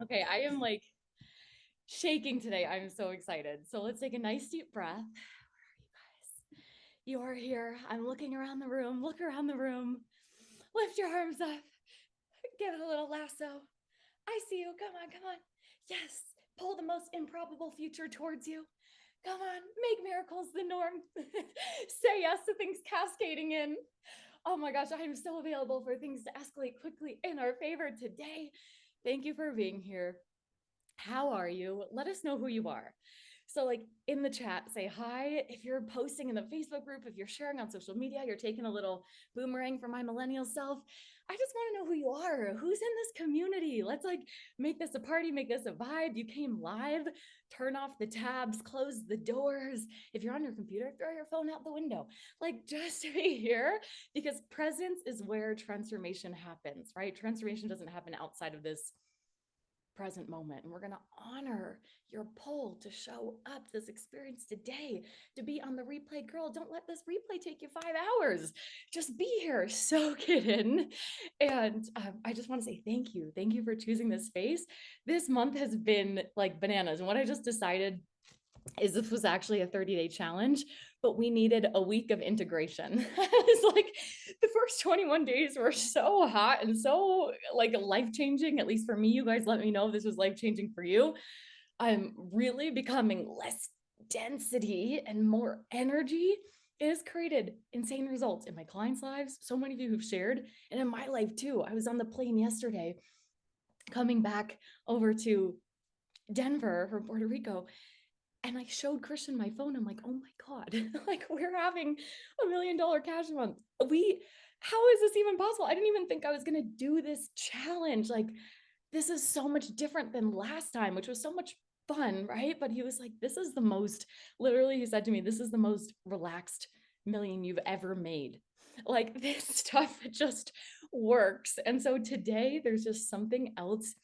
Okay, I am like shaking today. I'm so excited. So let's take a nice deep breath. You are here. I'm looking around the room. Look around the room. Lift your arms up. Give it a little lasso. I see you. Come on, come on. Yes. Pull the most improbable future towards you. Come on, make miracles the norm. Say yes to things cascading in. Oh my gosh, I am so available for things to escalate quickly in our favor today. Thank you for being here. How are you? Let us know who you are. So, like in the chat, say hi. If you're posting in the Facebook group, if you're sharing on social media, you're taking a little boomerang for my millennial self. I just want to know who you are. Who's in this community? Let's like make this a party, make this a vibe. You came live, turn off the tabs, close the doors. If you're on your computer, throw your phone out the window. Like just be here because presence is where transformation happens, right? Transformation doesn't happen outside of this present moment. And we're going to honor your pull to show up this experience today, to be on the replay. Girl, don't let this replay take you 5 hours. Just be here, soak it in. And I just want to say thank you. Thank you for choosing this space. This month has been like bananas. And what I just decided is this was actually a 30-day challenge, but we needed a week of integration. It's like the first 21 days were so hot and so like life-changing, at least for me. You guys let me know if this was life-changing for you. I'm really becoming less density and more energy. It has created insane results in my clients' lives. So many of you who've shared, and in my life too. I was on the plane yesterday coming back over to Denver from Puerto Rico, and I showed Christian my phone. I'm like, oh my God, like we're having $1 million cash month. How is this even possible? I didn't even think I was going to do this challenge. Like, this is so much different than last time, which was so much fun, right? But he was like, this is the most, literally, he said to me, this is the most relaxed million you've ever made. Like, this stuff just works. And so today, there's just something else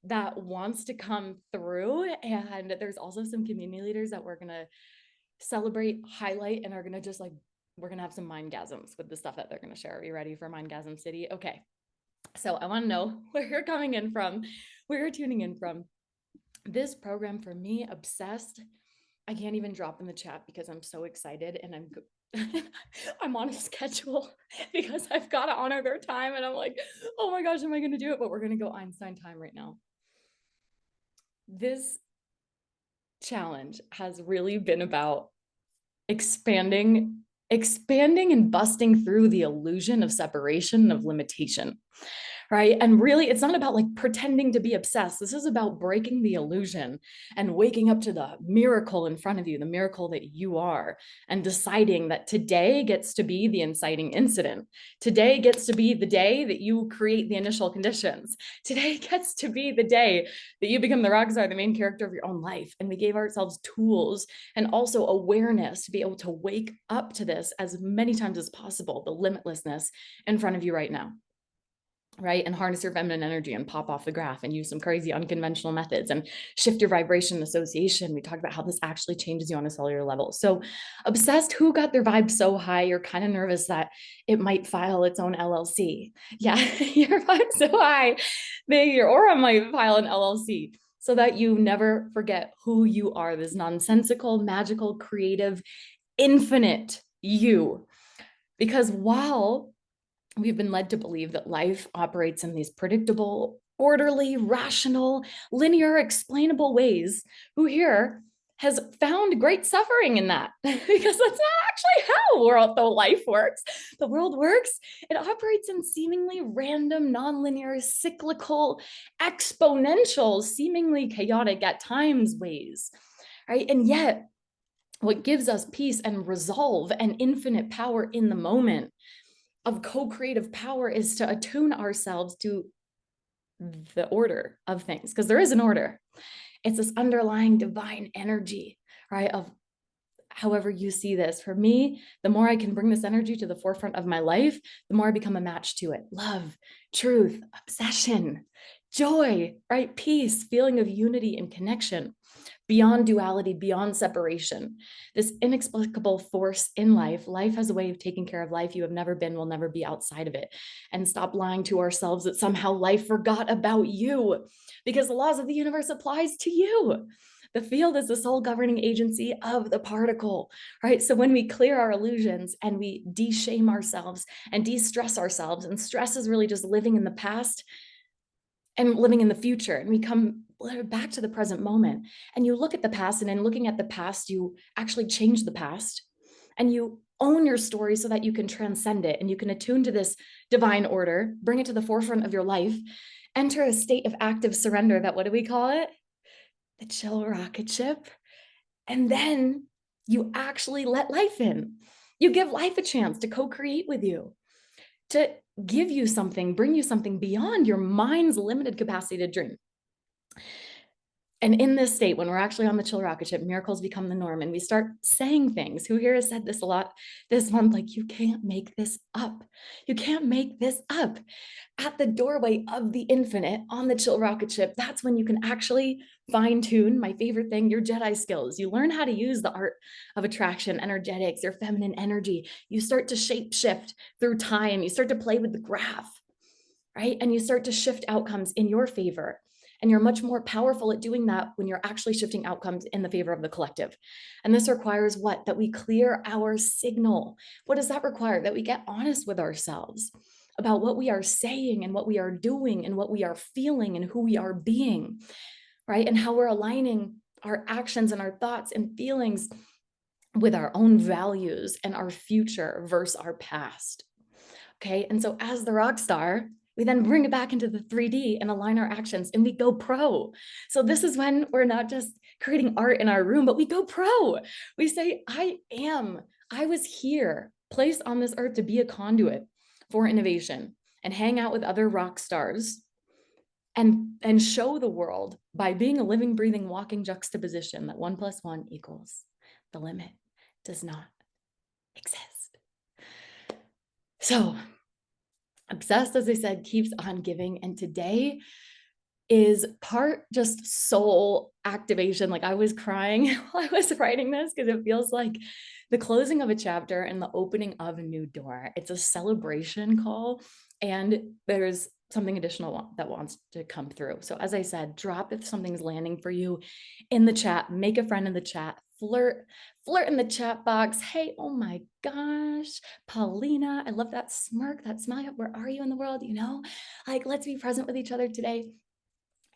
that wants to come through. And there's also some community leaders that we're going to celebrate, highlight, and are going to just like, we're going to have some mindgasms with the stuff that they're going to share. Are you ready for Mindgasm City? Okay. So I want to know where you're coming in from, where you're tuning in from. This program for me, obsessed. I can't even drop in the chat because I'm so excited and I'm on a schedule because I've got to honor their time. And I'm like, oh my gosh, am I going to do it? But we're going to go Einstein time right now. This challenge has really been about expanding and busting through the illusion of separation, of limitation, right? And really, it's not about like pretending to be obsessed. This is about breaking the illusion and waking up to the miracle in front of you, the miracle that you are, and deciding that today gets to be the inciting incident. Today gets to be the day that you create the initial conditions. Today gets to be the day that you become the rock star, the main character of your own life. And we gave ourselves tools and also awareness to be able to wake up to this as many times as possible, the limitlessness in front of you right now, right? And harness your feminine energy and pop off the graph and use some crazy unconventional methods and shift your vibration association. We talked about how this actually changes you on a cellular level. So obsessed, who got their vibe so high, you're kind of nervous that it might file its own LLC. Yeah, your vibe's so high, maybe your aura might file an LLC so that you never forget who you are, this nonsensical, magical, creative, infinite you. Because while we've been led to believe that life operates in these predictable, orderly, rational, linear, explainable ways, who here has found great suffering in that? Because that's not actually how the life works. The world works. It operates in seemingly random, nonlinear, cyclical, exponential, seemingly chaotic at times ways, right? And yet, what gives us peace and resolve and infinite power in the moment of co-creative power is to attune ourselves to the order of things, because there is an order. It's this underlying divine energy, right? Of however you see this. For me, the more I can bring this energy to the forefront of my life, the more I become a match to it. Love, truth, obsession, joy, right? Peace, feeling of unity and connection. beyond duality, beyond separation, this inexplicable force in life. Life has a way of taking care of life. You have never been, will never be outside of it. And stop lying to ourselves that somehow life forgot about you, because the laws of the universe applies to you. The field is the sole governing agency of the particle, right? So when we clear our illusions and we de-shame ourselves and de-stress ourselves, and stress is really just living in the past and living in the future, and we come back to the present moment, and you look at the past, and in looking at the past, you actually change the past, and you own your story so that you can transcend it, and you can attune to this divine order, bring it to the forefront of your life, enter a state of active surrender. That, what do we call it? The chill rocket ship. And then you actually let life in. You give life a chance to co-create with you, to give you something, bring you something beyond your mind's limited capacity to dream. And in this state, when we're actually on the chill rocket ship, miracles become the norm, and we start saying things. Who here has said this a lot this month? Like, you can't make this up. You can't make this up. At the doorway of the infinite on the chill rocket ship, that's when you can actually fine tune, my favorite thing, your Jedi skills. You learn how to use the art of attraction, energetics, your feminine energy. You start to shape shift through time. You start to play with the graph, right? And you start to shift outcomes in your favor. And you're much more powerful at doing that when you're actually shifting outcomes in the favor of the collective. And this requires what? That we clear our signal. What does that require? That we get honest with ourselves about what we are saying and what we are doing and what we are feeling and who we are being, right? And how we're aligning our actions and our thoughts and feelings with our own values and our future versus our past. Okay. And so as the rock star, we then bring it back into the 3D and align our actions, and we go pro. So this is when we're not just creating art in our room, but we go pro. We say, I was here, placed on this earth to be a conduit for innovation and hang out with other rock stars and show the world by being a living, breathing, walking juxtaposition that 1 + 1 equals the limit does not exist. So obsessed, as I said, keeps on giving. And today is part just soul activation. Like, I was crying while I was writing this, because it feels like the closing of a chapter and the opening of a new door. It's a celebration call, and there's something additional that wants to come through. So as I said, drop if something's landing for you in the chat, make a friend in the chat, flirt in the chat box. Hey, oh my gosh, Paulina, I love that smirk, that smile. Where are you in the world? You know, like, let's be present with each other today.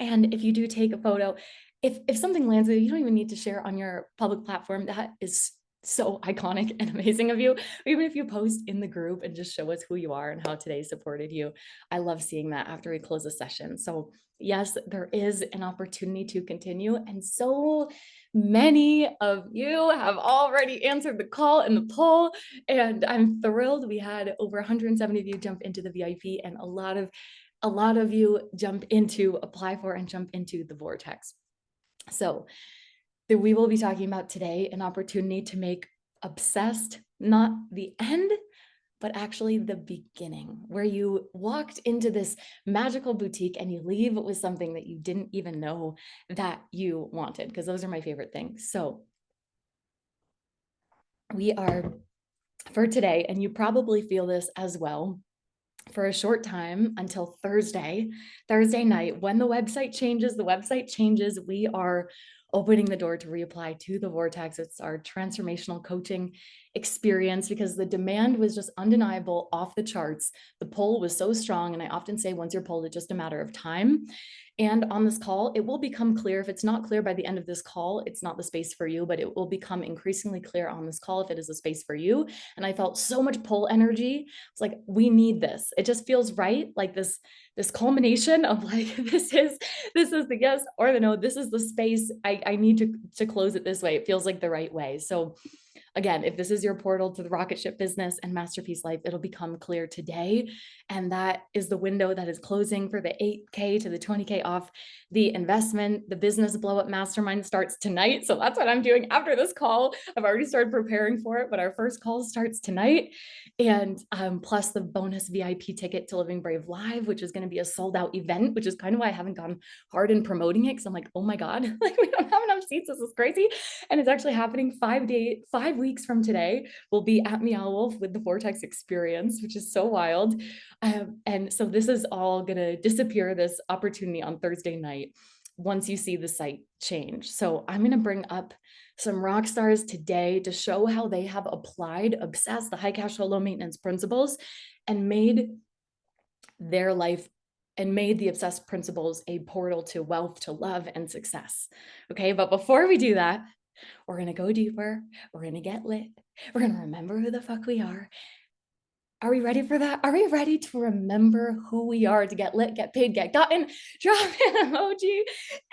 And if you do take a photo, if something lands with you, you don't even need to share on your public platform. That is so iconic and amazing of you. Even if you post in the group and just show us who you are and how today supported you. I love seeing that after we close a session. So yes, there is an opportunity to continue. And so many of you have already answered the call and the poll, and I'm thrilled. We had over 170 of you jump into the VIP, and a lot of you jump into, apply for, and jump into the vortex. So we will be talking about today an opportunity to make obsessed not the end, but actually the beginning, where you walked into this magical boutique and you leave with something that you didn't even know that you wanted, because those are my favorite things. So we are, for today, and you probably feel this as well, for a short time until Thursday night. When the website changes, we are opening the door to reapply to the vortex. It's our transformational coaching experience, because the demand was just undeniable, off the charts. The pull was so strong. And I often say, once you're pulled, it's just a matter of time. And on this call, it will become clear. If it's not clear by the end of this call, it's not the space for you, but it will become increasingly clear on this call if it is a space for you. And I felt so much pull energy. It's like, we need this. It just feels right. Like this culmination of like, this is the yes or the no. This is the space. I need to close it this way. It feels like the right way. So Again, if this is your portal to the rocket ship business and masterpiece life, it'll become clear today. And that is the window that is closing for the 8K to the 20K off the investment. The business blow up mastermind starts tonight. So that's what I'm doing after this call. I've already started preparing for it, but our first call starts tonight. And plus the bonus VIP ticket to Living Brave Live, which is going to be a sold out event, which is kind of why I haven't gone hard in promoting it. Cause I'm like, oh my God, like we don't have enough seats. This is crazy. And it's actually happening 5 weeks from today. We'll be at Meow Wolf with the Vortex Experience, which is so wild. And so this is all going to disappear, this opportunity on Thursday night, once you see the site change. So I'm going to bring up some rock stars today to show how they have applied, obsessed the high cash flow, low maintenance principles and made their life and made the obsessed principles a portal to wealth, to love and success. Okay. But before we do that, we're going to go deeper. We're going to get lit. We're going to remember who the fuck we are. Are we ready for that? Are we ready to remember who we are, to get lit, get paid, get gotten? Drop an emoji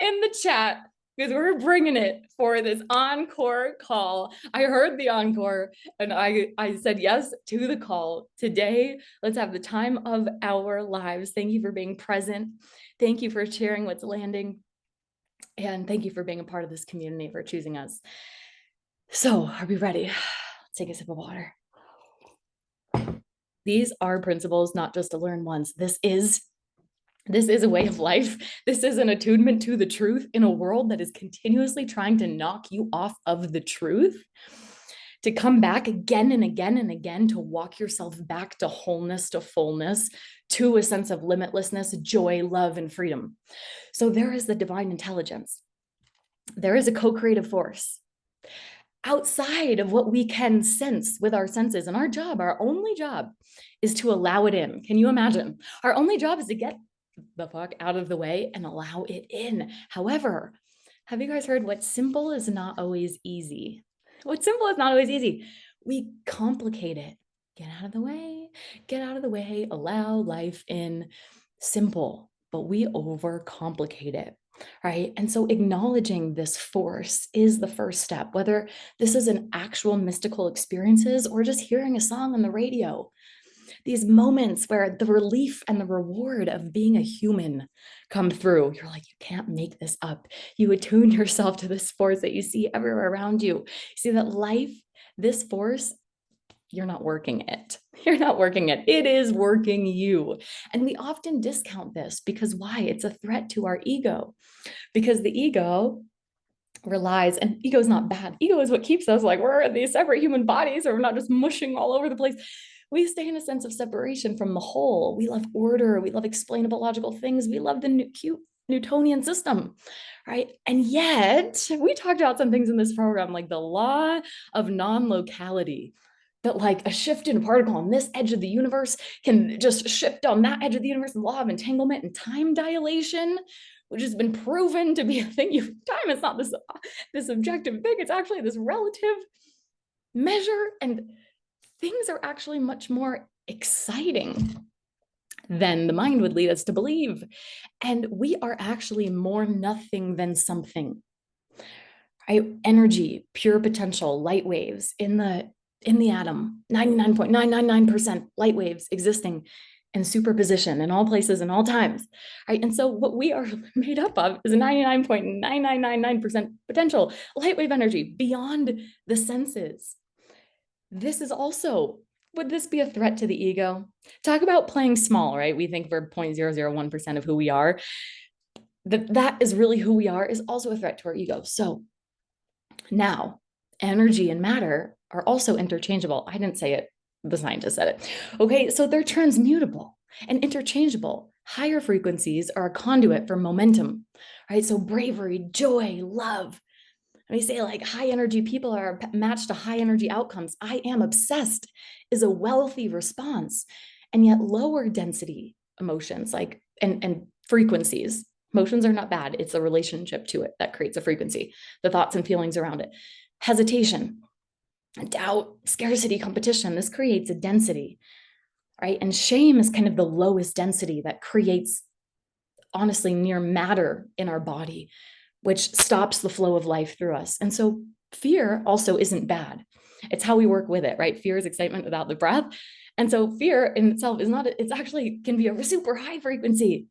in the chat because we're bringing it for this encore call. I heard the encore and I said yes to the call. Today, let's have the time of our lives. Thank you for being present. Thank you for sharing what's landing. And thank you for being a part of this community, for choosing us. So are we ready? Let's take a sip of water. These are principles, not just to learn once. This is a way of life. This is an attunement to the truth in a world that is continuously trying to knock you off of the truth, to come back again and again and again, to walk yourself back to wholeness, to fullness, to a sense of limitlessness, joy, love, and freedom. So there is the divine intelligence. There is a co-creative force outside of what we can sense with our senses. And our job, our only job, is to allow it in. Can you imagine? Our only job is to get the fuck out of the way and allow it in. However, have you guys heard what's simple is not always easy? What's simple is not always easy. We complicate it. Get out of the way, get out of the way, allow life in. Simple, but we overcomplicate it. Right. And so acknowledging this force is the first step, whether this is an actual mystical experiences or just hearing a song on the radio. These moments where the relief and the reward of being a human come through. You're like, you can't make this up. You attune yourself to this force that you see everywhere around you. You see that life, this force, you're not working it. You're not working it. It is working you. And we often discount this because why? It's a threat to our ego. Because the ego relies, and ego is not bad. Ego is what keeps us like we're these separate human bodies, or we're not just mushing all over the place. We stay in a sense of separation from the whole. We love order. We love explainable logical things. We love the cute Newtonian system, right? And yet we talked about some things in this program, like the law of non-locality, that like a shift in a particle on this edge of the universe can just shift on that edge of the universe, the law of entanglement and time dilation, which has been proven to be a thing. Time is not this objective thing. It's actually this relative measure, and things are actually much more exciting than the mind would lead us to believe. And we are actually more nothing than something, right? Energy, pure potential, light waves in the atom, 99.999% light waves existing in superposition in all places and all times, right? And so what we are made up of is 99.9999% potential light wave energy beyond the senses. This is also, would this be a threat to the ego? Talk about playing small, right? We think we're 0.001% of who we are. That is really who we are, is also a threat to our ego. So now energy and matter are also interchangeable. I didn't say it, the scientist said it. Okay, so they're transmutable and interchangeable. Higher frequencies are a conduit for momentum, right? So bravery, joy, love. And we say like high energy people are matched to high energy outcomes. I am obsessed is a wealthy response. And yet lower density emotions like and frequencies. Emotions are not bad. It's a relationship to it that creates a frequency, the thoughts and feelings around it. Hesitation, doubt, scarcity, competition. This creates a density, right? And shame is kind of the lowest density that creates, honestly, near matter in our body, which stops the flow of life through us. And so fear also isn't bad. It's how we work with it, right? Fear is excitement without the breath. And so fear in itself is not, it's actually can be a super high frequency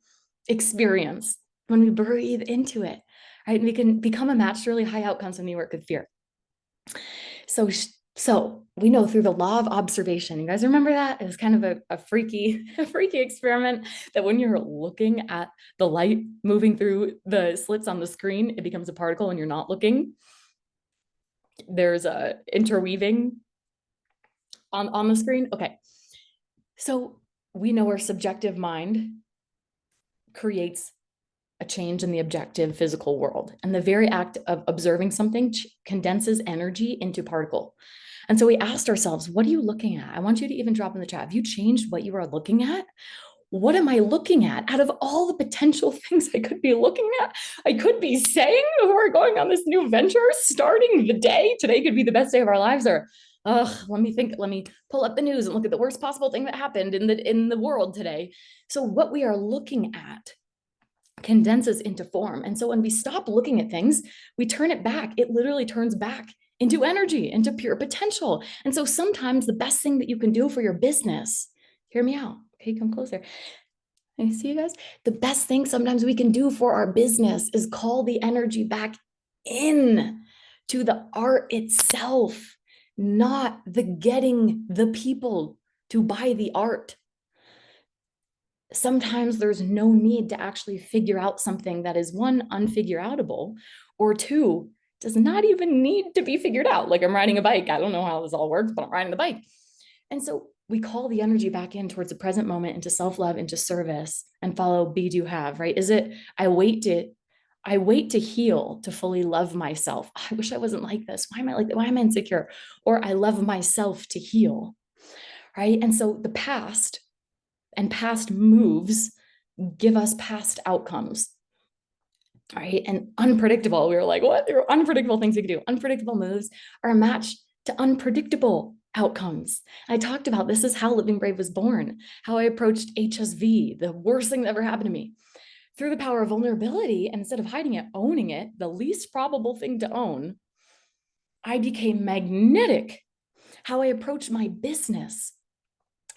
experience when we breathe into it, right? And we can become a match to really high outcomes when we work with fear. So we know through the law of observation, you guys remember that? It was kind of a freaky experiment that when you're looking at the light moving through the slits on the screen, it becomes a particle and you're not looking. There's a interweaving on the screen. Okay. So we know our subjective mind creates a change in the objective physical world. And the very act of observing something condenses energy into particle. And so we asked ourselves, what are you looking at? I want you to even drop in the chat. Have you changed what you are looking at? What am I looking at? Out of all the potential things I could be looking at, I could be saying we're going on this new venture, starting the day. Today could be the best day of our lives. Or, let me pull up the news and look at the worst possible thing that happened in the world today. So what we are looking at condenses into form. And so when we stop looking at things, we turn it back. It literally turns back into energy, into pure potential. And so sometimes the best thing that you can do for your business, hear me out. Okay, come closer. I see you guys. The best thing sometimes we can do for our business is call the energy back in to the art itself, not the getting the people to buy the art. Sometimes there's no need to actually figure out something that is one, unfigure-outable, or two, does not even need to be figured out. Like I'm riding a bike. I don't know how this all works, but I'm riding the bike. And so we call the energy back in towards the present moment, into self-love, into service, and follow be, do, have, right? Is it, I wait to heal, to fully love myself. I wish I wasn't like this. Why am I like that? Why am I insecure? Or I love myself to heal, right? And so the past and past moves give us past outcomes, right? And unpredictable, we were like, what? There are unpredictable things we can do. Unpredictable moves are a match to unpredictable outcomes. I talked about this is how Living Brave was born, how I approached HSV, the worst thing that ever happened to me. Through the power of vulnerability, and instead of hiding it, owning it, the least probable thing to own, I became magnetic. How I approached my business,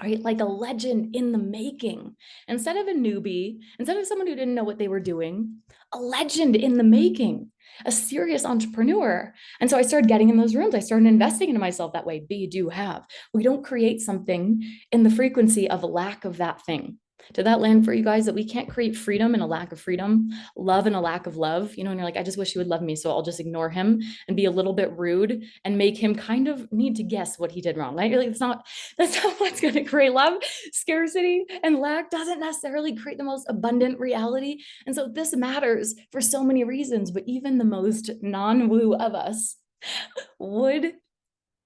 right? Like a legend in the making. Instead of a newbie, instead of someone who didn't know what they were doing, a legend in the making, a serious entrepreneur. And so I started getting in those rooms. I started investing into myself that way. Be, do, have. We don't create something in the frequency of a lack of that thing. Did that land for you guys, that we can't create freedom in a lack of freedom, love in a lack of love? You know, and you're like, I just wish he would love me, so I'll just ignore him and be a little bit rude and make him kind of need to guess what he did wrong, right? You're like, that's not what's going to create love. Scarcity and lack doesn't necessarily create the most abundant reality. And so this matters for so many reasons, but even the most non-woo of us would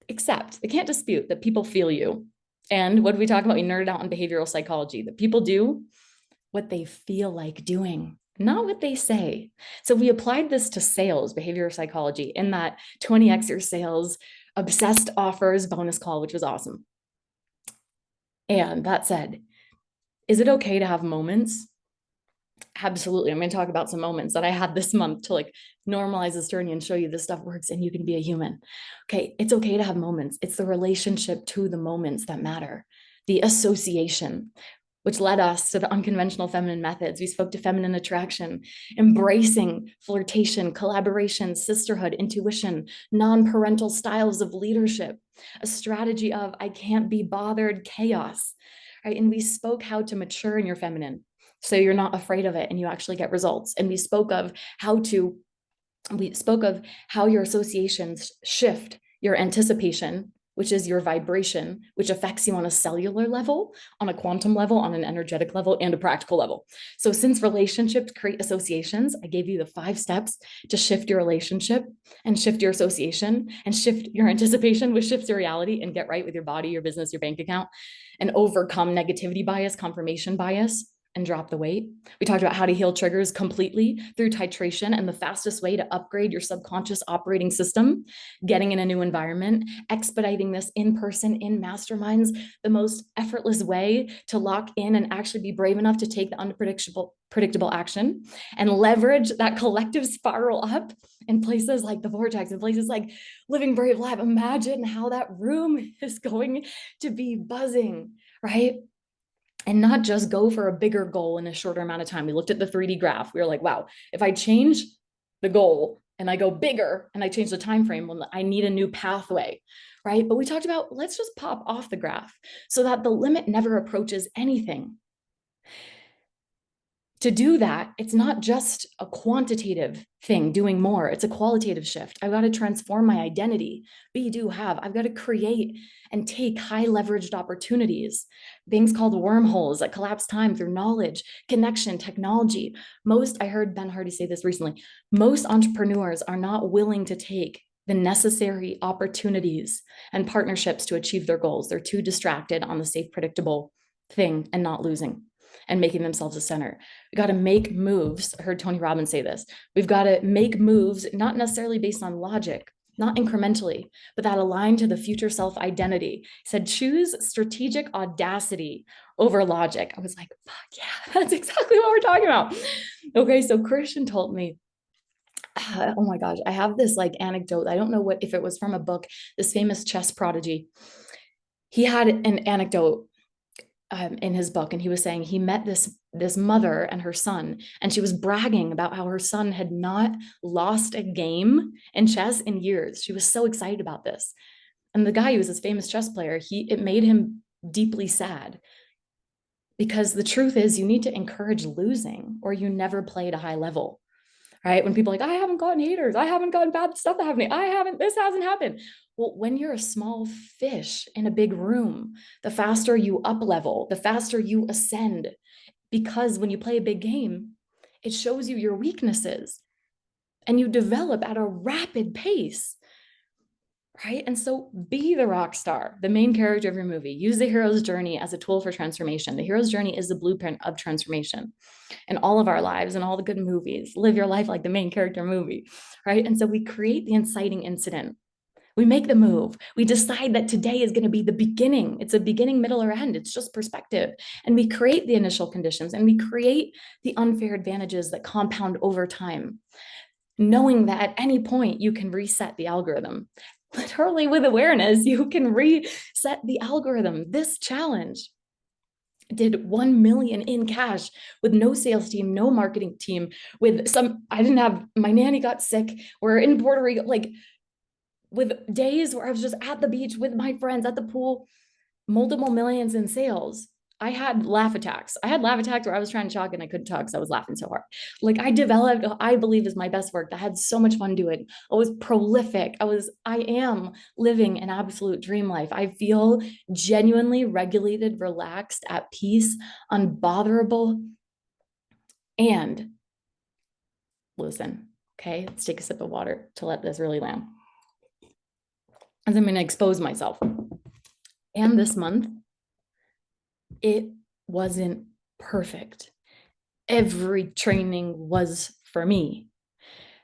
accept, they can't dispute that people feel you. And what did we talk about? We nerded out on behavioral psychology, that people do what they feel like doing, not what they say. So we applied this to sales, behavioral psychology, in that 20x your sales, obsessed offers bonus call, which was awesome. And that said, is it okay to have moments? Absolutely. I'm going to talk about some moments that I had this month to like normalize this journey and show you this stuff works and you can be a human. Okay. It's okay to have moments. It's the relationship to the moments that matter. The association, which led us to the unconventional feminine methods. We spoke to feminine attraction, embracing flirtation, collaboration, sisterhood, intuition, non-parental styles of leadership, a strategy of I can't be bothered chaos, right? And we spoke how to mature in your feminine, so you're not afraid of it and you actually get results. And we spoke of how your associations shift your anticipation, which is your vibration, which affects you on a cellular level, on a quantum level, on an energetic level, and a practical level. So since relationships create associations, I gave you the 5 steps to shift your relationship and shift your association and shift your anticipation, which shifts your reality, and get right with your body, your business, your bank account, and overcome negativity bias, confirmation bias, and drop the weight. We talked about how to heal triggers completely through titration and the fastest way to upgrade your subconscious operating system, getting in a new environment, expediting this in person in masterminds, the most effortless way to lock in and actually be brave enough to take the predictable action and leverage that collective spiral up in places like the vortex, in places like Living Brave Live. Imagine how that room is going to be buzzing, right? And not just go for a bigger goal in a shorter amount of time. We looked at the 3D graph. We were like, wow, if I change the goal and I go bigger and I change the time frame, well, I need a new pathway, right? But we talked about, let's just pop off the graph so that the limit never approaches anything. To do that, it's not just a quantitative thing, doing more. It's a qualitative shift. I've got to transform my identity. Be, do, have. I've got to create and take high leveraged opportunities, things called wormholes that collapse time through knowledge, connection, technology. I heard Ben Hardy say this recently, most entrepreneurs are not willing to take the necessary opportunities and partnerships to achieve their goals. They're too distracted on the safe, predictable thing and not losing and making themselves a center. We got to make moves. I heard Tony Robbins say this. We've got to make moves, not necessarily based on logic, not incrementally, but that align to the future self identity. He said, choose strategic audacity over logic. I was like, fuck yeah, that's exactly what we're talking about. Okay, so Christian told me, oh my gosh, I have this like anecdote. I don't know if it was from a book, this famous chess prodigy. He had an anecdote in his book, and he was saying he met this mother and her son, and she was bragging about how her son had not lost a game in chess in years. She was so excited about this. And the guy who was this famous chess player, it made him deeply sad, because the truth is you need to encourage losing or you never play at a high level, right? When people are like, I haven't gotten haters, I haven't gotten bad stuff happening, this hasn't happened. Well, when you're a small fish in a big room, the faster you up level, the faster you ascend, because when you play a big game, it shows you your weaknesses and you develop at a rapid pace, right? And so be the rock star, the main character of your movie. Use the hero's journey as a tool for transformation. The hero's journey is the blueprint of transformation in all of our lives and all the good movies. Live your life like the main character movie, right? And so we create the inciting incident. We make the move. We decide that today is going to be the beginning. It's a beginning, middle, or end. It's just perspective. And we create the initial conditions and we create the unfair advantages that compound over time, knowing that at any point you can reset the algorithm. Literally with awareness, you can reset the algorithm. This challenge did 1 million in cash with no sales team, no marketing team, my nanny got sick. We're in Puerto Rico, like, with days where I was just at the beach with my friends at the pool, multiple millions in sales. I had laugh attacks. I had laugh attacks where I was trying to talk and I couldn't talk because I was laughing so hard. Like, I developed, I believe is my best work. I had so much fun doing. I was prolific. I am living an absolute dream life. I feel genuinely regulated, relaxed, at peace, unbotherable. And listen, okay, let's take a sip of water to let this really land. As I'm going to expose myself. And this month, it wasn't perfect. Every training was for me.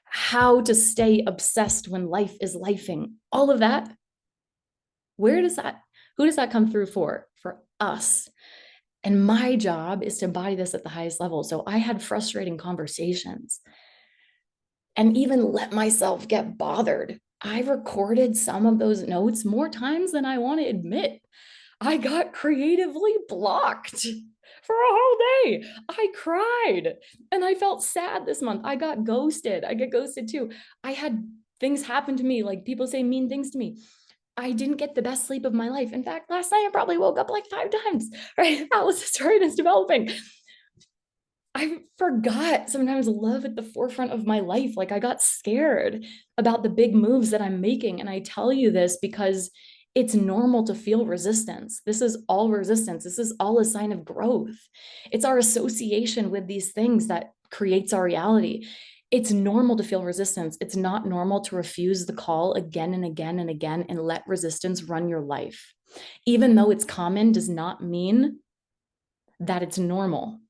How to stay obsessed when life is lifing. All of that. Who does that come through for? For us. And my job is to embody this at the highest level. So I had frustrating conversations and even let myself get bothered. I recorded some of those notes more times than I want to admit. I got creatively blocked for a whole day. I cried and I felt sad this month. I got ghosted. I get ghosted too. I had things happen to me, like people say mean things to me. I didn't get the best sleep of my life. In fact, last night I probably woke up like 5 times, right? That was the story that's developing. I forgot sometimes love at the forefront of my life. Like, I got scared about the big moves that I'm making. And I tell you this because it's normal to feel resistance. This is all resistance. This is all a sign of growth. It's our association with these things that creates our reality. It's normal to feel resistance. It's not normal to refuse the call again and again and again and let resistance run your life. Even though it's common does not mean that it's normal.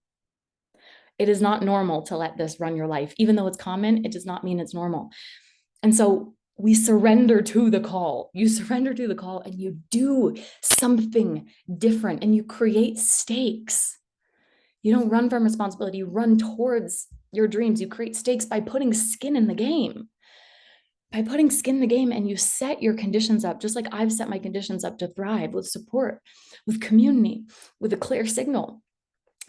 It is not normal to let this run your life. Even though it's common, it does not mean it's normal. And so we surrender to the call. You surrender to the call and you do something different and you create stakes. You don't run from responsibility, you run towards your dreams. You create stakes by putting skin in the game. By putting skin in the game, and you set your conditions up, just like I've set my conditions up to thrive with support, with community, with a clear signal,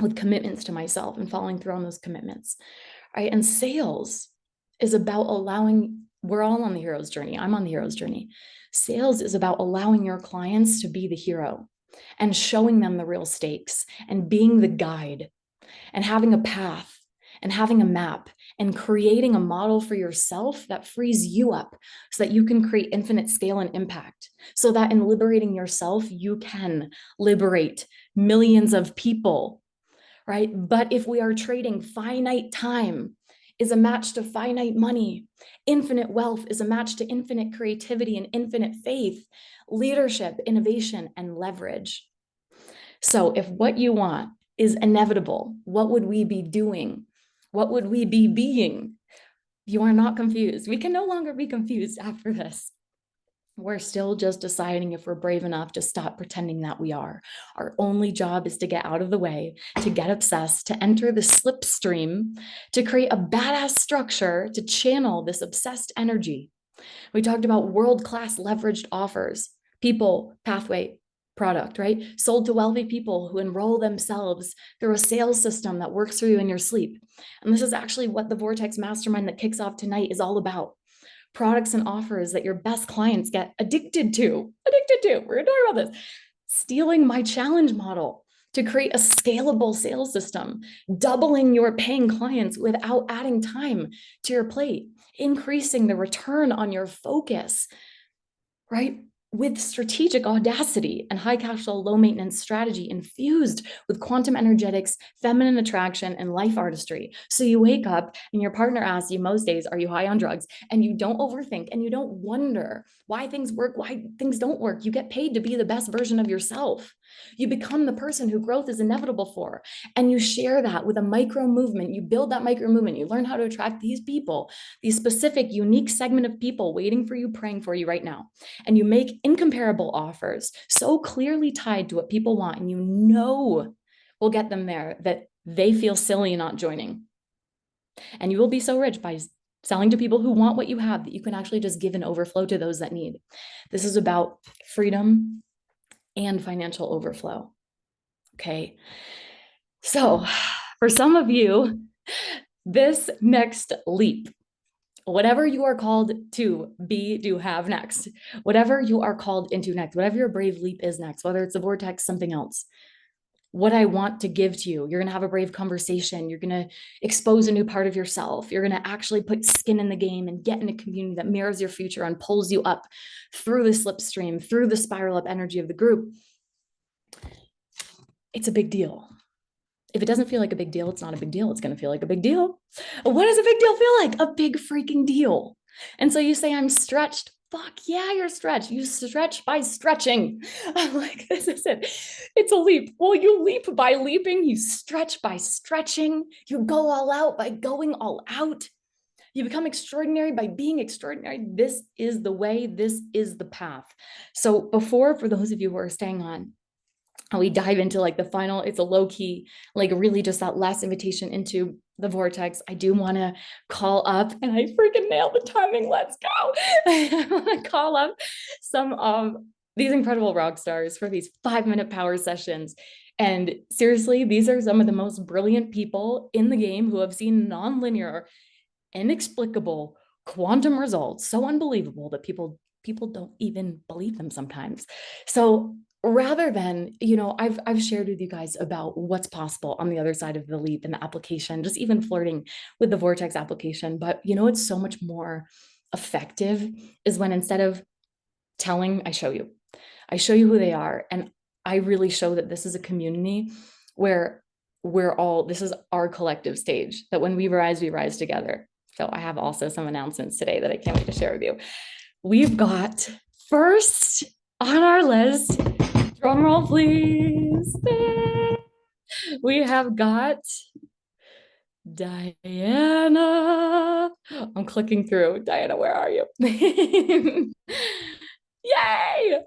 with commitments to myself and following through on those commitments, right? And sales is about allowing, we're all on the hero's journey. I'm on the hero's journey. Sales is about allowing your clients to be the hero and showing them the real stakes and being the guide and having a path and having a map and creating a model for yourself that frees you up so that you can create infinite scale and impact, so that in liberating yourself, you can liberate millions of people, right? But if we are trading finite time is a match to finite money, infinite wealth is a match to infinite creativity and infinite faith, leadership, innovation, and leverage. So if what you want is inevitable, what would we be doing? What would we be being? You are not confused. We can no longer be confused after this. We're still just deciding if we're brave enough to stop pretending that we are. Our only job is to get out of the way, to get obsessed, to enter the slipstream, to create a badass structure, to channel this obsessed energy. We talked about world-class leveraged offers, people, pathway, product, right? Sold to wealthy people who enroll themselves through a sales system that works for you in your sleep. And this is actually what the Vortex Mastermind that kicks off tonight is all about. Products and offers that your best clients get addicted to. We're gonna talk about this. Stealing my challenge model to create a scalable sales system, doubling your paying clients without adding time to your plate, increasing the return on your focus, right? With strategic audacity and high cash flow, low maintenance strategy infused with quantum energetics, feminine attraction, and life artistry. So you wake up and your partner asks you most days, are you high on drugs? And you don't overthink and you don't wonder why things work, why things don't work. You get paid to be the best version of yourself. You become the person who growth is inevitable for. And you share that with a micro movement. You build that micro movement. You learn how to attract these people, these specific, unique segment of people waiting for you, praying for you right now. And you make incomparable offers so clearly tied to what people want, and you know will get them there that they feel silly not joining. And you will be so rich by selling to people who want what you have that you can actually just give an overflow to those that need. This is about freedom and financial overflow. Okay. So for some of you, this next leap, whatever you are called to be, do, have next, whatever you are called into next, whatever your brave leap is next, whether it's a vortex, something else, what I want to give to you, you're going to have a brave conversation. You're going to expose a new part of yourself. You're going to actually put skin in the game and get in a community that mirrors your future and pulls you up through the slipstream, through the spiral up energy of the group. It's a big deal. If it doesn't feel like a big deal, it's not a big deal. It's going to feel like a big deal. What does a big deal feel like? A big freaking deal. And so you say, I'm stretched. Fuck yeah, you're stretched. You stretch by stretching. I'm like, this is it. It's a leap. Well, you leap by leaping. You stretch by stretching. You go all out by going all out. You become extraordinary by being extraordinary. This is the way. This is the path. So before, for those of you who are staying on, we dive into like the final, it's a low key, like really just that last invitation into the vortex. I do want to call up, and I freaking nailed the timing. Let's go. I want to call up some of these incredible rock stars for these 5-minute power sessions. And seriously, these are some of the most brilliant people in the game who have seen nonlinear, inexplicable quantum results so unbelievable that people don't even believe them sometimes. So rather than, I've shared with you guys about what's possible on the other side of the leap and the application, just even flirting with the vortex application. But it's so much more effective is when instead of telling, I show you who they are. And I really show that this is a community where this is our collective stage, that when we rise together. So I have also some announcements today that I can't wait to share with you. We've got first on our list, drum roll please, we have got Diana. I'm clicking through. Diana, where are you? Yay!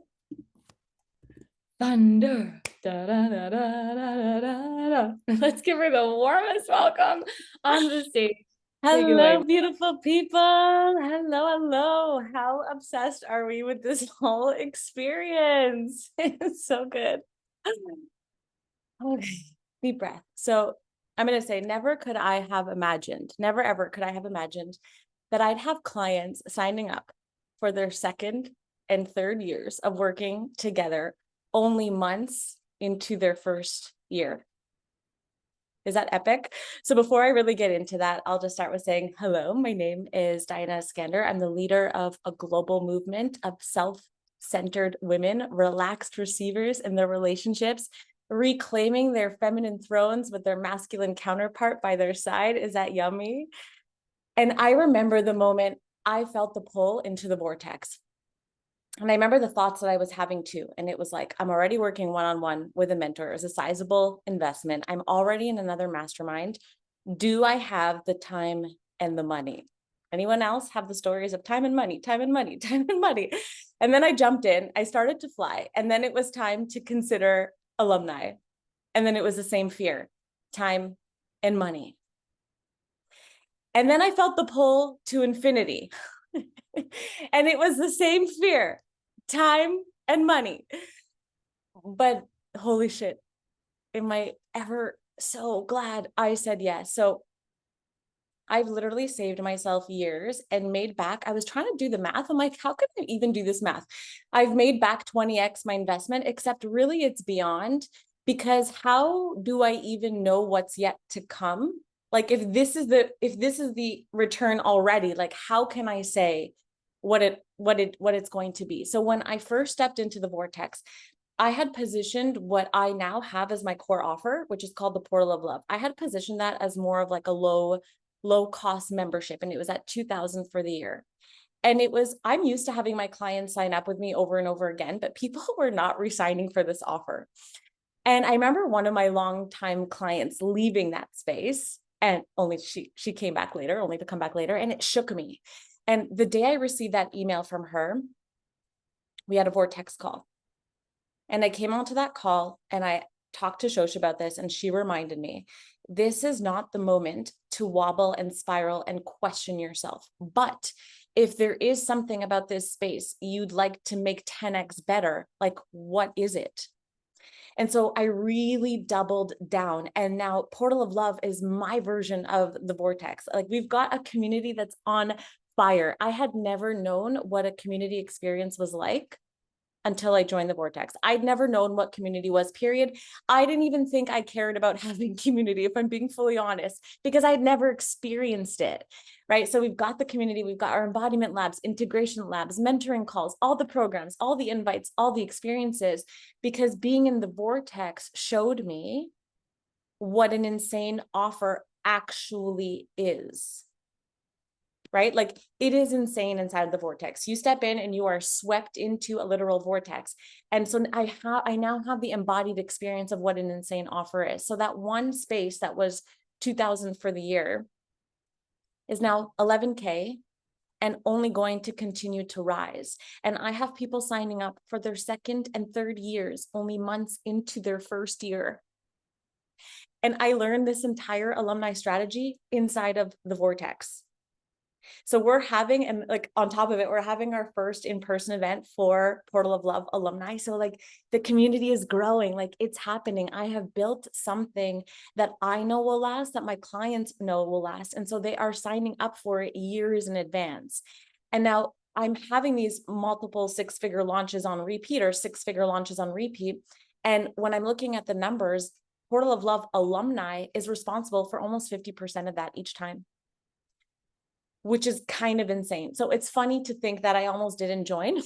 Thunder. Da, da, da, da, da, da, da. Let's give her the warmest welcome on the stage. Take it away. Hello, beautiful people. Hello. How obsessed are we with this whole experience? It's so good. Okay, deep breath. So I'm going to say, never ever could I have imagined that I'd have clients signing up for their second and third years of working together only months into their first year. Is that epic? So before I really get into that, I'll just start with saying, hello, my name is Diana Iskander. I'm the leader of a global movement of self-centered women, relaxed receivers in their relationships, reclaiming their feminine thrones with their masculine counterpart by their side. Is that yummy? And I remember the moment I felt the pull into the vortex. And I remember the thoughts that I was having too. And it was like, I'm already working one-on-one with a mentor. It was a sizable investment. I'm already in another mastermind. Do I have the time and the money? Anyone else have the stories of time and money, time and money, time and money? And then I jumped in, I started to fly. And then it was time to consider alumni. And then it was the same fear, time and money. And then I felt the pull to infinity. And it was the same fear, time and money. But holy shit, am I ever so glad I said yes. So I've literally saved myself years and made back. I was trying to do the math. I'm like, how could I even do this math? I've made back 20x my investment, except really it's beyond, because how do I even know what's yet to come? Like if this is the return already, like how can I say what it's going to be? So when I first stepped into the vortex, I had positioned what I now have as my core offer, which is called the Portal of Love. I had positioned that as more of like a low cost membership, and it was at $2,000 for the year. And it was, I'm used to having my clients sign up with me over and over again, but people were not re-signing for this offer. And I remember one of my longtime clients leaving that space, and only she came back later, only to come back later, and it shook me. And the day I received that email from her, we had a vortex call. And I came onto that call and I talked to Shosh about this, and she reminded me, this is not the moment to wobble and spiral and question yourself. But if there is something about this space you'd like to make 10x better, like what is it? And so I really doubled down. And now Portal of Love is my version of the vortex. Like we've got a community that's on fire. I had never known what a community experience was like until I joined the vortex. I'd never known what community was, period. I didn't even think I cared about having community, if I'm being fully honest, because I'd never experienced it, right? So we've got the community, we've got our embodiment labs, integration labs, mentoring calls, all the programs, all the invites, all the experiences, because being in the vortex showed me what an insane offer actually is. Right? Like it is insane inside the vortex. You step in and you are swept into a literal vortex. And so I now have the embodied experience of what an insane offer is. So that one space that was $2,000 for the year is now $11K and only going to continue to rise. And I have people signing up for their second and third years, only months into their first year. And I learned this entire alumni strategy inside of the vortex. So we're having, and like on top of it, we're having our first in-person event for Portal of Love alumni. So like the community is growing, like it's happening. I have built something that I know will last, that my clients know will last. And so they are signing up for it years in advance. And now I'm having these multiple six-figure launches on repeat or six-figure launches on repeat. And when I'm looking at the numbers, Portal of Love alumni is responsible for almost 50% of that each time, which is kind of insane. So it's funny to think that I almost didn't join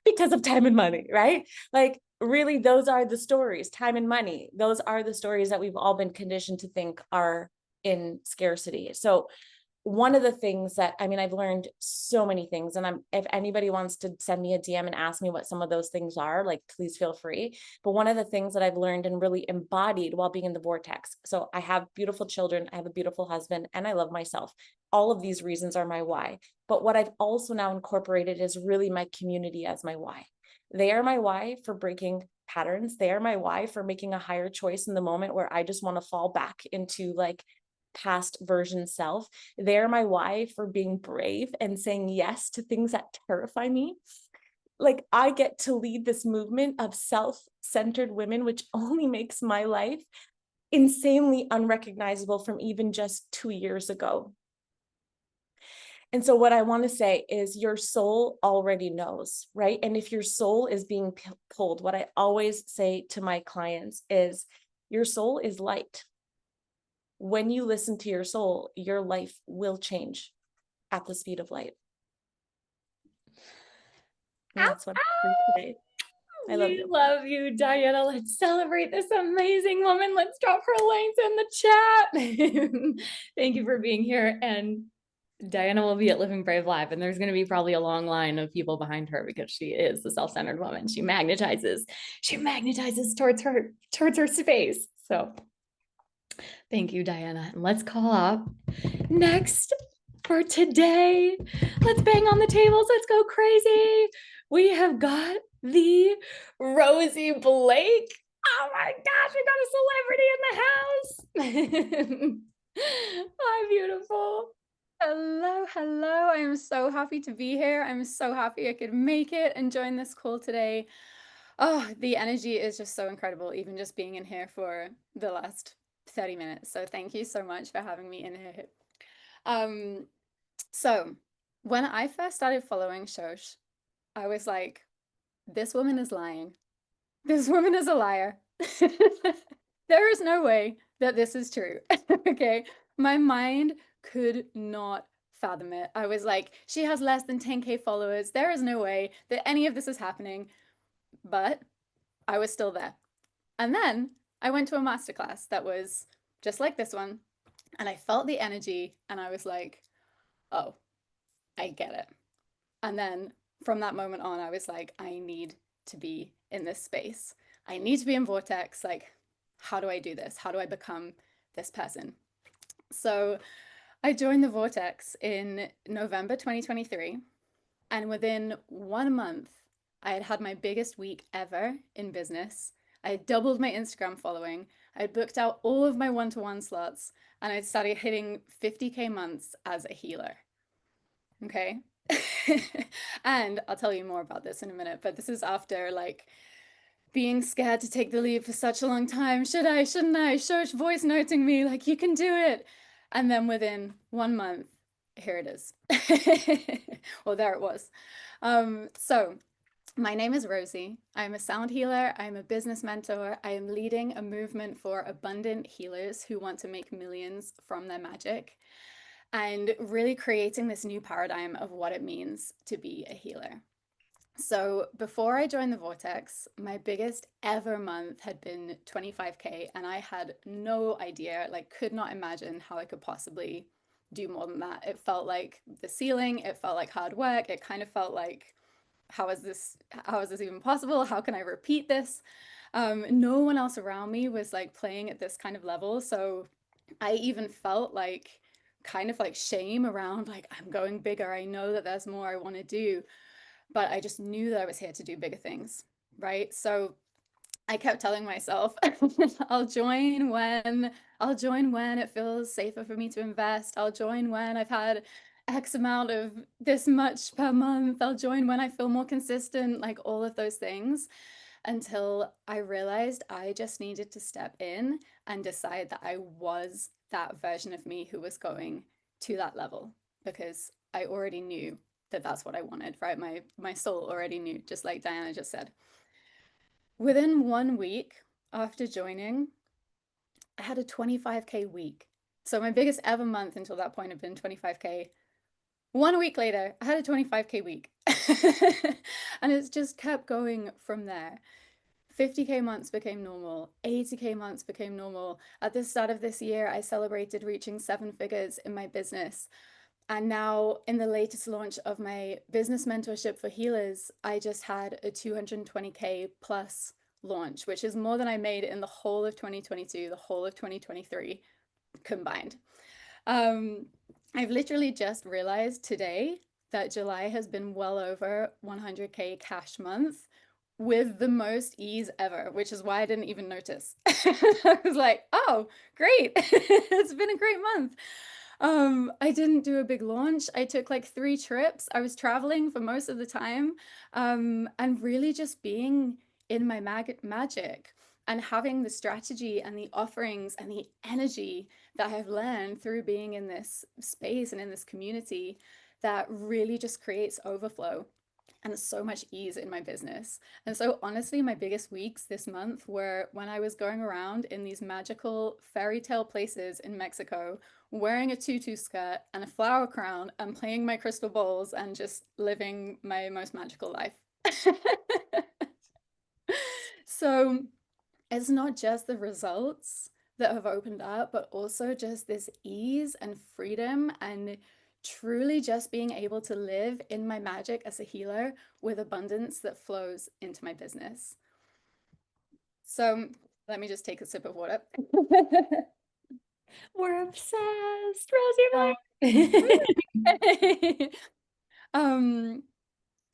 because of time and money, right? Like really, those are the stories, time and money. Those are the stories that we've all been conditioned to think are in scarcity. So one of the things that, I mean, I've learned so many things, and if anybody wants to send me a DM and ask me what some of those things are, like, please feel free. But one of the things that I've learned and really embodied while being in the vortex. So I have beautiful children, I have a beautiful husband, and I love myself. All of these reasons are my why. But what I've also now incorporated is really my community as my why. They are my why for breaking patterns. They are my why for making a higher choice in the moment where I just want to fall back into like past version self. They're my why for being brave and saying yes to things that terrify me. Like, I get to lead this movement of self-centered women, which only makes my life insanely unrecognizable from even just 2 years ago. And so what I want to say is your soul already knows, right? And if your soul is being pulled, what I always say to my clients is your soul is light. When you listen to your soul, your life will change at the speed of light. And that's what I think today. I love you. Love you, Diana. Let's celebrate this amazing woman. Let's drop her links in the chat. Thank you for being here. And Diana will be at Living Brave Live, and there's going to be probably a long line of people behind her because she is the self-centered woman. She magnetizes towards her space. So thank you, Diana. And let's call up next for today. Let's bang on the tables. Let's go crazy. We have got the Rosie Blake. Oh my gosh, we got a celebrity in the house. Hi, beautiful. Hello, hello. I am so happy to be here. I'm so happy I could make it and join this call today. Oh, the energy is just so incredible, even just being in here for the last 30 minutes. So thank you so much for having me in here. So when I first started following Shosh, I was like, this woman is lying. This woman is a liar. There is no way that this is true. Okay. My mind could not fathom it. I was like, she has less than 10K followers. There is no way that any of this is happening. But I was still there. And then I went to a masterclass that was just like this one. And I felt the energy and I was like, oh, I get it. And then from that moment on, I was like, I need to be in this space. I need to be in Vortex. Like, how do I do this? How do I become this person? So I joined the Vortex in November 2023. And within 1 month, I had my biggest week ever in business. I had doubled my Instagram following. I had booked out all of my one-to-one slots, and I'd started hitting 50K months as a healer. Okay. And I'll tell you more about this in a minute, but this is after like being scared to take the leap for such a long time. Should I, shouldn't I? Shosh voice noting me like, you can do it. And then within 1 month, here it is. Well, there it was. So my name is Rosie. I'm a sound healer. I'm a business mentor. I am leading a movement for abundant healers who want to make millions from their magic, and really creating this new paradigm of what it means to be a healer. So before I joined the Vortex, my biggest ever month had been 25K, and I had no idea, like could not imagine how I could possibly do more than that. It felt like the ceiling, it felt like hard work. It kind of felt like, how is this even possible? How can I repeat this? No one else around me was like playing at this kind of level. So I even felt like kind of like shame around like, I'm going bigger. I know that there's more I want to do, but I just knew that I was here to do bigger things, right? So I kept telling myself, I'll join when it feels safer for me to invest. I'll join when I've had X amount of this much per month. I'll join when I feel more consistent, like all of those things, until I realized I just needed to step in and decide that I was that version of me who was going to that level, because I already knew that that's what I wanted, right? My soul already knew, just like Diana just said. Within 1 week after joining, I had a 25K week. So my biggest ever month until that point had been 25K. 1 week later, I had a 25K week. And it's just kept going from there. 50K months became normal. 80K months became normal. At the start of this year, I celebrated reaching 7 figures in my business. And now, in the latest launch of my business mentorship for healers, I just had a 220K plus launch, which is more than I made in the whole of 2022, the whole of 2023 combined. I've literally just realized today that July has been well over 100K cash month with the most ease ever, which is why I didn't even notice. I was like, oh, great. It's been a great month. I didn't do a big launch. I took like 3 trips. I was traveling for most of the time, and really just being in my magic and having the strategy and the offerings and the energy that I've learned through being in this space and in this community that really just creates overflow and so much ease in my business. And so honestly, my biggest weeks this month were when I was going around in these magical fairy tale places in Mexico, wearing a tutu skirt and a flower crown and playing my crystal bowls and just living my most magical life. So it's not just the results that have opened up, but also just this ease and freedom and truly just being able to live in my magic as a healer with abundance that flows into my business. So let me just take a sip of water. We're obsessed, Rosie.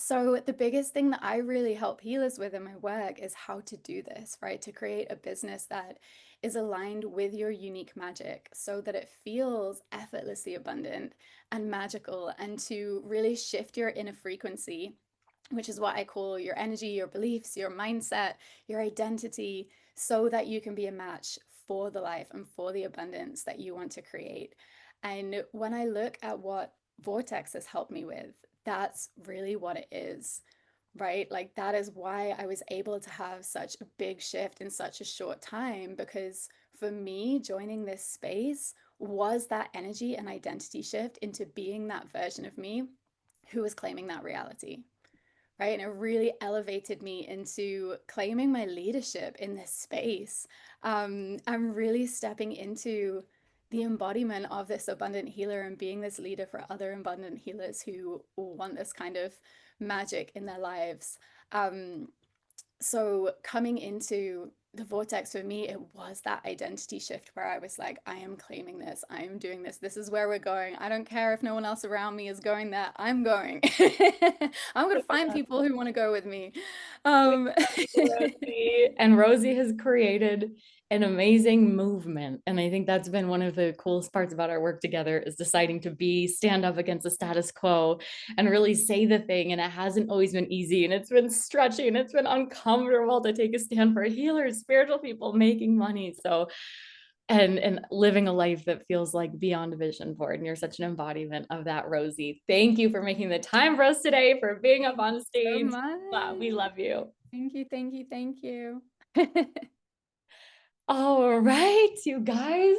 So the biggest thing that I really help healers with in my work is how to do this, right? To create a business that is aligned with your unique magic so that it feels effortlessly abundant and magical, and to really shift your inner frequency, which is what I call your energy, your beliefs, your mindset, your identity, so that you can be a match for the life and for the abundance that you want to create. And when I look at what Vortex has helped me with, that's really what it is, right? Like that is why I was able to have such a big shift in such a short time, because for me, joining this space was that energy and identity shift into being that version of me who was claiming that reality, right? And it really elevated me into claiming my leadership in this space. I'm really stepping into the embodiment of this abundant healer and being this leader for other abundant healers who want this kind of magic in their lives. So coming into the Vortex for me, it was that identity shift where I was like, I am claiming this, I am doing this, this is where we're going. I don't care if no one else around me is going there, I'm going. I'm going to find people who want to go with me. Rosie. And Rosie has created an amazing movement. And I think that's been one of the coolest parts about our work together, is deciding to stand up against the status quo and really say the thing. And it hasn't always been easy, and it's been stretchy, and it's been uncomfortable to take a stand for healers, spiritual people making money. So and living a life that feels like beyond a vision board. And you're such an embodiment of that, Rosie. Thank you for making the time for us today, for being up on stage. So Wow, we love you. Thank you, thank you, thank you. All right, you guys.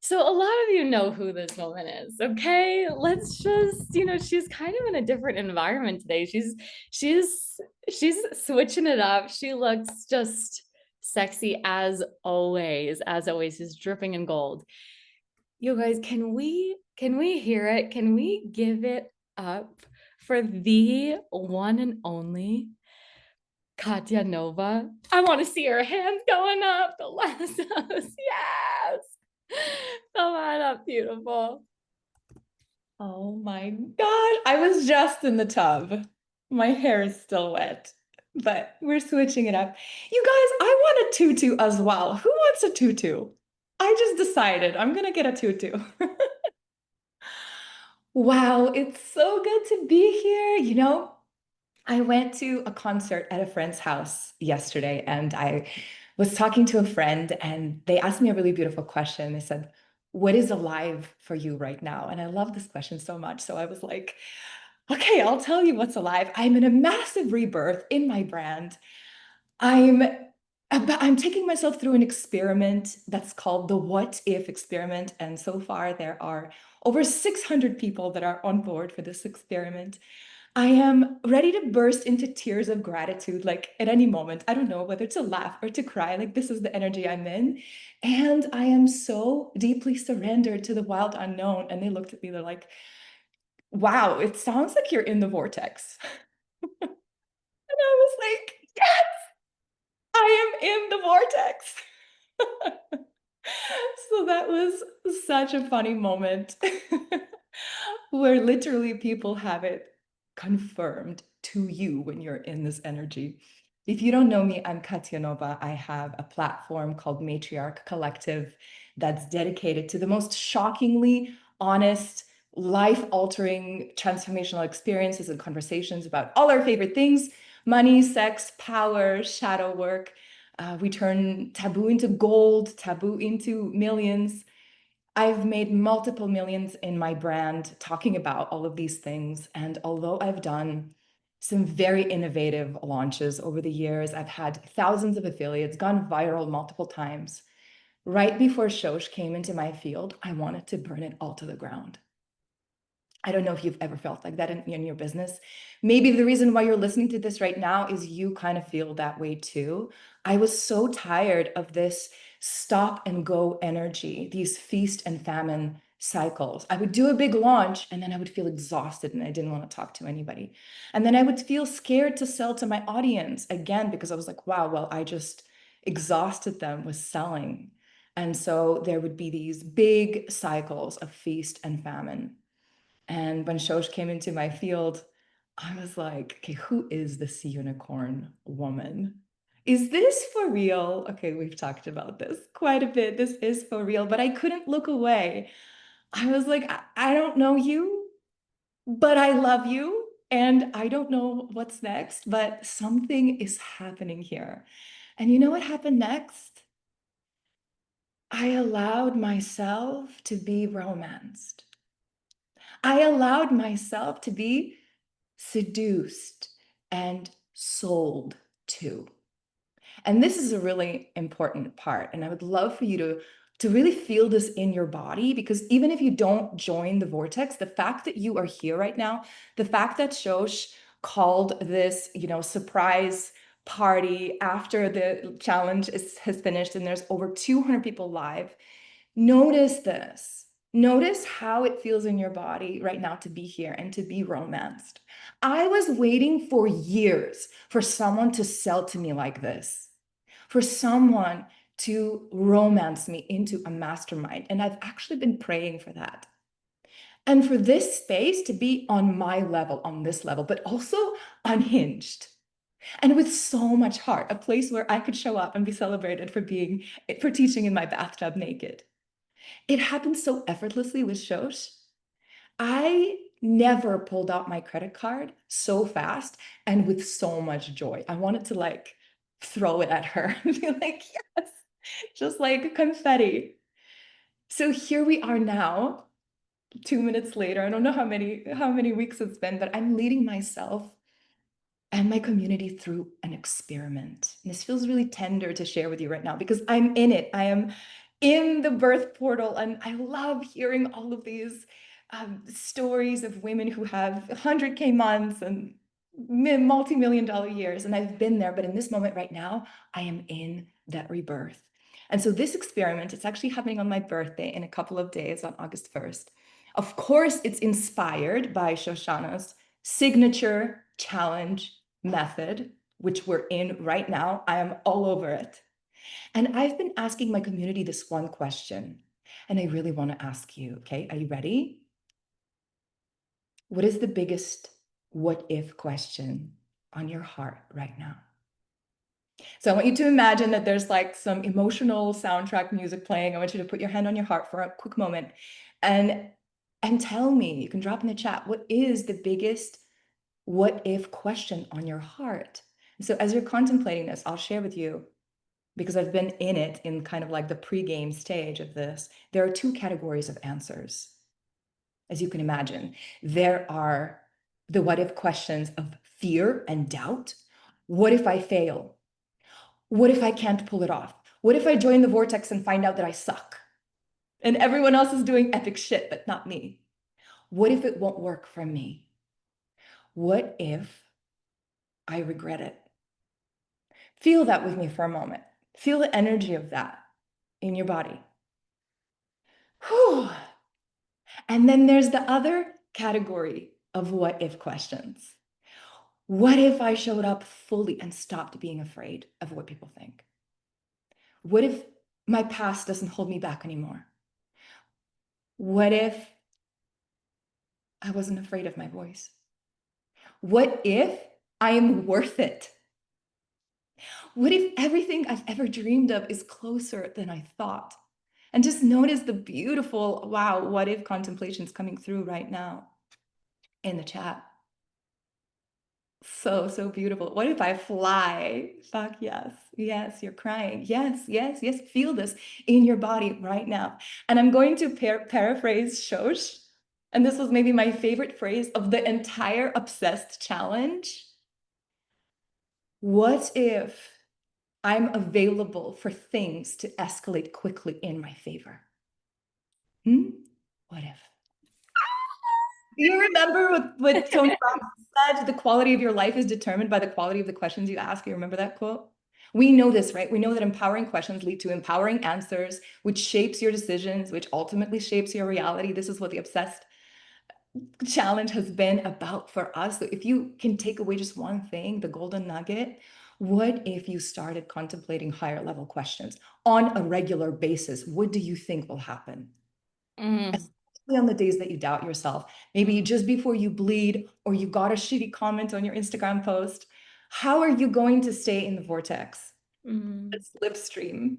So a lot of you know who this woman is, okay? Let's just, she's kind of in a different environment today. She's switching it up. She looks just sexy as always. As always, is dripping in gold. You guys, can we hear it? Can we give it up for the one and only Katya Nova? I want to see her hands going up. The lassos. Yes. Come on up, beautiful. Oh my God. I was just in the tub. My hair is still wet, but we're switching it up. You guys, I want a tutu as well. Who wants a tutu? I just decided I'm gonna get a tutu. Wow, it's so good to be here. I went to a concert at a friend's house yesterday, and I was talking to a friend, and they asked me a really beautiful question. They said, "What is alive for you right now?" And I love this question so much. So I was like, okay, I'll tell you what's alive. I'm in a massive rebirth in my brand. I'm taking myself through an experiment that's called the What If experiment. And so far, there are over 600 people that are on board for this experiment. I am ready to burst into tears of gratitude, like at any moment. I don't know whether to laugh or to cry. Like, this is the energy I'm in. And I am so deeply surrendered to the wild unknown. And they looked at me, they're like, wow, it sounds like you're in the vortex. And I was like, yes, I am in the vortex. So that was such a funny moment where literally people have it confirmed to you when you're in this energy. If you don't know me, I'm Katya Nova. I have a platform called Matriarch Collective that's dedicated to the most shockingly honest, life-altering, transformational experiences and conversations about all our favorite things: money, sex, power, shadow work. We turn taboo into gold, taboo into millions. I've made multiple millions in my brand talking about all of these things. And although I've done some very innovative launches over the years, I've had thousands of affiliates, gone viral multiple times. Right before Shosh came into my field, I wanted to burn it all to the ground. I don't know if you've ever felt like that in your business. Maybe the reason why you're listening to this right now is you kind of feel that way too. I was so tired of this stop and go energy, these feast and famine cycles. I would do a big launch and then I would feel exhausted and I didn't want to talk to anybody. And then I would feel scared to sell to my audience again because I was like, wow, well, I just exhausted them with selling. And so there would be these big cycles of feast and famine. And when Shosh came into my field, I was like, okay, who is this unicorn woman? Is this for real? Okay, we've talked about this quite a bit. This is for real, but I couldn't look away. I was like, I don't know you, but I love you. And I don't know what's next, but something is happening here. And you know what happened next? I allowed myself to be romanced. I allowed myself to be seduced and sold to. And this is a really important part. And I would love for you to really feel this in your body, because even if you don't join the vortex, the fact that you are here right now, the fact that Shosh called this, surprise party after the challenge has finished and there's over 200 people live, notice this. Notice how it feels in your body right now to be here and to be romanced. I was waiting for years for someone to sell to me like this, for someone to romance me into a mastermind. And I've actually been praying for that. And for this space to be on my level, on this level, but also unhinged. And with so much heart, a place where I could show up and be celebrated for teaching in my bathtub naked. It happened so effortlessly with Shosh. I never pulled out my credit card so fast and with so much joy. I wanted to throw it at her and be like, yes, just like confetti. So here we are now, 2 minutes later. I don't know how many weeks it's been, but I'm leading myself and my community through an experiment. And this feels really tender to share with you right now because I'm in it. I am in the birth portal, and I love hearing all of these stories of women who have 100K months and multi-million-dollar years. And I've been there, but in this moment right now, I am in that rebirth. And so this experiment, it's actually happening on my birthday in a couple of days on August 1st. Of course, it's inspired by Shoshana's signature challenge method, which we're in right now. I am all over it. And I've been asking my community this one question, and I really want to ask you, okay? Are you ready? What is the biggest what if question on your heart right now? So I want you to imagine that there's some emotional soundtrack music playing. I want you to put your hand on your heart for a quick moment and tell me, you can drop in the chat, what is the biggest what if question on your heart? So as you're contemplating this, I'll share with you, because I've been in it in kind of like the pre-game stage of this, there are two categories of answers. As you can imagine, there are the what if questions of fear and doubt. What if I fail? What if I can't pull it off? What if I join the vortex and find out that I suck? And everyone else is doing epic shit, but not me. What if it won't work for me? What if I regret it? Feel that with me for a moment. Feel the energy of that in your body. Whew. And then there's the other category of what if questions. What if I showed up fully and stopped being afraid of what people think? What if my past doesn't hold me back anymore? What if I wasn't afraid of my voice? What if I am worth it? What if everything I've ever dreamed of is closer than I thought? And just notice the beautiful, wow, what if contemplations coming through right now in the chat. So, so beautiful. What if I fly? Fuck yes. Yes, you're crying. Yes, yes, yes. Feel this in your body right now. And I'm going to paraphrase Shosh. And this was maybe my favorite phrase of the entire Obsessed challenge. What if I'm available for things to escalate quickly in my favor? What if? Do you remember what Tony Robbins said? The quality of your life is determined by the quality of the questions you ask. You remember that quote? We know this, right? We know that empowering questions lead to empowering answers, which shapes your decisions, which ultimately shapes your reality. This is what the Obsessed challenge has been about for us. So if you can take away just one thing, the golden nugget, what if you started contemplating higher level questions on a regular basis? What do you think will happen? Especially on the days that you doubt yourself, maybe just before you bleed or you got a shitty comment on your Instagram post, how are you going to stay in the vortex? The slipstream.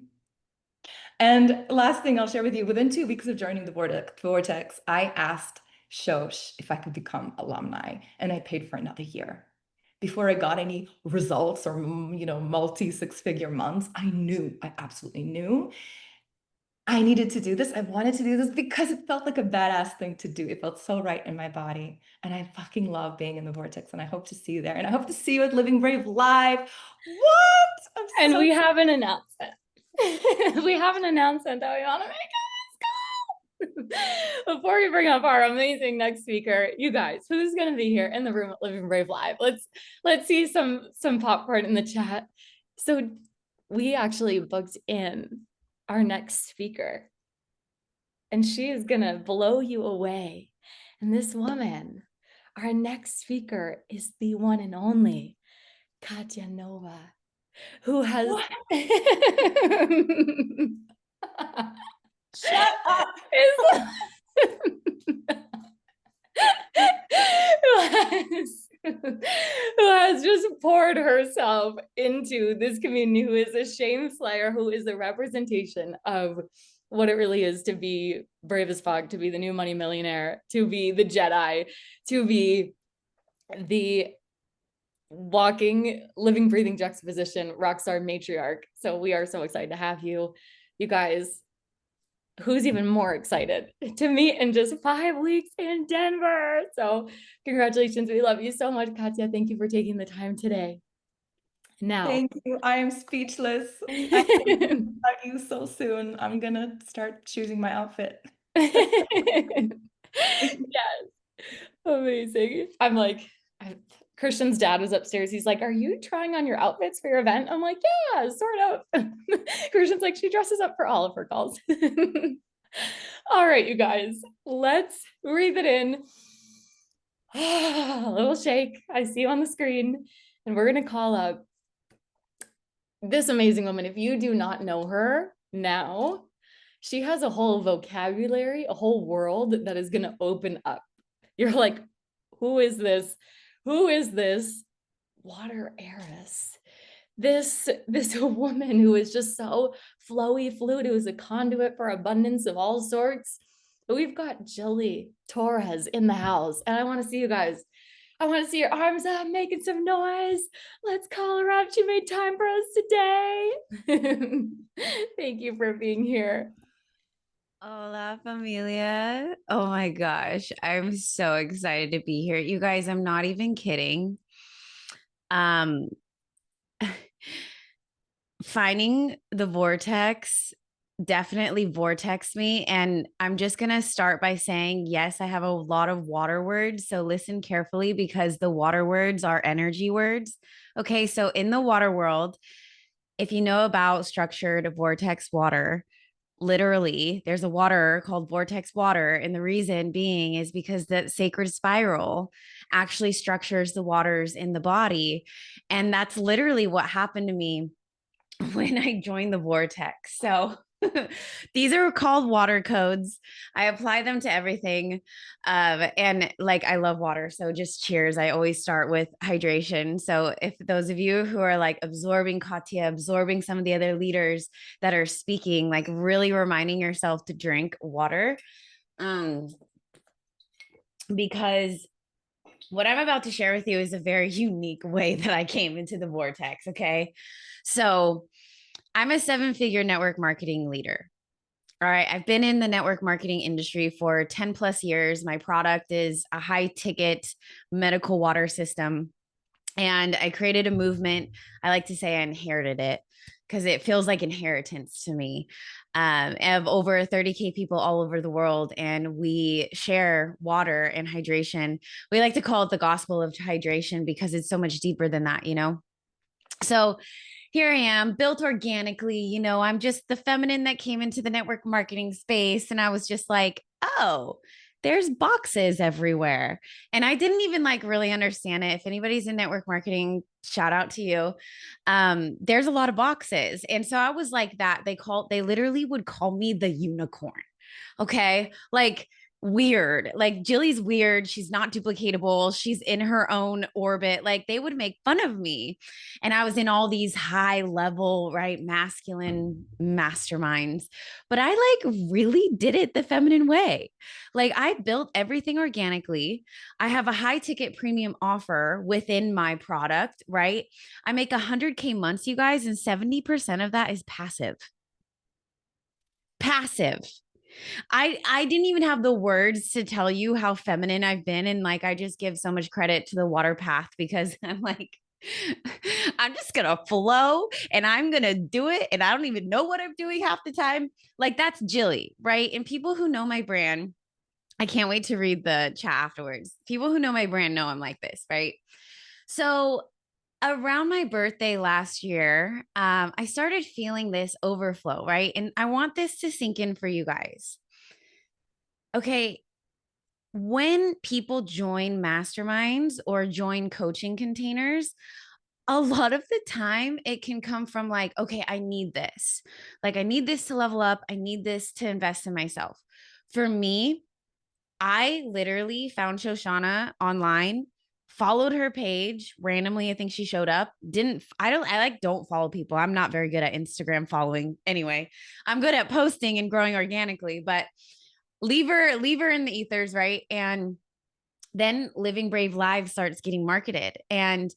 And last thing I'll share with you, within 2 weeks of joining the vortex, I asked Shosh if I could become alumni, and I paid for another year. Before I got any results or, multi 6-figure months, I absolutely knew I needed to do this. I wanted to do this because it felt like a badass thing to do. It felt so right in my body. And I fucking love being in the vortex. And I hope to see you there. And I hope to see you at Living Brave Live. What? And we have an announcement. We have an announcement that we want to make. Before we bring up our amazing next speaker, you guys, who's going to be here in the room at Living Brave Live? Let's see some popcorn in the chat. So we actually booked in our next speaker, and she is going to blow you away. And this woman, our next speaker, is the one and only Katya Nova, who has Shut up. Who has just poured herself into this community, who is a shame slayer, who is a representation of what it really is to be brave as fuck, to be the new money millionaire, to be the Jedi, to be the walking, living, breathing juxtaposition, rockstar matriarch. So we are so excited to have you. You guys, who's even more excited to meet in just 5 weeks in Denver? So congratulations. We love you so much, Katya. Thank you for taking the time today. Now, Thank you. I am speechless. I will talk about you so soon. I'm going to start choosing my outfit. yes, amazing. I'm like, Christian's dad was upstairs. He's like, "Are you trying on your outfits for your event?" I'm like, "Yeah, sort of." Christian's like, "She dresses up for all of her calls." All right, you guys, let's breathe it in. A little shake. I see you on the screen. And we're going to call up this amazing woman. If you do not know her now, she has a whole vocabulary, a whole world that is going to open up. You're like, who is this? Who is this water heiress? This woman who is just so flowy, fluid, who is a conduit for abundance of all sorts. But we've got Jilly Torres in the house, and I want to see you guys. I want to see your arms up, making some noise. Let's call her up. She made time for us today. Thank you for being here. Hola, familia. Oh my gosh, I'm so excited to be here. You guys, I'm not even kidding. Finding the vortex definitely vortex me. And I'm just going to start by saying, yes, I have a lot of water words. So listen carefully because the water words are energy words. Okay. So in the water world, if you know about structured vortex water, literally there's a water called vortex water. And the reason being is because the sacred spiral actually structures the waters in the body. And that's literally what happened to me when I joined the vortex. So these are called water codes. I apply them to everything. And like, I love water. So just cheers. I always start with hydration. So if those of you who are like absorbing Katya, absorbing some of the other leaders that are speaking, like really reminding yourself to drink water. Because what I'm about to share with you is a very unique way that I came into the vortex. Okay. So I'm a 7-figure network marketing leader. All right. I've been in the network marketing industry for 10 plus years. My product is a high ticket medical water system. And I created a movement. I like to say I inherited it because it feels like inheritance to me. Of over 30K people all over the world. And we share water and hydration. We like to call it the gospel of hydration because it's so much deeper than that, you know? So here I am, built organically. You know, I'm just the feminine that came into the network marketing space. And I was just like, oh, there's boxes everywhere. And I didn't even like really understand it. If anybody's in network marketing, shout out to you. There's a lot of boxes. And so I was like that. They literally would call me the unicorn. Okay. Like, weird. Like Jilly's weird. She's not duplicatable. She's in her own orbit. Like they would make fun of me. And I was in all these high level, right, masculine masterminds. But I like really did it the feminine way. Like I built everything organically. I have a high ticket premium offer within my product, right? I make 100K months, you guys, and 70% of that is passive. Passive. I didn't even have the words to tell you how feminine I've been. And like, I just give so much credit to the water path because I'm like, I'm just going to flow and I'm going to do it. And I don't even know what I'm doing half the time. Like that's Jilly, right? And people who know my brand, I can't wait to read the chat afterwards. People who know my brand know I'm like this, right? So around my birthday last year, I started feeling this overflow, right? And I want this to sink in for you guys. Okay. When people join masterminds or join coaching containers, a lot of the time it can come from like, okay, I need this. Like, I need this to level up. I need this to invest in myself. For me, I literally found Shoshana online, followed her page randomly. I think she showed up. Don't follow people. I'm not very good at Instagram following. Anyway, I'm good at posting and growing organically, but leave her in the ethers, right? And then Living Brave Live starts getting marketed. And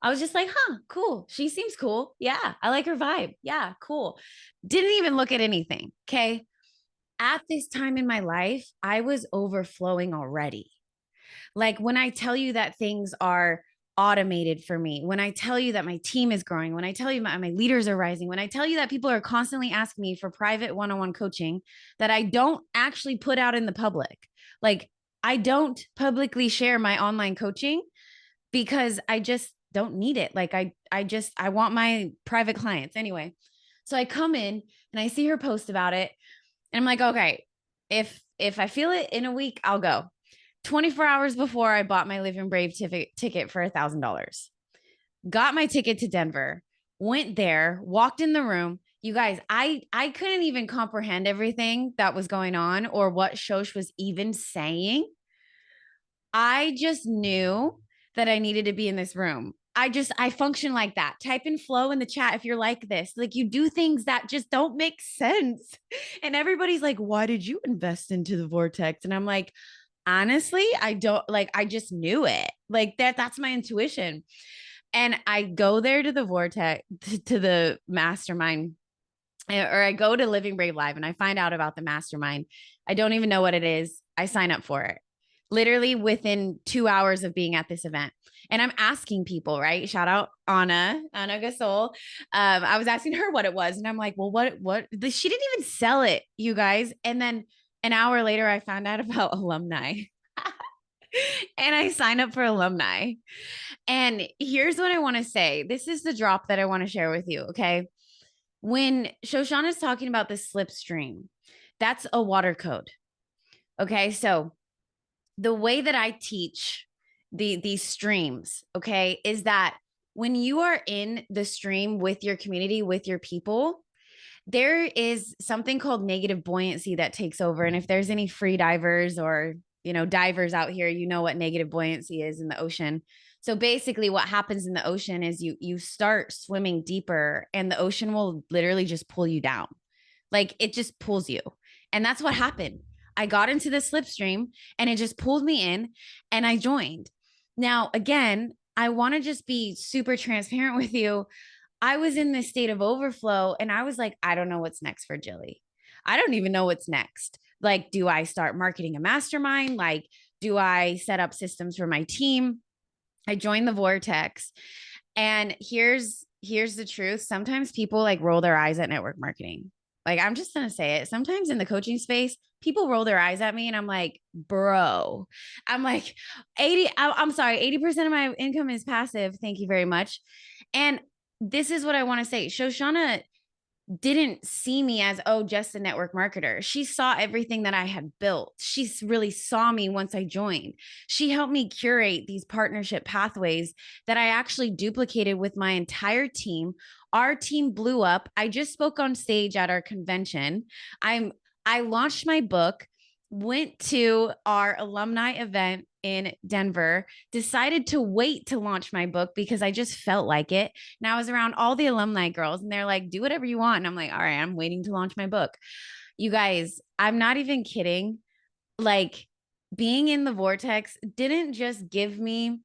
I was just like, huh, cool. She seems cool. Yeah. I like her vibe. Yeah, cool. Didn't even look at anything. Okay. At this time in my life, I was overflowing already. Like when I tell you that things are automated for me, when I tell you that my team is growing, when I tell you my leaders are rising, when I tell you that people are constantly asking me for private one-on-one coaching that I don't actually put out in the public. Like I don't publicly share my online coaching because I just don't need it. Like I want my private clients anyway. So I come in and I see her post about it and I'm like, okay, if I feel it in a week, I'll go. 24 hours before I bought my Live and Brave ticket for $1,000. Got my ticket to Denver, went there, walked in the room. You guys, I couldn't even comprehend everything that was going on or what Shosh was even saying. I just knew that I needed to be in this room. I function like that. Type in flow in the chat if you're like this. Like you do things that just don't make sense. And everybody's like, why did you invest into the vortex? And I'm like, honestly, I just knew it. Like that's my intuition. And I go there to the vortex, to the mastermind, or I go to Living Brave Live and I find out about the mastermind. I don't even know what it is. I sign up for it. literally within 2 hours of being at this event. And I'm asking people, right? Shout out Anna Gasol. I was asking her what it was. And I'm like, well, what, she didn't even sell it, you guys. And then an hour later, I found out about alumni. And I signed up for alumni. And here's what I want to say. This is the drop that I want to share with you. Okay. When Shoshana is talking about the slipstream, that's a water code. Okay. So the way that I teach these streams, okay, is that when you are in the stream with your community, with your people, there is something called negative buoyancy that takes over. And if there's any free divers or, divers out here, you know what negative buoyancy is in the ocean. So basically what happens in the ocean is you start swimming deeper and the ocean will literally just pull you down. Like it just pulls you. And that's what happened. I got into the slipstream and it just pulled me in and I joined. Now, again, I want to just be super transparent with you. I was in this state of overflow and I was like, I don't know what's next for Jilly. I don't even know what's next. Like, do I start marketing a mastermind? Like, do I set up systems for my team? I joined the Vortex. And here's the truth. Sometimes people like roll their eyes at network marketing. Like, I'm just going to say it. Sometimes in the coaching space, people roll their eyes at me and I'm like, bro, I'm like 80% of my income is passive. Thank you very much. And this is what I want to say. Shoshana didn't see me as, oh, just a network marketer. She saw everything that I had built. She really saw me once I joined. She helped me curate these partnership pathways that I actually duplicated with my entire team. Our team blew up. I just spoke on stage at our convention. I launched my book, went to our alumni event in Denver, decided to wait to launch my book because I just felt like it. And I was around all the alumni girls and they're like, do whatever you want. And I'm like, all right, I'm waiting to launch my book. You guys, I'm not even kidding. Like being in the Vortex didn't just give me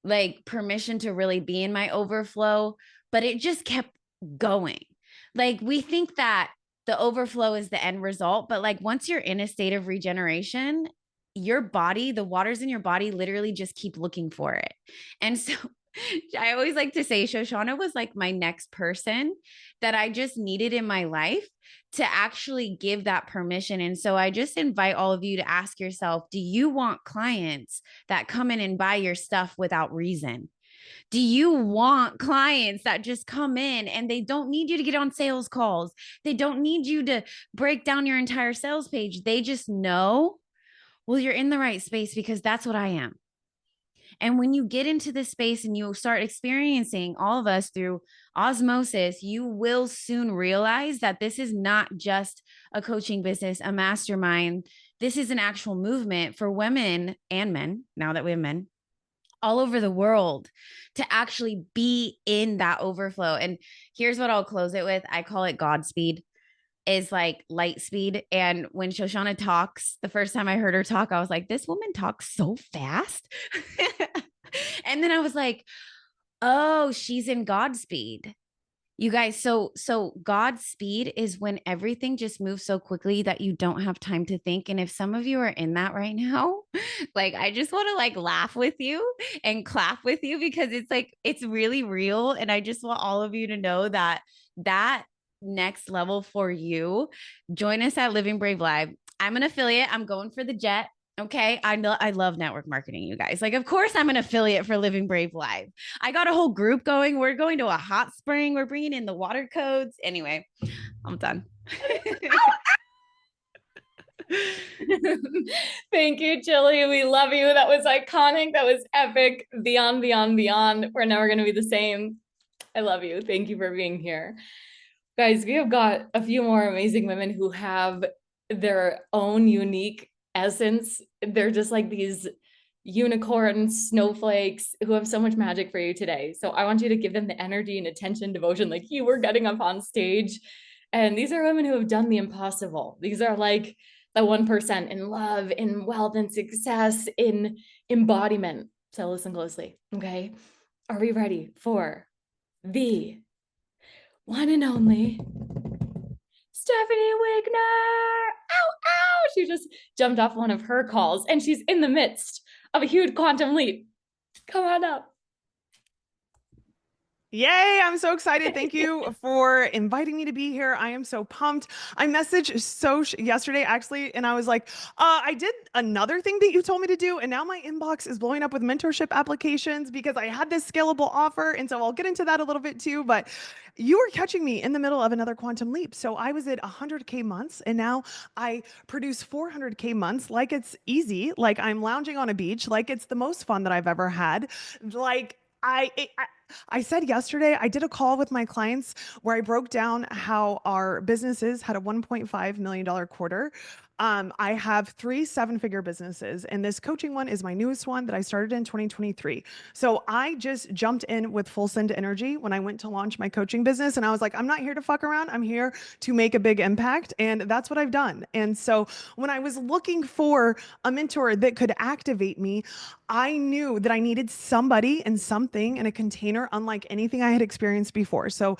like permission to really be in my overflow, but it just kept going. Like we think that the overflow is the end result, but like once you're in a state of regeneration, your body, the waters in your body literally just keep looking for it. And so I always like to say Shoshana was like my next person that I just needed in my life to actually give that permission. And so I just invite all of you to ask yourself, do you want clients that come in and buy your stuff without reason? Do you want clients that just come in and they don't need you to get on sales calls? They don't need you to break down your entire sales page. They just know, well, you're in the right space because that's what I am. And when you get into this space and you start experiencing all of us through osmosis, you will soon realize that this is not just a coaching business, a mastermind. This is an actual movement for women and men, now that we have men, all over the world to actually be in that overflow. And here's what I'll close it with. I call it Godspeed. Is like light speed. And when Shoshana talks, the first time I heard her talk, I was like, this woman talks so fast. And then I was like, oh, she's in Godspeed. You guys, so Godspeed is when everything just moves so quickly that you don't have time to think. And if some of you are in that right now, like I just want to like laugh with you and clap with you because it's like it's really real. And I just want all of you to know that next level for you. Join us at Living Brave Live. I'm an affiliate. I'm going for the jet. Okay. I know I love network marketing, you guys. Like, of course, I'm an affiliate for Living Brave Live. I got a whole group going. We're going to a hot spring. We're bringing in the water codes. Anyway, I'm done. Thank you, Jilly. We love you. That was iconic. That was epic. Beyond, beyond, beyond. We're never going to be the same. I love you. Thank you for being here. Guys, we have got a few more amazing women who have their own unique essence. They're just like these unicorn snowflakes who have so much magic for you today. So I want you to give them the energy and attention, devotion like you were getting up on stage. And these are women who have done the impossible. These are like the 1% in love, in wealth and success, in embodiment. So listen closely, okay? Are we ready for the one and only Stephanie Wigner? Ow, ow, she just jumped off one of her calls and she's in the midst of a huge quantum leap. Come on up. Yay, I'm so excited. Thank you for inviting me to be here. I am so pumped. I messaged Soch yesterday, actually, and I was like, I did another thing that you told me to do, and now my inbox is blowing up with mentorship applications because I had this scalable offer. And so I'll get into that a little bit too, but you were catching me in the middle of another quantum leap. So I was at 100K months, and now I produce 400K months like it's easy, like I'm lounging on a beach, like it's the most fun that I've ever had. Like I said yesterday, I did a call with my clients where I broke down how our businesses had a $1.5 million quarter. I have 3 7-figure businesses, and this coaching one is my newest one that I started in 2023. So I just jumped in with full send energy when I went to launch my coaching business, and I was like, I'm not here to fuck around. I'm here to make a big impact, and that's what I've done. And so when I was looking for a mentor that could activate me, I knew that I needed somebody and something in a container unlike anything I had experienced before. So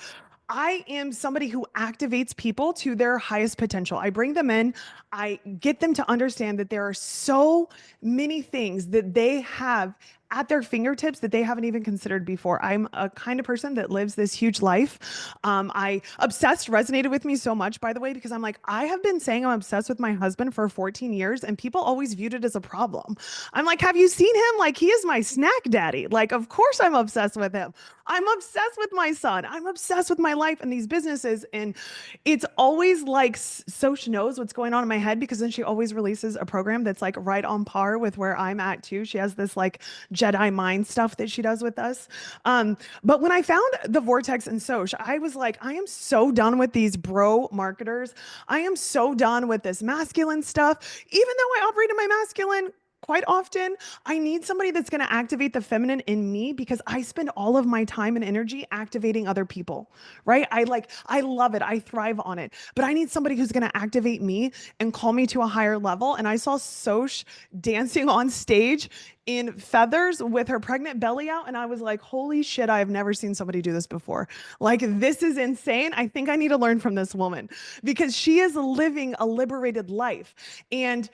I am somebody who activates people to their highest potential. I bring them in, I get them to understand that there are so many things that they have at their fingertips that they haven't even considered before. I'm a kind of person that lives this huge life. I obsessed resonated with me so much, by the way, because I'm like, I have been saying I'm obsessed with my husband for 14 years and people always viewed it as a problem. I'm like, have you seen him? Like, he is my snack daddy. Like, of course I'm obsessed with him. I'm obsessed with my son. I'm obsessed with my life and these businesses. And it's always like, Soch knows what's going on in my head because then she always releases a program that's like right on par with where I'm at too. She has this like Jedi mind stuff that she does with us. But when I found the Vortex and Soch, I was like, I am so done with these bro marketers. I am so done with this masculine stuff. Even though I operate in my masculine quite often, I need somebody that's going to activate the feminine in me because I spend all of my time and energy activating other people, right? I love it. I thrive on it, but I need somebody who's going to activate me and call me to a higher level. And I saw Soch dancing on stage in feathers with her pregnant belly out. And I was like, holy shit, I've never seen somebody do this before. Like, this is insane. I think I need to learn from this woman because she is living a liberated life. And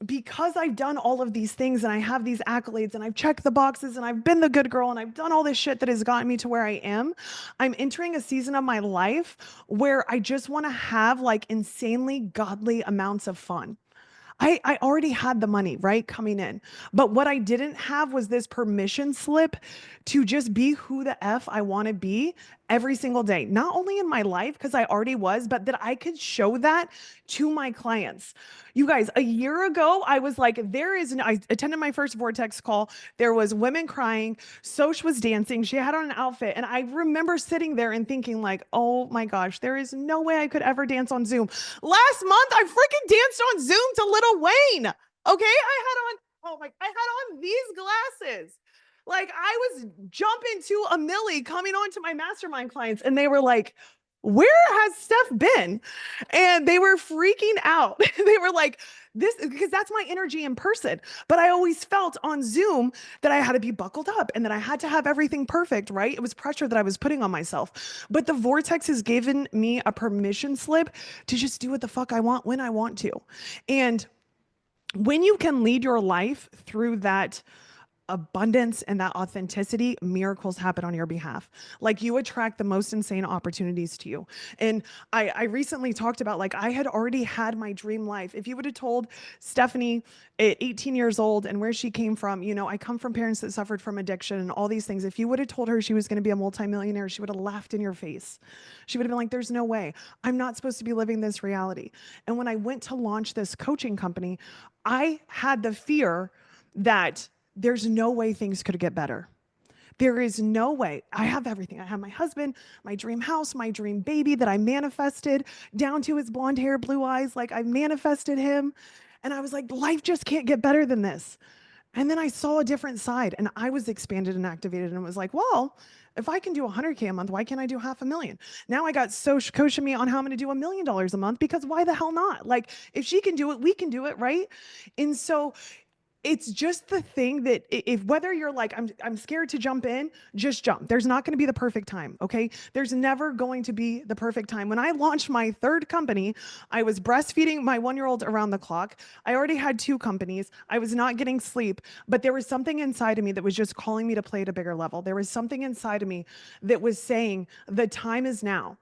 because I've done all of these things and I have these accolades and I've checked the boxes and I've been the good girl and I've done all this shit that has gotten me to where I am, I'm entering a season of my life where I just want to have like insanely godly amounts of fun. I already had the money, right, coming in. But what I didn't have was this permission slip to just be who the F I want to be every single day. Not only in my life, because I already was, but that I could show that to my clients. You guys, a year ago, I was like, I attended my first Vortex call. There was women crying. Soch was dancing. She had on an outfit. And I remember sitting there and thinking like, oh my gosh, there is no way I could ever dance on Zoom. Last month, I freaking danced on Zoom to Lil Wayne. Okay. I had on these glasses. Like, I was jumping to a milli coming on to my mastermind clients and they were like, where has Steph been? And they were freaking out. They were like, this, because that's my energy in person. But I always felt on Zoom that I had to be buckled up and that I had to have everything perfect, right? It was pressure that I was putting on myself. But the Vortex has given me a permission slip to just do what the fuck I want when I want to. And when you can lead your life through that abundance and that authenticity, miracles happen on your behalf. Like, you attract the most insane opportunities to you. And I recently talked about, like, I had already had my dream life. If you would have told Stephanie at 18 years old and where she came from, you know, I come from parents that suffered from addiction and all these things. If you would have told her she was going to be a multimillionaire, she would have laughed in your face. She would have been like, there's no way. I'm not supposed to be living this reality. And when I went to launch this coaching company, I had the fear that there's no way things could get better. There is no way. I have everything. I have my husband, my dream house, my dream baby that I manifested down to his blonde hair, blue eyes. Like, I manifested him. And I was like, life just can't get better than this. And then I saw a different side and I was expanded and activated and was like, well, if I can do 100K a month, why can't I do $500,000? Now I got Soch coaching me on how I'm going to do $1 million a month, because why the hell not? Like, if she can do it, we can do it, right? And so it's just the thing that if whether you're like, I'm scared to jump in, just jump. There's not going to be the perfect time. Okay. There's never going to be the perfect time. When I launched my third company, I was breastfeeding my 1-year-old around the clock. I already had 2 companies. I was not getting sleep, but there was something inside of me that was just calling me to play at a bigger level. There was something inside of me that was saying the time is now.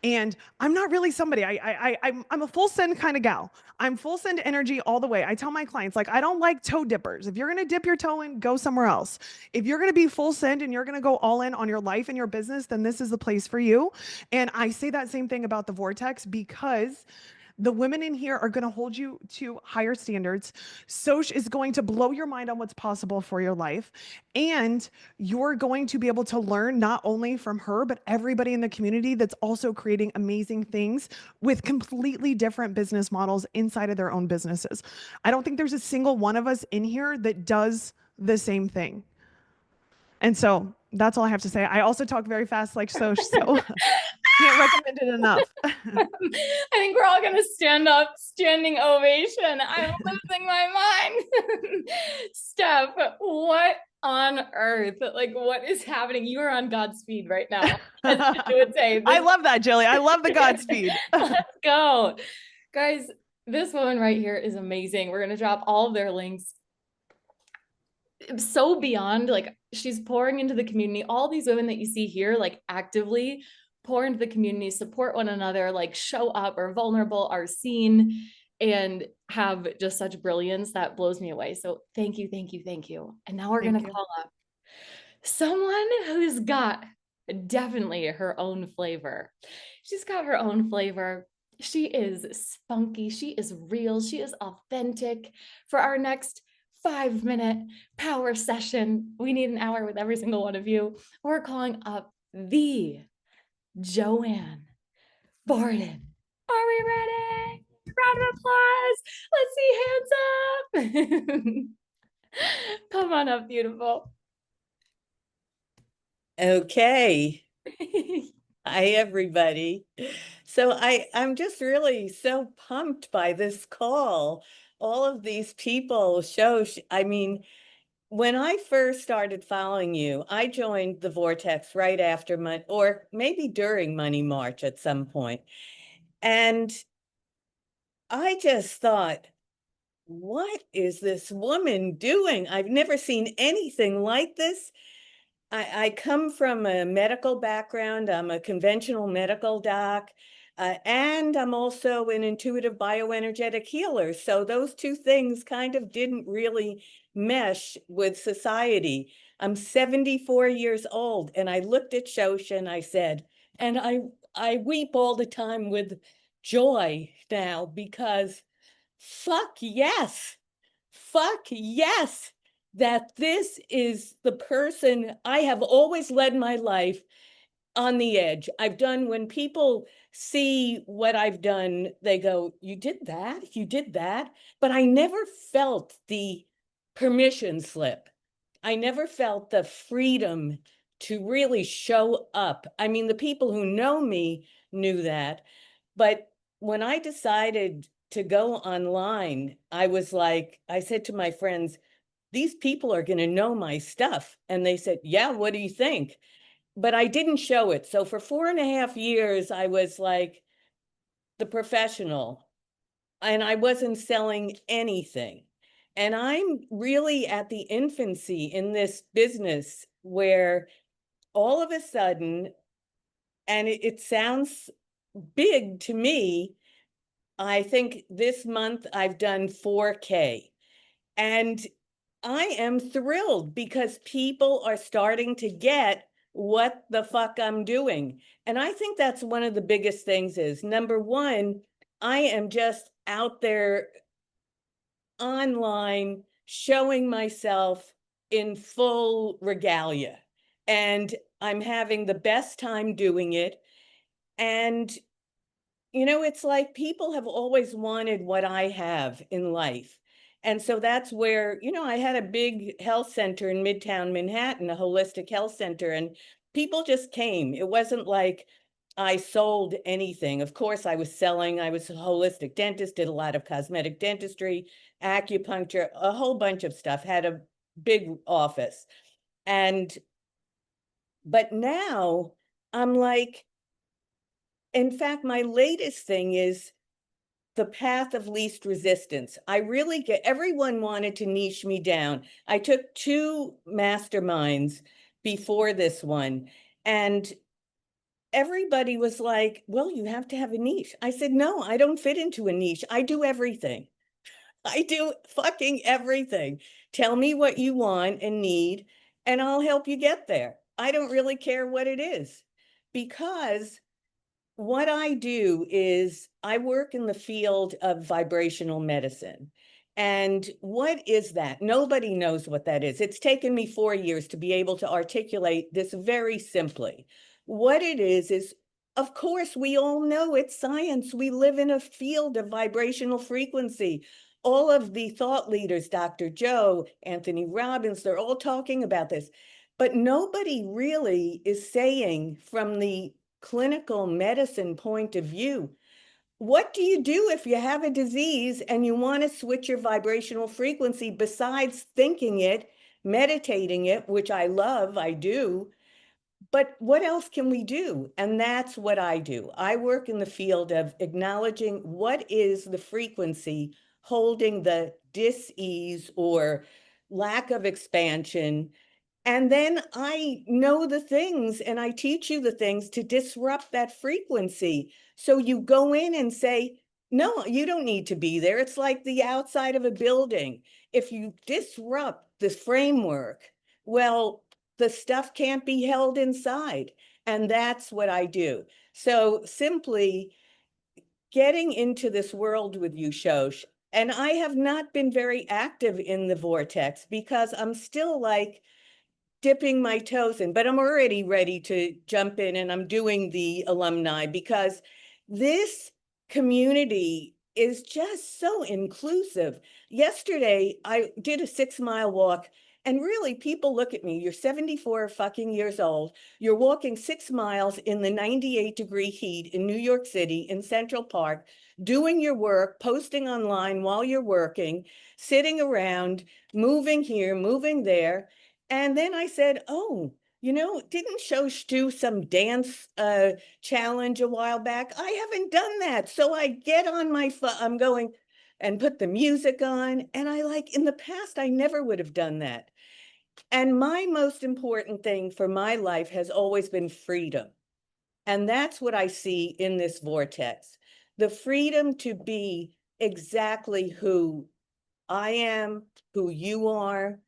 And I'm not really somebody, I'm a full send kind of gal. I'm full send energy all the way. I tell my clients, like, I don't like toe dippers. If you're going to dip your toe in, go somewhere else. If you're going to be full send and you're going to go all in on your life and your business, then this is the place for you. And I say that same thing about the Vortex because the women in here are going to hold you to higher standards. Soch is going to blow your mind on what's possible for your life. And you're going to be able to learn not only from her, but everybody in the community that's also creating amazing things with completely different business models inside of their own businesses. I don't think there's a single one of us in here that does the same thing. And so that's all I have to say. I also talk very fast like Soch, so can't recommend it enough. I think we're all gonna stand up, standing ovation. I'm losing my mind. Steph, what on earth? Like, what is happening? You are on Godspeed right now. As I would say. I love that, Jilly. I love the Godspeed. Let's go. Guys, this woman right here is amazing. We're gonna drop all of their links. So beyond, like, she's pouring into the community. All these women that you see here, like, actively pour into the community, support one another, like, show up, are vulnerable, are seen, and have just such brilliance that blows me away. So thank you, thank you, thank you. And now we're Thank gonna you. call up someone who's got definitely her own flavor. She's got her own flavor. She is spunky. She is real. She is authentic. For our next 5-minute power session, we need an hour with every single one of you. We're calling up the Joanne Borden. Are we ready? Round of applause. Let's see hands up. Come on up, beautiful. Okay. Hi, everybody. So I'm just really so pumped by this call. All of these people I mean, when I first started following you, I joined the Vortex right after or maybe during Money March at some point. And I just thought, what is this woman doing? I've never seen anything like this. I come from a medical background. I'm a conventional medical doc, and I'm also an intuitive bioenergetic healer. So those two things kind of didn't really mesh with society. I'm 74 years old, and I looked at Soch and I said, and I weep all the time with joy now because fuck yes, that this is the person I have always led my life on the edge. I've done, when people see what I've done, they go, you did that. But I never felt the permission slip. I never felt the freedom to really show up. I mean, the people who know me knew that. But when I decided to go online, I was like, I said to my friends, these people are going to know my stuff. And they said, yeah, what do you think? But I didn't show it. So for 4.5 years, I was like the professional and I wasn't selling anything. And I'm really at the infancy in this business where all of a sudden, and it sounds big to me, I think this month I've done 4K. And I am thrilled because people are starting to get what the fuck I'm doing. And I think that's one of the biggest things is, number one, I am just out there online showing myself in full regalia. And I'm having the best time doing it. And, you know, it's like people have always wanted what I have in life. And so that's where, you know, I had a big health center in Midtown Manhattan, a holistic health center, and people just came. It wasn't like I sold anything. Of course, I was selling. I was a holistic dentist, did a lot of cosmetic dentistry, acupuncture, a whole bunch of stuff, had a big office. But now I'm like, in fact, my latest thing is the path of least resistance. I really get, everyone wanted to niche me down. I took 2 masterminds before this one, and everybody was like, well, you have to have a niche. I said, no, I don't fit into a niche. I do everything. I do fucking everything. Tell me what you want and need, and I'll help you get there. I don't really care what it is, because what I do is I work in the field of vibrational medicine. And what is that? Nobody knows what that is. It's taken me 4 years to be able to articulate this very simply. What it is, of course, we all know it's science. We live in a field of vibrational frequency. All of the thought leaders, Dr. Joe, Anthony Robbins, they're all talking about this. But nobody really is saying from the clinical medicine point of view, what do you do if you have a disease and you want to switch your vibrational frequency besides thinking it, meditating it, which I love, I do, but what else can we do? And that's what I do. I work in the field of acknowledging what is the frequency holding the dis-ease or lack of expansion. And then I know the things and I teach you the things to disrupt that frequency. So you go in and say, no, you don't need to be there. It's like the outside of a building. If you disrupt the framework, well, the stuff can't be held inside. And that's what I do. So simply getting into this world with you, Shosh, and I have not been very active in the vortex because I'm still like, dipping my toes in, but I'm already ready to jump in, and I'm doing the alumni because this community is just so inclusive. Yesterday, I did a 6-mile walk, and really people look at me, you're 74 fucking years old, you're walking 6 miles in the 98-degree heat in New York City in Central Park, doing your work, posting online while you're working, sitting around, moving here, moving there. And then I said, oh, didn't Shosh do some dance challenge a while back? I haven't done that. So I get on my phone, I'm going and put the music on. And in the past, I never would have done that. And my most important thing for my life has always been freedom. And that's what I see in this vortex. The freedom to be exactly who I am, who you are.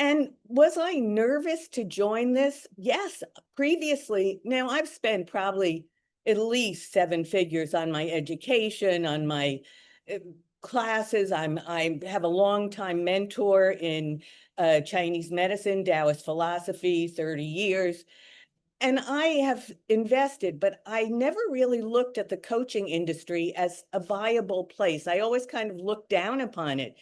And was I nervous to join this? Yes, previously. Now I've spent probably at least 7 figures on my education, on my classes. I have a longtime mentor in Chinese medicine, Taoist philosophy, 30 years. And I have invested, but I never really looked at the coaching industry as a viable place. I always kind of looked down upon it.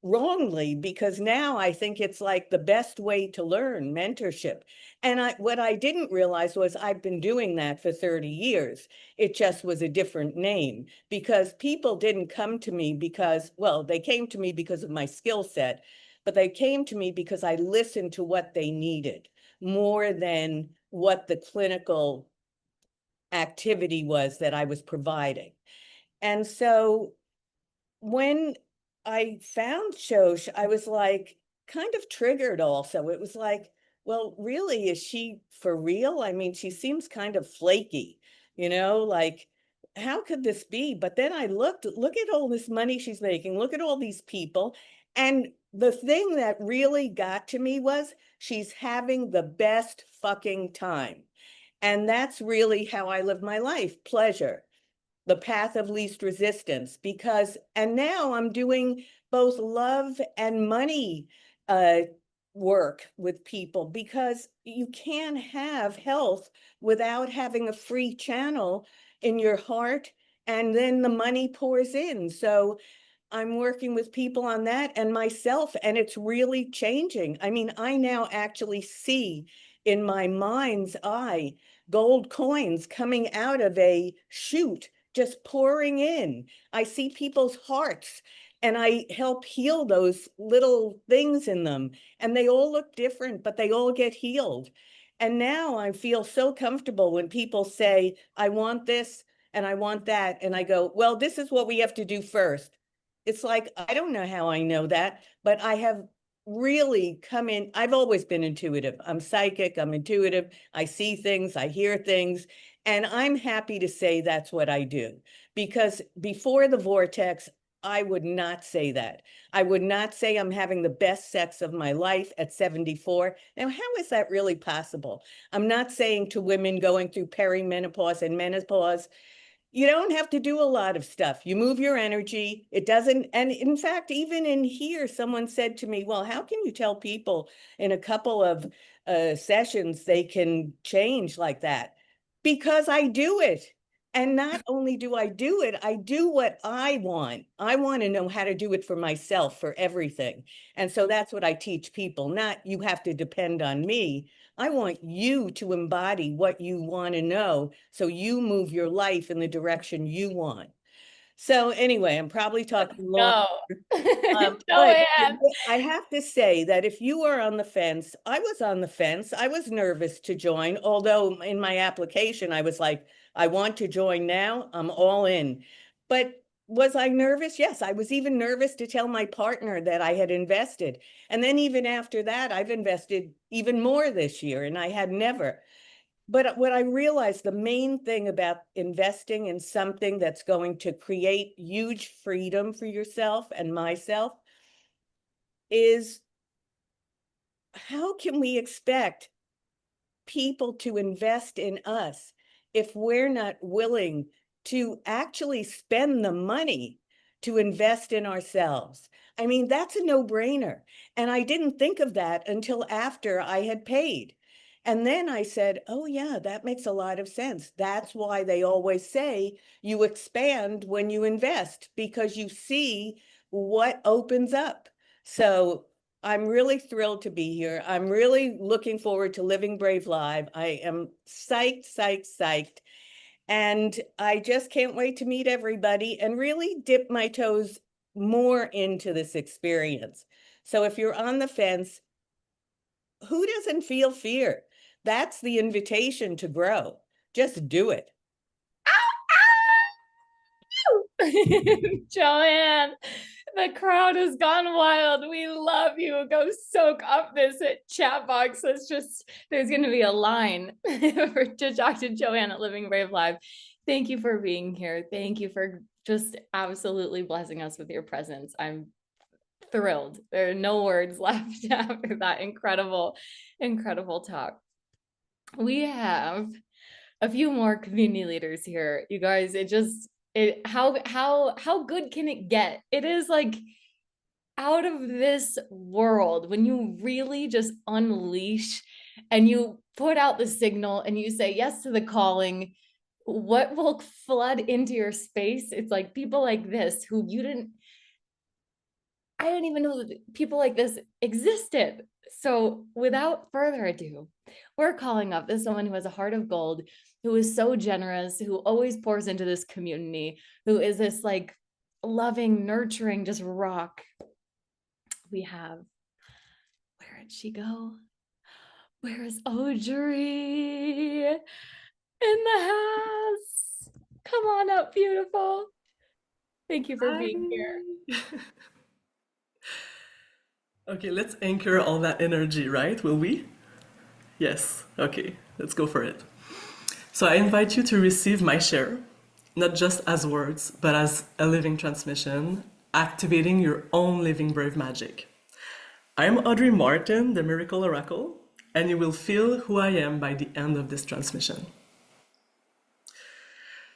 Wrongly, because now I think it's like the best way to learn mentorship. And what I didn't realize was I've been doing that for 30 years. It just was a different name because people didn't come to me because, well, they came to me because of my skill set, but they came to me because I listened to what they needed more than what the clinical activity was that I was providing. And so when I found Shosh, I was like kind of triggered also. It was like, well, really, is she for real? I mean, she seems kind of flaky, like, how could this be? But then I look at all this money she's making, look at all these people. And the thing that really got to me was she's having the best fucking time. And that's really how I live my life, pleasure. The path of least resistance, and now I'm doing both love and money work with people because you can't have health without having a free channel in your heart, and then the money pours in. So I'm working with people on that and myself, and it's really changing. I mean, I now actually see in my mind's eye gold coins coming out of a chute, just pouring in. I see people's hearts And I help heal those little things in them. And they all look different, but they all get healed. And now I feel so comfortable when people say, I want this and I want that. And I go, well, this is what we have to do first. It's like, I don't know how I know that, but I have really come in. I've always been intuitive. I'm psychic, I'm intuitive. I see things, I hear things. And I'm happy to say that's what I do. Because before the vortex, I would not say that. I would not say I'm having the best sex of my life at 74. Now, how is that really possible? I'm not saying to women going through perimenopause and menopause, you don't have to do a lot of stuff. You move your energy. It doesn't. And in fact, even in here, someone said to me, well, how can you tell people in a couple of sessions they can change like that? Because I do it. And not only do I do it, I do what I want. I want to know how to do it for myself, for everything. And so that's what I teach people, not you have to depend on me. I want you to embody what you want to know so you move your life in the direction you want. So anyway, I'm probably talking long. But Joanne. I have to say that if you are on the fence, I was on the fence. I was nervous to join, although in my application, I was like, I want to join now. I'm all in. But was I nervous? Yes, I was even nervous to tell my partner that I had invested. And then even after that, I've invested even more this year, and I had never. But what I realized, the main thing about investing in something that's going to create huge freedom for yourself and myself is, how can we expect people to invest in us if we're not willing to actually spend the money to invest in ourselves? I mean, that's a no-brainer. And I didn't think of that until after I had paid. And then I said, oh yeah, that makes a lot of sense. That's why they always say you expand when you invest, because you see what opens up. So I'm really thrilled to be here. I'm really looking forward to Living Brave Live. I am psyched, psyched, psyched. And I just can't wait to meet everybody and really dip my toes more into this experience. So if you're on the fence, who doesn't feel fear? That's the invitation to grow. Just do it. Joanne, the crowd has gone wild. We love you. Go soak up this chat box. It's just, there's going to be a line to talk to Joanne at Living Brave Live. Thank you for being here. Thank you for just absolutely blessing us with your presence. I'm thrilled. There are no words left after that incredible, incredible talk. We have a few more community leaders here. You guys, how good can it get? It is like out of this world when you really just unleash and you put out the signal and you say yes to the calling. What will flood into your space? It's like people like this who I didn't even know that people like this existed. So without further ado, we're calling up this woman who has a heart of gold, who is so generous, who always pours into this community, who is this like loving, nurturing, just rock. We have, where did she go? Where is Audrey? In the house. Come on up, beautiful. Thank you for being here. Okay, let's anchor all that energy, right? Will we? Yes. Okay, let's go for it. So I invite you to receive my share, not just as words, but as a living transmission, activating your own living brave magic. I'm Audrey Martin, the Miracle Oracle, and you will feel who I am by the end of this transmission.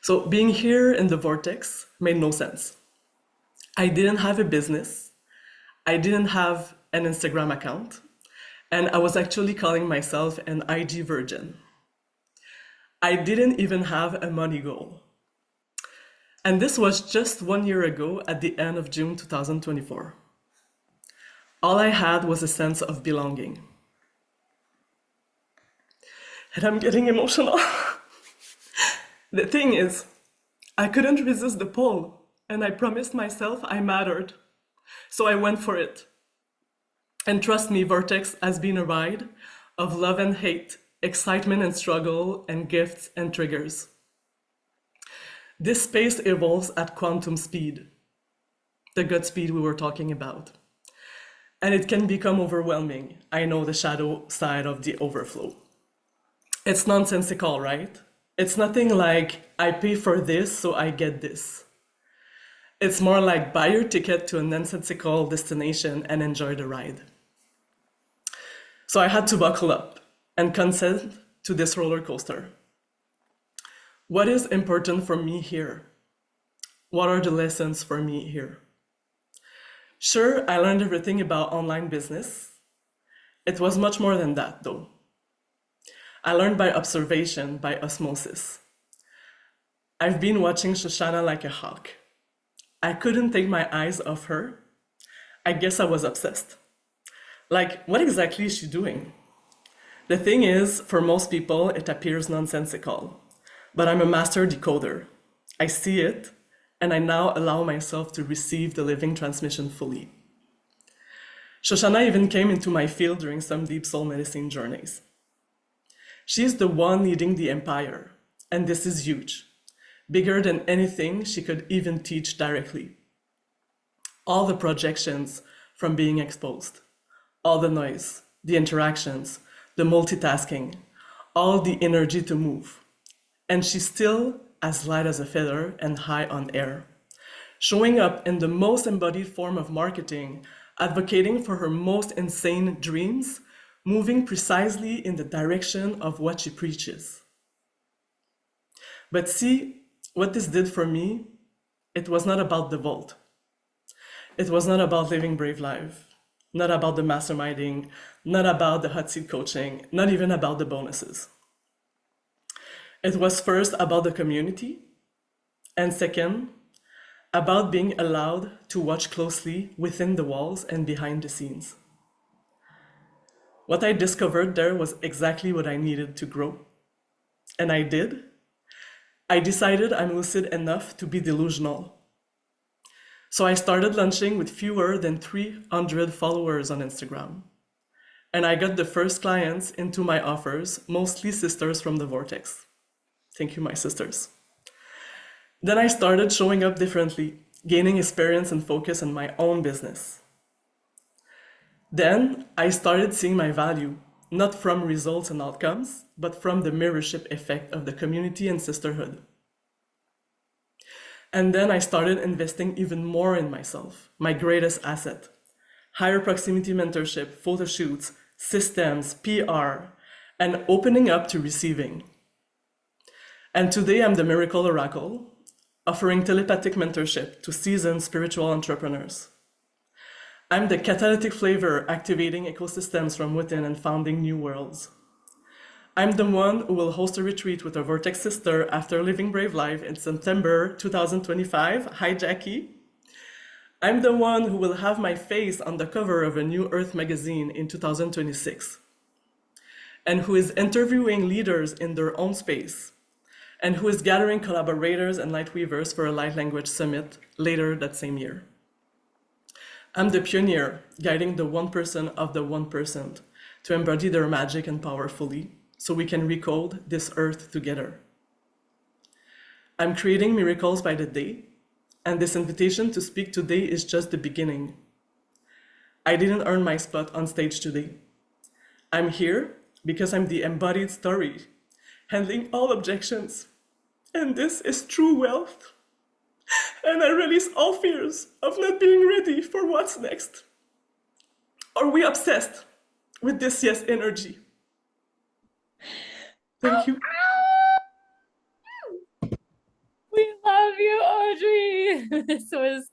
So being here in the vortex made no sense. I didn't have a business. I didn't have an Instagram account, and I was actually calling myself an IG virgin. I didn't even have a money goal. And this was just 1 year ago at the end of June 2024. All I had was a sense of belonging. And I'm getting emotional. The thing is, I couldn't resist the pull, and I promised myself I mattered, So I went for it. And trust me, Vortex has been a ride of love and hate, excitement and struggle, and gifts and triggers. This space evolves at quantum speed, the gut speed we were talking about. And it can become overwhelming. I know the shadow side of the overflow. It's nonsensical, right? It's nothing like, I pay for this, so I get this. It's more like buy your ticket to a nonsensical destination and enjoy the ride. So I had to buckle up and consent to this roller coaster. What is important for me here? What are the lessons for me here? Sure, I learned everything about online business. It was much more than that, though. I learned by observation, by osmosis. I've been watching Shoshana like a hawk. I couldn't take my eyes off her. I guess I was obsessed. Like, what exactly is she doing? The thing is, for most people, it appears nonsensical. But I'm a master decoder. I see it, and I now allow myself to receive the living transmission fully. Shoshana even came into my field during some deep soul medicine journeys. She's the one leading the empire, and this is huge, bigger than anything she could even teach directly. All the projections from being exposed, all the noise, the interactions, the multitasking, all the energy to move. And she's still as light as a feather and high on air, showing up in the most embodied form of marketing, advocating for her most insane dreams, moving precisely in the direction of what she preaches. But see, what this did for me, it was not about the vault. It was not about living brave life, not about the masterminding, not about the hot seat coaching, not even about the bonuses. It was first about the community, and second, about being allowed to watch closely within the walls and behind the scenes. What I discovered there was exactly what I needed to grow. And I did. I decided I'm lucid enough to be delusional. So I started launching with fewer than 300 followers on Instagram. And I got the first clients into my offers, mostly sisters from the Vortex. Thank you, my sisters. Then I started showing up differently, gaining experience and focus in my own business. Then I started seeing my value, not from results and outcomes, but from the mirrorship effect of the community and sisterhood. And then I started investing even more in myself, my greatest asset. Higher proximity mentorship, photo shoots, systems, PR, and opening up to receiving. And today I'm the Miracle Oracle, offering telepathic mentorship to seasoned spiritual entrepreneurs. I'm the catalytic flavor activating ecosystems from within and founding new worlds. I'm the one who will host a retreat with a Vortex sister after Living Brave Life in September 2025. Hi, Jackie. I'm the one who will have my face on the cover of a New Earth magazine in 2026, and who is interviewing leaders in their own space, and who is gathering collaborators and lightweavers for a light language summit later that same year. I'm the pioneer guiding the 1% of the 1% to embody their magic and power fully so we can recode this earth together. I'm creating miracles by the day, and this invitation to speak today is just the beginning. I didn't earn my spot on stage today. I'm here because I'm the embodied story, handling all objections. And this is true wealth. And I release all fears of not being ready for what's next. Are we obsessed with this yes energy? Thank you. We love you, Audrey. This was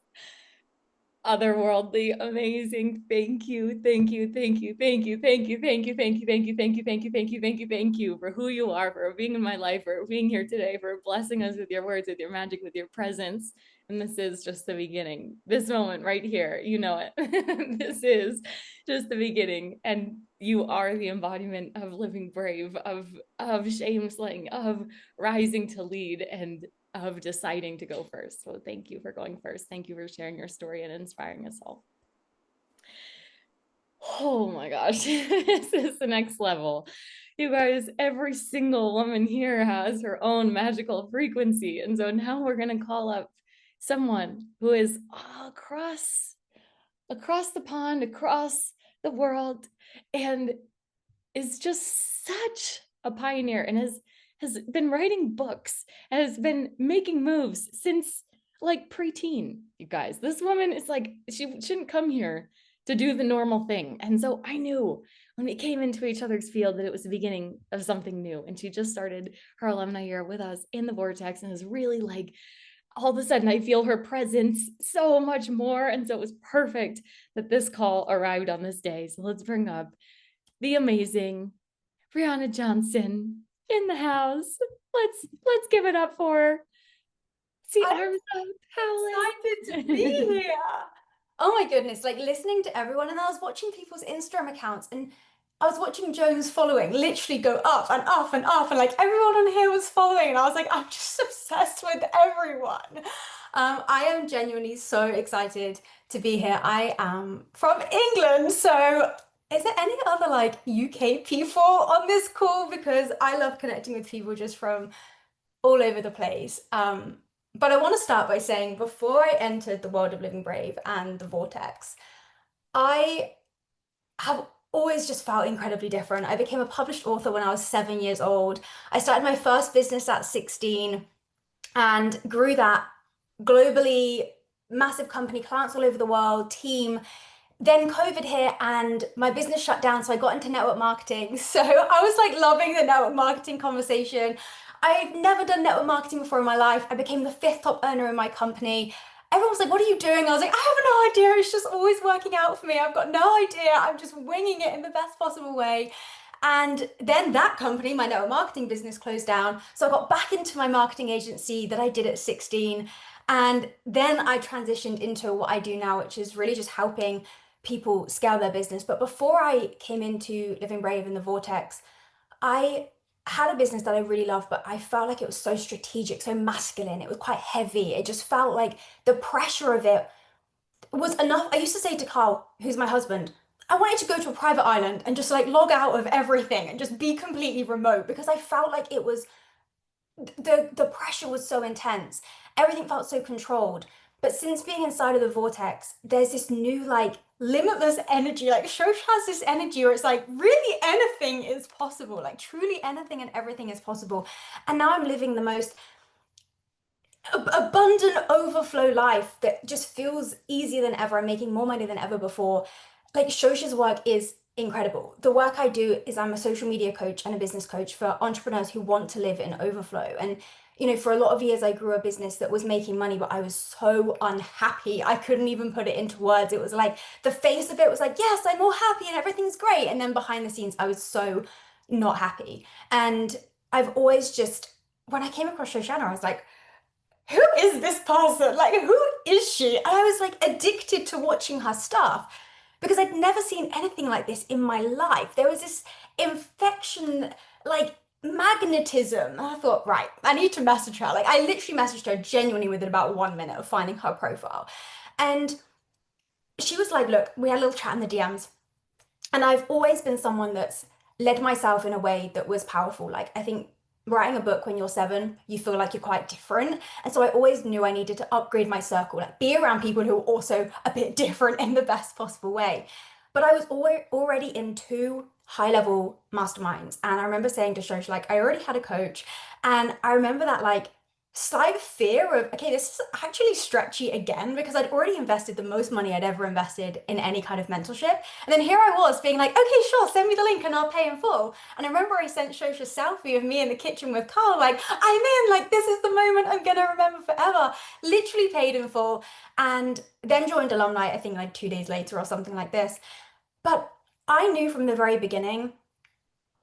otherworldly, amazing. Thank you, thank you, thank you, thank you, thank you, thank you, thank you, thank you, thank you, thank you, thank you, thank you, thank you for who you are, for being in my life, for being here today, for blessing us with your words, with your magic, with your presence. And this is just the beginning. This moment right here, you know it. This is just the beginning. And you are the embodiment of living brave, of shame slaying, of rising to lead. And of deciding to go first. So thank you for going first. Thank you for sharing your story and inspiring us all. Oh my gosh, this is the next level. You guys, every single woman here has her own magical frequency. And so now we're going to call up someone who is across the pond, across the world, and is just such a pioneer and has been writing books, has been making moves since like preteen, you guys. This woman is like, she shouldn't come here to do the normal thing. And so I knew when we came into each other's field that it was the beginning of something new. And she just started her alumni year with us in the Vortex and is really like, all of a sudden I feel her presence so much more. And so it was perfect that this call arrived on this day. So let's bring up the amazing Brianna Johnson in the house. Let's give it up for her. See, arms up, Excited to be here. Oh my goodness, like listening to everyone, and I was watching people's Instagram accounts, and I was watching Joan's following literally go up and up and up, and like everyone on here was following, and I was like, I'm just obsessed with everyone. I am genuinely so excited to be here. I am from England, so is there any other like UK people on this call? Because I love connecting with people just from all over the place. But I want to start by saying before I entered the world of Living Brave and the Vortex, I have always just felt incredibly different. I became a published author when I was 7 years old. I started my first business at 16 and grew that globally, massive company, clients all over the world, team. Then COVID hit and my business shut down, so I got into network marketing. So I was like loving the network marketing conversation. I've never done network marketing before in my life. I became the 5th top earner in my company. Everyone was like, what are you doing? I was like, I have no idea. It's just always working out for me. I've got no idea. I'm just winging it in the best possible way. And then that company, my network marketing business, closed down. So I got back into my marketing agency that I did at 16. And then I transitioned into what I do now, which is really just helping people scale their business. But before I came into Living Brave in the Vortex, I had a business that I really loved, but I felt like it was so strategic, so masculine. It was quite heavy. It just felt like the pressure of it was enough. I used to say to Carl, who's my husband, I wanted to go to a private island and just like log out of everything and just be completely remote, because I felt like it was the pressure was so intense. Everything felt so controlled. But since being inside of the Vortex, there's this new like limitless energy. Like Shosh has this energy where it's like really anything is possible, like truly anything and everything is possible. And now I'm living the most abundant overflow life that just feels easier than ever. I'm making more money than ever before. Like Shosh's work is incredible. The work I do is I'm a social media coach and a business coach for entrepreneurs who want to live in overflow. And you know, for a lot of years, I grew a business that was making money, but I was so unhappy. I couldn't even put it into words. It was like the face of it was like, yes, I'm all happy and everything's great. And then behind the scenes, I was so not happy. And I've always just, when I came across Shoshana, I was like, who is this person? Like, who is she? And I was like addicted to watching her stuff because I'd never seen anything like this in my life. There was this infection, like, magnetism. And I thought, right, I need to message her. Like I literally messaged her genuinely within about 1 minute of finding her profile. And she was like, look, we had a little chat in the DMs. And I've always been someone that's led myself in a way that was powerful. Like I think writing a book when you're 7, you feel like you're quite different. And so I always knew I needed to upgrade my circle, like be around people who are also a bit different in the best possible way. But I was already in 2 high-level masterminds. And I remember saying to Shosh, like, I already had a coach. And I remember that like slight fear of, okay, this is actually stretchy again, because I'd already invested the most money I'd ever invested in any kind of mentorship. And then here I was being like, okay, sure, send me the link and I'll pay in full. And I remember I sent Shosh a selfie of me in the kitchen with Carl, like, I'm in, like, this is the moment I'm gonna remember forever. Literally paid in full. And then joined Alumni, I think like 2 days later or something like this. But I knew from the very beginning,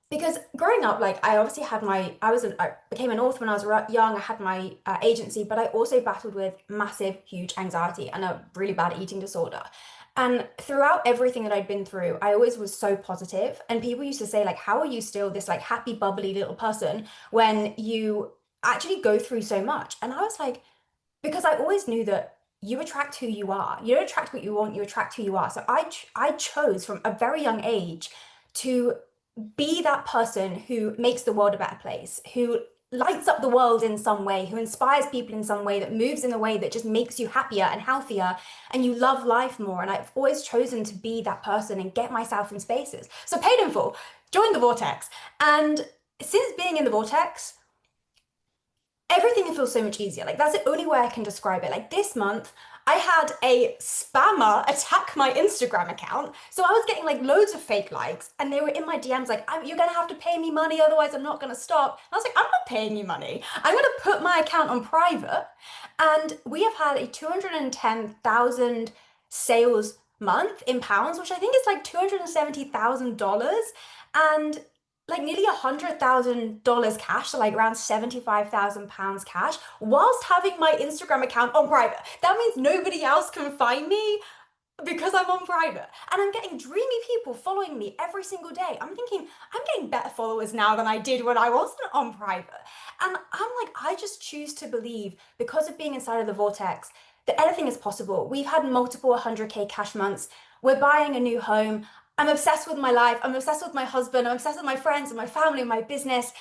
because growing up, like I obviously had I became an author when I was young. I had my agency, but I also battled with massive, huge anxiety and a really bad eating disorder. And throughout everything that I'd been through, I always was so positive. And people used to say, like, how are you still this like happy, bubbly little person when you actually go through so much. And I was like, because I always knew that you attract who you are. You don't attract what you want, you attract who you are. So I chose from a very young age to be that person who makes the world a better place, who lights up the world in some way, who inspires people in some way, that moves in a way that just makes you happier and healthier and you love life more. And I've always chosen to be that person and get myself in spaces. So paid in full, joined the Vortex. And since being in the Vortex, everything feels so much easier. Like, that's the only way I can describe it. Like, this month, I had a spammer attack my Instagram account. So I was getting like loads of fake likes and they were in my DMs like, you're gonna have to pay me money, otherwise I'm not gonna stop. And I was like, I'm not paying you money. I'm gonna put my account on private. And we have had a 210,000 sales month in pounds, which I think is like $270,000. And like nearly $100,000 cash, so like around 75,000 pounds cash, whilst having my Instagram account on private. That means nobody else can find me because I'm on private. And I'm getting dreamy people following me every single day. I'm thinking, I'm getting better followers now than I did when I wasn't on private. And I'm like, I just choose to believe, because of being inside of the Vortex, that anything is possible. We've had multiple 100K cash months. We're buying a new home. I'm obsessed with my life. I'm obsessed with my husband. I'm obsessed with my friends and my family and my business.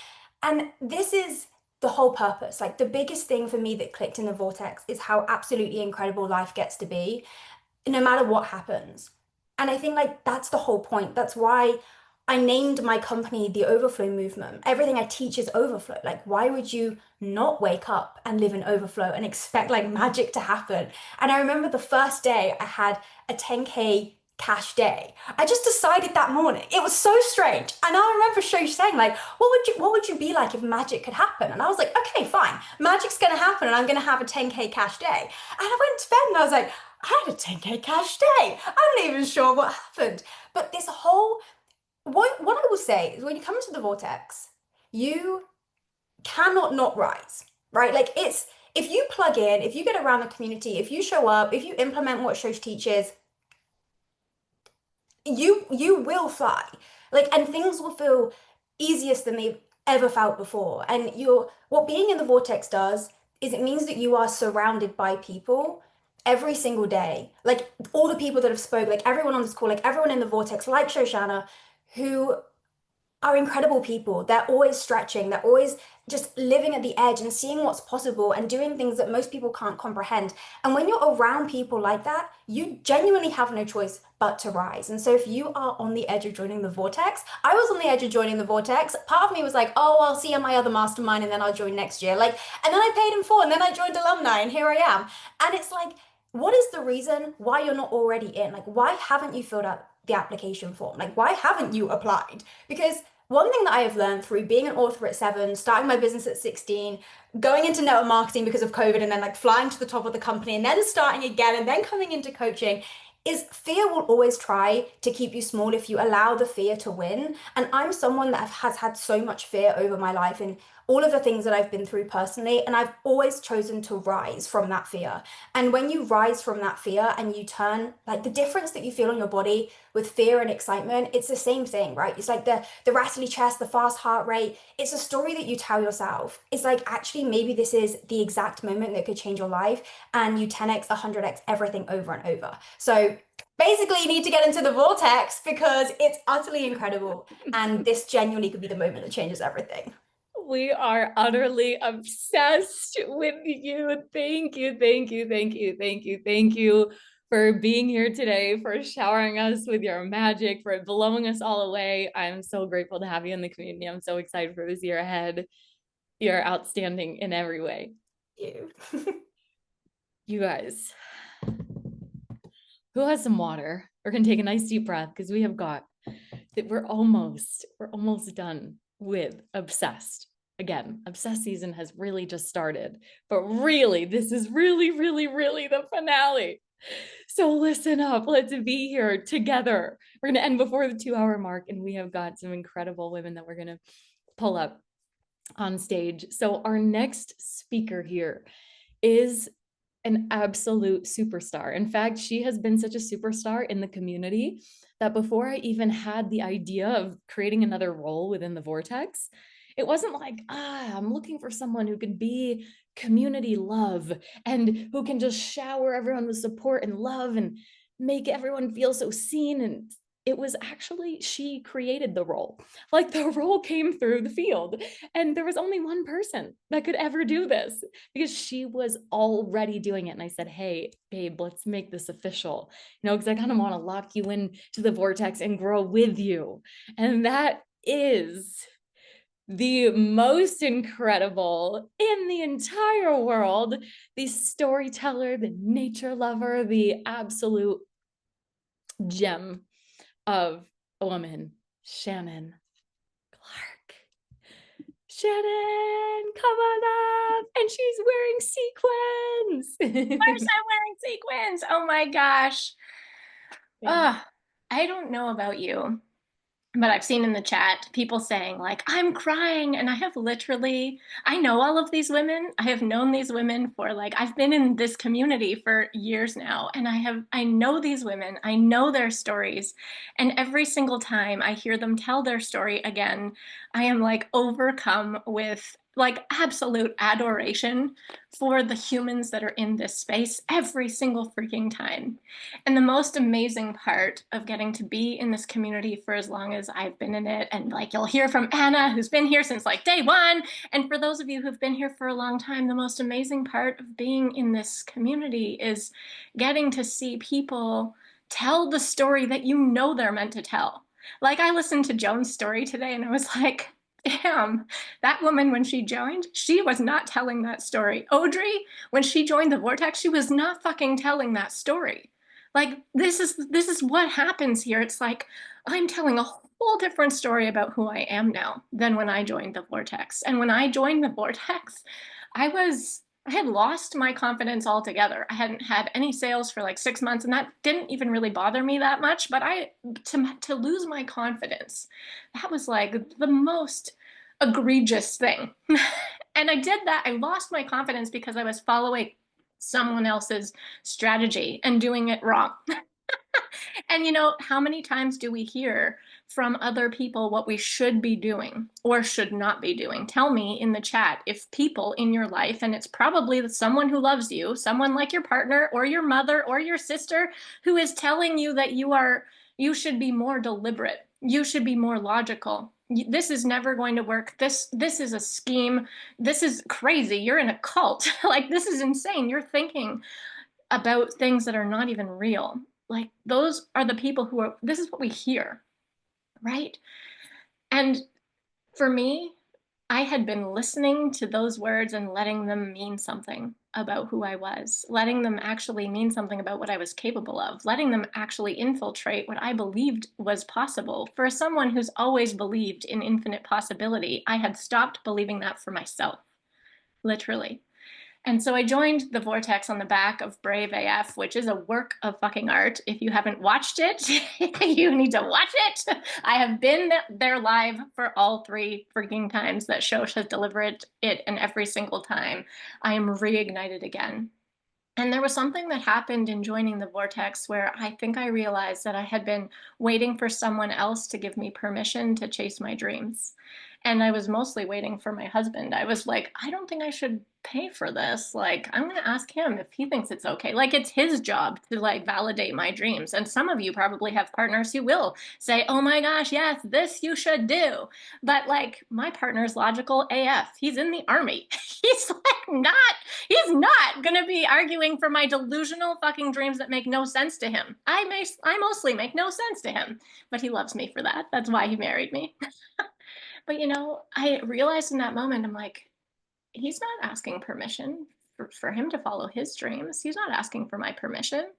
And this is the whole purpose. Like, the biggest thing for me that clicked in the Vortex is how absolutely incredible life gets to be, no matter what happens. And I think like that's the whole point. That's why I named my company the Overflow Movement. Everything I teach is overflow. Like, why would you not wake up and live in overflow and expect like magic to happen? And I remember the first day I had a 10K cash day. I just decided that morning. It was so strange. And I remember Shosh saying like, what would you be like if magic could happen? And I was like, okay, fine. Magic's gonna happen and I'm gonna have a 10K cash day. And I went to bed and I was like, I had a 10K cash day. I'm not even sure what happened. But this whole, what I will say is, when you come into the Vortex, you cannot not rise, right? Like, it's, if you plug in, if you get around the community, if you show up, if you implement what Shosh teaches, you will fly. Like, and things will feel easiest than they've ever felt before. And what being in the Vortex does is it means that you are surrounded by people every single day. Like, all the people that have spoke, like everyone on this call, like everyone in the Vortex, like Shoshana, who are incredible people. They're always stretching. They're always just living at the edge and seeing what's possible and doing things that most people can't comprehend. And when you're around people like that, you genuinely have no choice but to rise. And so if you are on the edge of joining the Vortex, I was on the edge of joining the Vortex. Part of me was like, oh, I'll see you at my other mastermind and then I'll join next year. Like, and then I paid in full and then I joined alumni and here I am. And it's like, what is the reason why you're not already in? Like, why haven't you filled out the application form? Like, why haven't you applied? Because one thing that I have learned through being an author at 7, starting my business at 16, going into network marketing because of COVID, and then like flying to the top of the company and then starting again and then coming into coaching, is fear will always try to keep you small if you allow the fear to win. And I'm someone that has had so much fear over my life and all of the things that I've been through personally, and I've always chosen to rise from that fear. And when you rise from that fear and you turn, like, the difference that you feel on your body with fear and excitement, it's the same thing, right? It's like the rattly chest, the fast heart rate. It's a story that you tell yourself. It's like, actually, maybe this is the exact moment that could change your life, and you 10x, 100x everything over and over. So basically, you need to get into the Vortex because it's utterly incredible. And this genuinely could be the moment that changes everything. We are utterly obsessed with you. Thank you, thank you, thank you, thank you, thank you for being here today, for showering us with your magic, for blowing us all away. I'm so grateful to have you in the community. I'm so excited for this year ahead. You're outstanding in every way. Thank you. You guys, who has some water or can take a nice deep breath, because we have got that. We're almost done with Obsessed. Again, Obsessed season has really just started, but really, this is really the finale. So listen up, let's be here together. We're going to end before the 2-hour mark, and we have got some incredible women that we're going to pull up on stage. So our next speaker here is an absolute superstar. In fact, she has been such a superstar in the community that before I even had the idea of creating another role within the Vortex, It wasn't like, I'm looking for someone who can be community love and who can just shower everyone with support and love and make everyone feel so seen. And it was actually, she created the role. Like the role came through the field, and there was only one person that could ever do this because she was already doing it. And I said, hey, babe, let's make this official, because I kind of want to lock you into the vortex and grow with you. And that is the most incredible in the entire world, the storyteller, the nature lover, the absolute gem of a woman, Shannon Clark. Shannon, come on up. And she's wearing sequins. Of course I'm wearing sequins. Oh my gosh. I don't know about you, but I've seen in the chat people saying like, I'm crying. And I know all of these women. I have known these women for I've been in this community for years now. And I know these women, I know their stories. And every single time I hear them tell their story again, I am overcome with absolute adoration for the humans that are in this space every single freaking time. And the most amazing part of getting to be in this community for as long as I've been in it, and you'll hear from Anna, who's been here since day one, and for those of you who've been here for a long time, the most amazing part of being in this community is getting to see people tell the story that they're meant to tell. I listened to Joan's story today and I was like, damn, that woman, when she joined, she was not telling that story. Audrey, when she joined the Vortex, she was not fucking telling that story. This is what happens here. It's I'm telling a whole different story about who I am now than when I joined the Vortex. And when I joined the Vortex, I had lost my confidence altogether. I hadn't had any sales for 6 months, and that didn't even really bother me that much. But to lose my confidence, that was the most egregious thing. And I did that. I lost my confidence because I was following someone else's strategy and doing it wrong. And how many times do we hear from other people what we should be doing or should not be doing? Tell me in the chat if people in your life, and it's probably someone who loves you, someone like your partner or your mother or your sister, who is telling you that you should be more deliberate, you should be more logical. This is never going to work. This is a scheme. This is crazy. You're in a cult. This is insane. You're thinking about things that are not even real. Those are the people this is what we hear, right? And for me, I had been listening to those words and letting them mean something about who I was, letting them actually mean something about what I was capable of, letting them actually infiltrate what I believed was possible. For someone who's always believed in infinite possibility, I had stopped believing that for myself, literally. And so I joined the Vortex on the back of Brave AF, which is a work of fucking art. If you haven't watched it, you need to watch it. I have been there live for all 3 freaking times that Shosh has delivered it, and every single time I am reignited again. And there was something that happened in joining the Vortex where I think I realized that I had been waiting for someone else to give me permission to chase my dreams. And I was mostly waiting for my husband. I was like, I don't think I should pay for this. I'm going to ask him if he thinks it's okay. It's his job to validate my dreams. And some of you probably have partners who will say, oh my gosh, yes, this you should do. But my partner's logical AF. He's in the army. He's not going to be arguing for my delusional fucking dreams that make no sense to him. I mostly make no sense to him, but he loves me for that. That's why he married me. But I realized in that moment, I'm like, he's not asking permission for him to follow his dreams. He's not asking for my permission.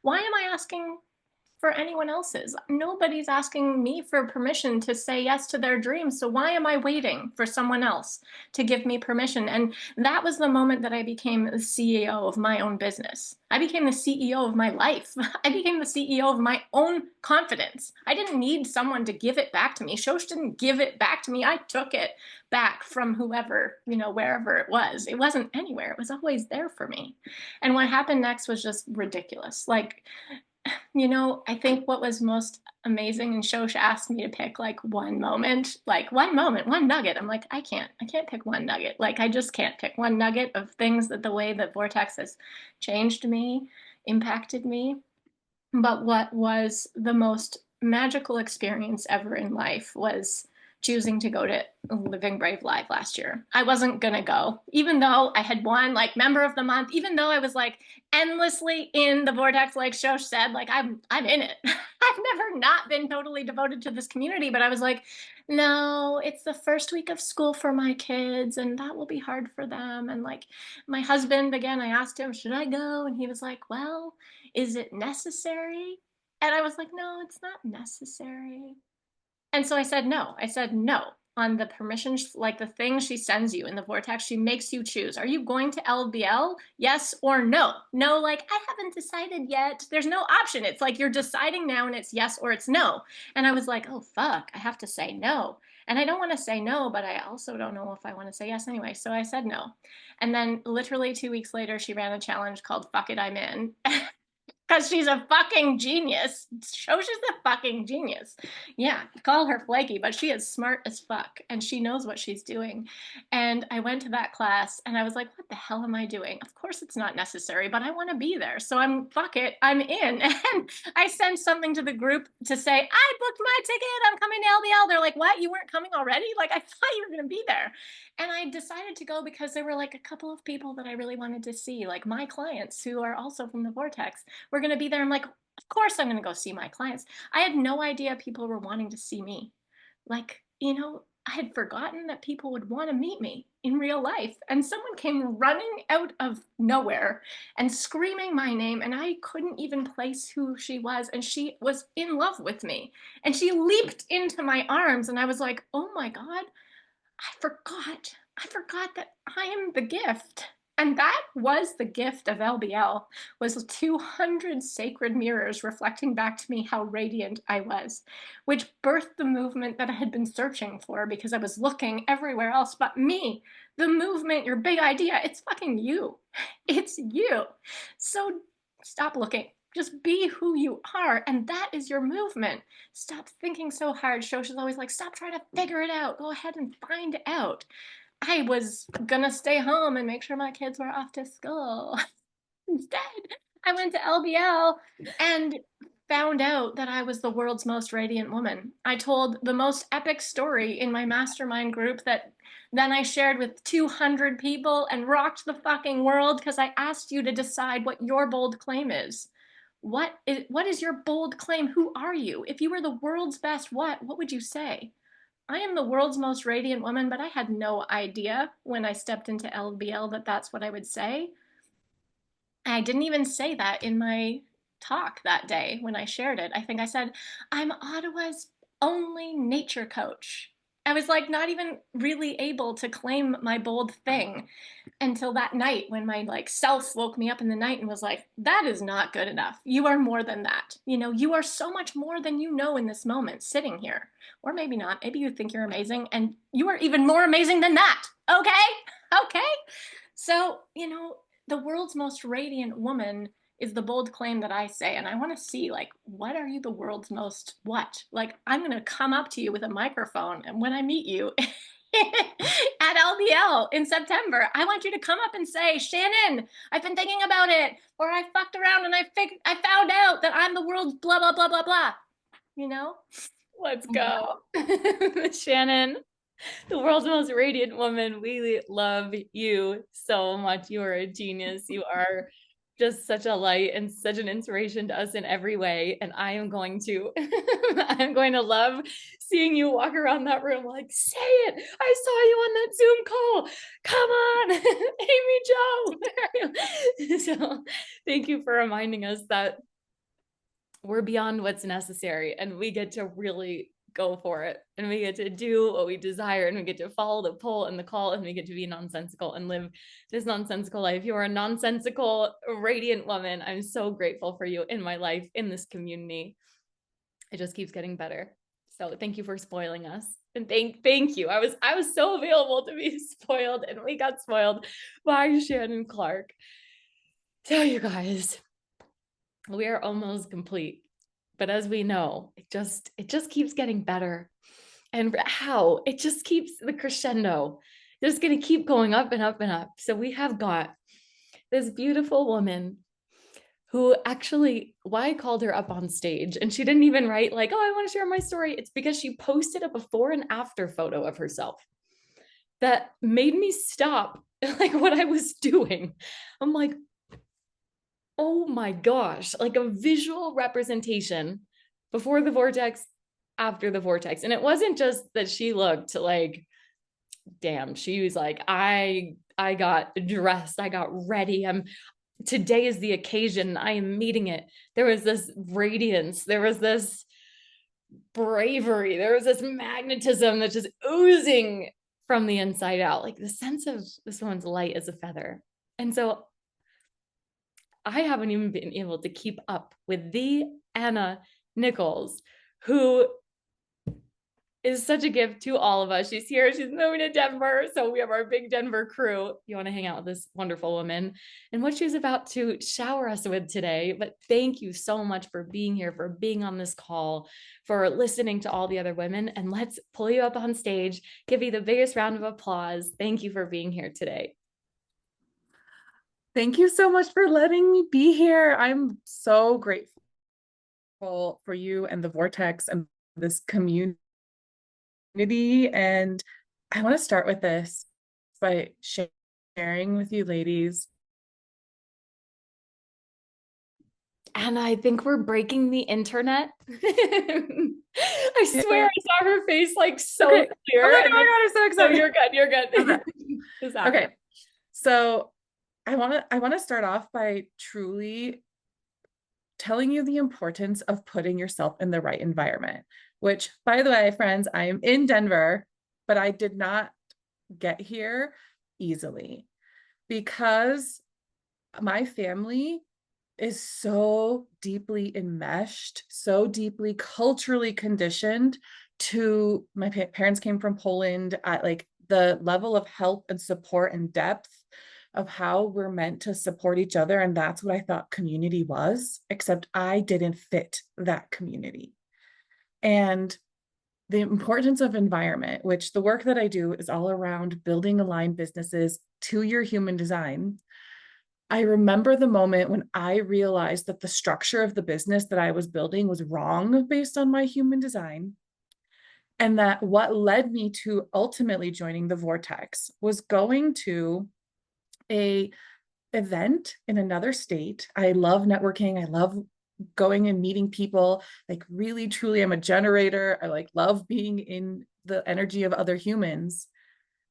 Why am I asking for anyone else's? Nobody's asking me for permission to say yes to their dreams. So why am I waiting for someone else to give me permission? And that was the moment that I became the CEO of my own business. I became the CEO of my life. I became the CEO of my own confidence. I didn't need someone to give it back to me. Shosh didn't give it back to me. I took it back from whoever, wherever it was. It wasn't anywhere. It was always there for me. And what happened next was just ridiculous. I think what was most amazing, and Shosh asked me to pick like one moment, one nugget. I'm like, I can't pick one nugget. Like, I just can't pick one nugget of things that the way that Vortex has changed me, impacted me. But what was the most magical experience ever in life was choosing to go to Living Brave Live last year. I wasn't gonna go, even though I had won like member of the month, even though I was like endlessly in the vortex, like Shosh said, like I'm in it. I've never not been totally devoted to this community, but I was like, no, it's the first week of school for my kids, and that will be hard for them. And like my husband, again, I asked him, should I go? And he was like, well, is it necessary? And I was like, no, it's not necessary. And so I said no. On the permissions, like the thing she sends you in the vortex, she makes you choose. Are you going to LBL? Yes or no? No, like I haven't decided yet. There's no option. It's like you're deciding now and it's yes or it's no. And I was like, oh, fuck, I have to say no. And I don't want to say no, but I also don't know if I want to say yes anyway. So I said no. And then literally 2 weeks later, she ran a challenge called Fuck It, I'm In. Because she's a fucking genius. Shosh is a fucking genius. Yeah, call her flaky, but she is smart as fuck. And she knows what she's doing. And I went to that class and I was like, what the hell am I doing? Of course it's not necessary, but I want to be there. So fuck it, I'm in. And I sent something to the group to say, I booked my ticket, I'm coming to LBL. They're like, what, you weren't coming already? Like, I thought you were going to be there. And I decided to go because there were like a couple of people that I really wanted to see, like my clients who are also from the Vortex. We're going to be there. I'm like, of course I'm going to go see my clients. I had no idea people were wanting to see me. Like, I had forgotten that people would want to meet me in real life. And someone came running out of nowhere and screaming my name, and I couldn't even place who she was. And she was in love with me. And she leaped into my arms, and I was like, oh my God, I forgot that I am the gift. And that was the gift of LBL, was 200 sacred mirrors reflecting back to me how radiant I was, which birthed the movement that I had been searching for because I was looking everywhere else but me. The movement, your big idea, it's fucking you. It's you. So stop looking. Just be who you are, and that is your movement. Stop thinking so hard. Shosh is always like, stop trying to figure it out. Go ahead and find out. I was gonna stay home and make sure my kids were off to school. Instead, I went to LBL and found out that I was the world's most radiant woman. I told the most epic story in my mastermind group that then I shared with 200 people and rocked the fucking world because I asked you to decide what your bold claim is. What is your bold claim? Who are you? If you were the world's best, what would you say? I am the world's most radiant woman, but I had no idea when I stepped into LBL that that's what I would say. I didn't even say that in my talk that day when I shared it. I think I said, I'm Ottawa's only nature coach. I was like not even really able to claim my bold thing until that night when my self woke me up in the night and was like, that is not good enough. You are more than that. You are so much more than you know in this moment sitting here. Or maybe not. Maybe you think you're amazing and you are even more amazing than that. Okay. So, the world's most radiant woman is the bold claim that I say. And I want to see, what are you the world's most what? I'm going to come up to you with a microphone. And when I meet you at LBL in September, I want you to come up and say, Shannon, I've been thinking about it. Or I fucked around and I found out that I'm the world's blah, blah, blah, blah, blah. Let's go. Shannon, the world's most radiant woman. We love you so much. You are a genius. You are just such a light and such an inspiration to us in every way. And I am going to love seeing you walk around that room like, say it. I saw you on that Zoom call. Come on, Amy Jo. So thank you for reminding us that we're beyond what's necessary and we get to really go for it, and we get to do what we desire, and we get to follow the pull and the call, and we get to be nonsensical and live this nonsensical life. You are a nonsensical, radiant woman. I'm so grateful for you in my life, in this community. It just keeps getting better. So thank you for spoiling us. And thank you. I was so available to be spoiled, and we got spoiled by Shannon Clark. So you guys, We are almost complete. But as we know, it just keeps getting better. And how it just keeps the crescendo. Just going to keep going up and up and up. So we have got this beautiful woman who actually, why I called her up on stage, and she didn't even write like, oh, I want to share my story. It's because she posted a before and after photo of herself that made me stop like what I was doing. I'm like, oh my gosh, like a visual representation before the vortex, after the vortex. And it wasn't just that she looked like, damn, she was like, I got dressed, I got ready. Today is the occasion. I am meeting it. There was this radiance. There was this bravery. There was this magnetism that's just oozing from the inside out. Like the sense of this woman's light as a feather. And so I haven't even been able to keep up with the Anna Nichols, who is such a gift to all of us. She's here. She's moving to Denver. So we have our big Denver crew. You want to hang out with this wonderful woman and what she's about to shower us with today. But thank you so much for being here, for being on this call, for listening to all the other women. And let's pull you up on stage, give you the biggest round of applause. Thank you for being here today. Thank you so much for letting me be here. I'm so grateful for you and the Vortex and this community. And I want to start with this by sharing with you ladies. And I think we're breaking the internet. I swear I saw her face like so Okay. clear. Oh my God, I'm so excited. No, you're good. You're good. Okay. Okay. So I want to start off by truly telling you the importance of putting yourself in the right environment, which, by the way, friends, I am in Denver, but I did not get here easily because my family is so deeply enmeshed, so deeply culturally conditioned to, my parents came from Poland, at like the level of help and support and depth of how we're meant to support each other. And that's what I thought community was, except I didn't fit that community. And the importance of environment, which the work that I do is all around building aligned businesses to your human design. I remember the moment when I realized that the structure of the business that I was building was wrong based on my human design. And that what led me to ultimately joining the Vortex was going to a event in another state. I love networking. I love going and meeting people. Like really, truly, I'm a generator. I like love being in the energy of other humans.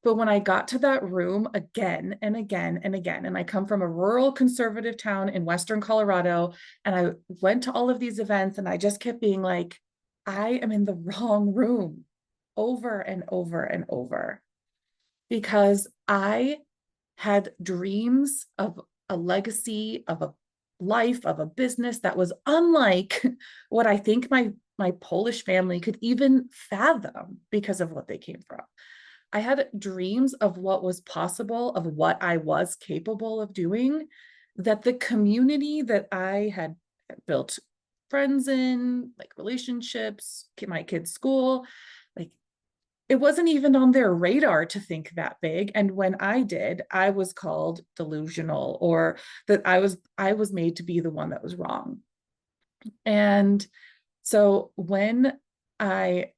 But when I got to that room again and again and again, and I come from a rural conservative town in Western Colorado, and I went to all of these events and I just kept being like, I am in the wrong room over and over and over, because I had dreams of a legacy, of a life, of a business that was unlike what I think my Polish family could even fathom because of what they came from. I had dreams of what was possible, of what I was capable of doing, that the community that I had built friends in, like relationships, my kids' school, like it wasn't even on their radar to think that big. And when I did, I was called delusional, or that I was made to be the one that was wrong. And so when I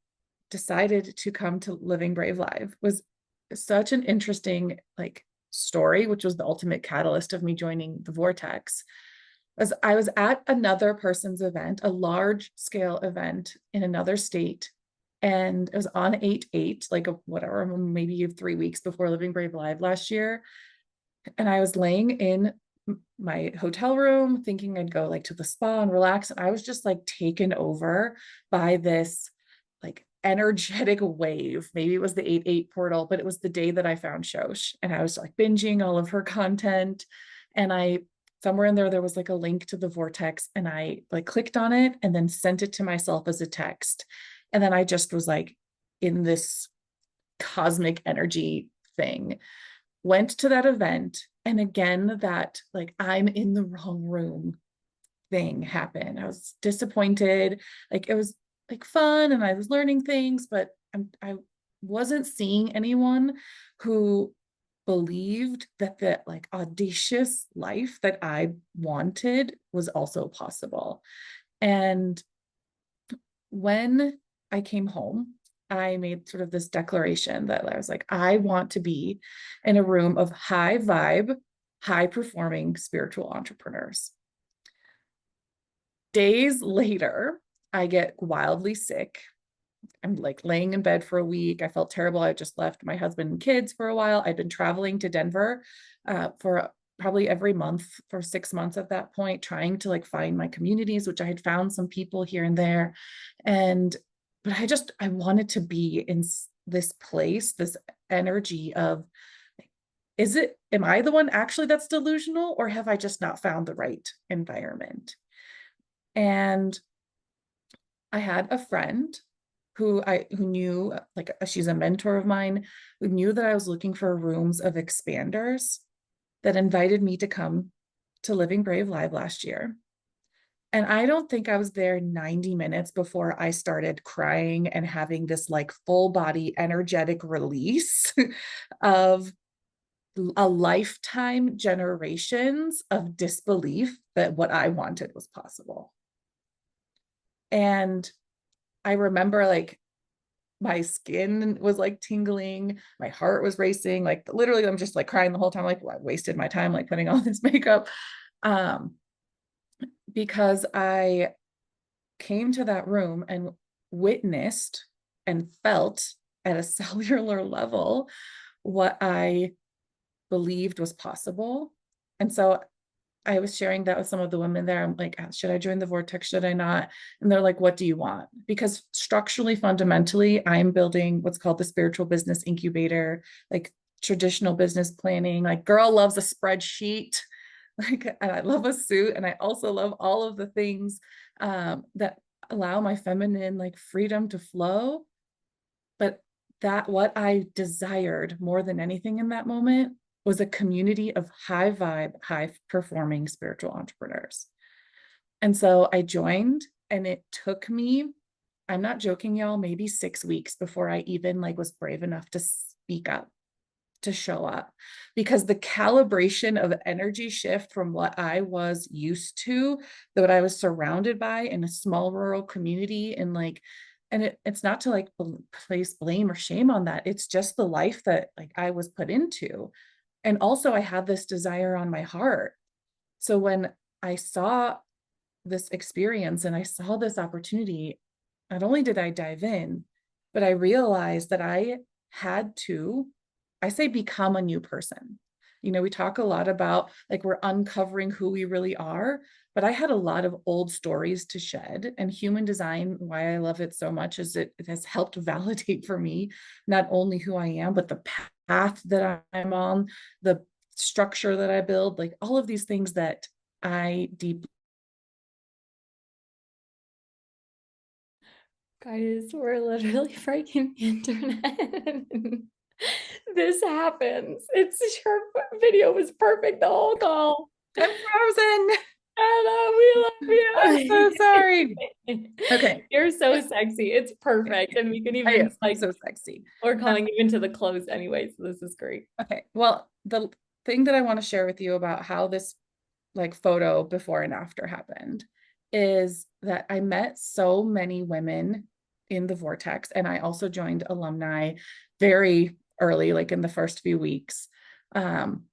decided to come to Living Brave Live, was such an interesting like story, which was the ultimate catalyst of me joining the Vortex. As I was at another person's event, a large scale event in another state, and it was on 8/8, like whatever, maybe 3 weeks before Living Brave Live last year. And I was laying in my hotel room thinking I'd go like to the spa and relax. And I was just like taken over by this like energetic wave. Maybe it was the 8/8 portal, but it was the day that I found Shosh, and I was like binging all of her content. And somewhere in there was like a link to the Vortex, and I like clicked on it and then sent it to myself as a text. And then I just was like in this cosmic energy thing, went to that event. And again, that like I'm in the wrong room. thing happen. I was disappointed. Like it was like fun and I was learning things, but I wasn't seeing anyone who believed that the like audacious life that I wanted was also possible. And when I came home, I made sort of this declaration that I was like, I want to be in a room of high vibe, high performing spiritual entrepreneurs. Days later, I get wildly sick. I'm like laying in bed for a week. I felt terrible. I just left my husband and kids for a while. I'd been traveling to Denver for probably every month for 6 months at that point, trying to like find my communities, which I had found some people here and there. But I wanted to be in this place, this energy of, am I the one actually that's delusional, or have I just not found the right environment? And I had a friend who knew, like, she's a mentor of mine, who knew that I was looking for rooms of expanders, that invited me to come to Living Brave Live last year. And I don't think I was there 90 minutes before I started crying and having this like full body energetic release of a lifetime, generations of disbelief that what I wanted was possible. And I remember like my skin was like tingling, my heart was racing, like literally I'm just like crying the whole time, like, well, I wasted my time like putting on this makeup. Because I came to that room and witnessed and felt at a cellular level what I believed was possible. And so I was sharing that with some of the women there. I'm like, should I join the vortex? Should I not? And they're like, what do you want? Because structurally, fundamentally, I'm building what's called the spiritual business incubator, like traditional business planning. Like, girl loves a spreadsheet. Like, and I love a suit. And I also love all of the things that allow my feminine like freedom to flow. But what I desired more than anything in that moment was a community of high vibe, high performing spiritual entrepreneurs. And so I joined, and it took me, I'm not joking, y'all, maybe 6 weeks before I even like was brave enough to speak up, to show up, because the calibration of energy shift from what I was used to, that what I was surrounded by in a small rural community, and like, and it's not to like place blame or shame on that. It's just the life that like I was put into. And also I had this desire on my heart. So when I saw this experience and I saw this opportunity, not only did I dive in, but I realized that I had to, I say, become a new person. You know, we talk a lot about like we're uncovering who we really are, but I had a lot of old stories to shed. And human design, why I love it so much, is it has helped validate for me not only who I am, but the path that I'm on, the structure that I build, like all of these things that I deeply. Guys, we're literally breaking the internet. This happens. Your video was perfect the whole call. I'm frozen. Anna, we love you. I'm so sorry. Okay. You're so sexy. It's perfect. And we can even like so sexy. We're calling even to the close anyway. So this is great. Okay. Well, the thing that I want to share with you about how this like photo before and after happened is that I met so many women in the vortex, and I also joined alumni very early, like in the first few weeks,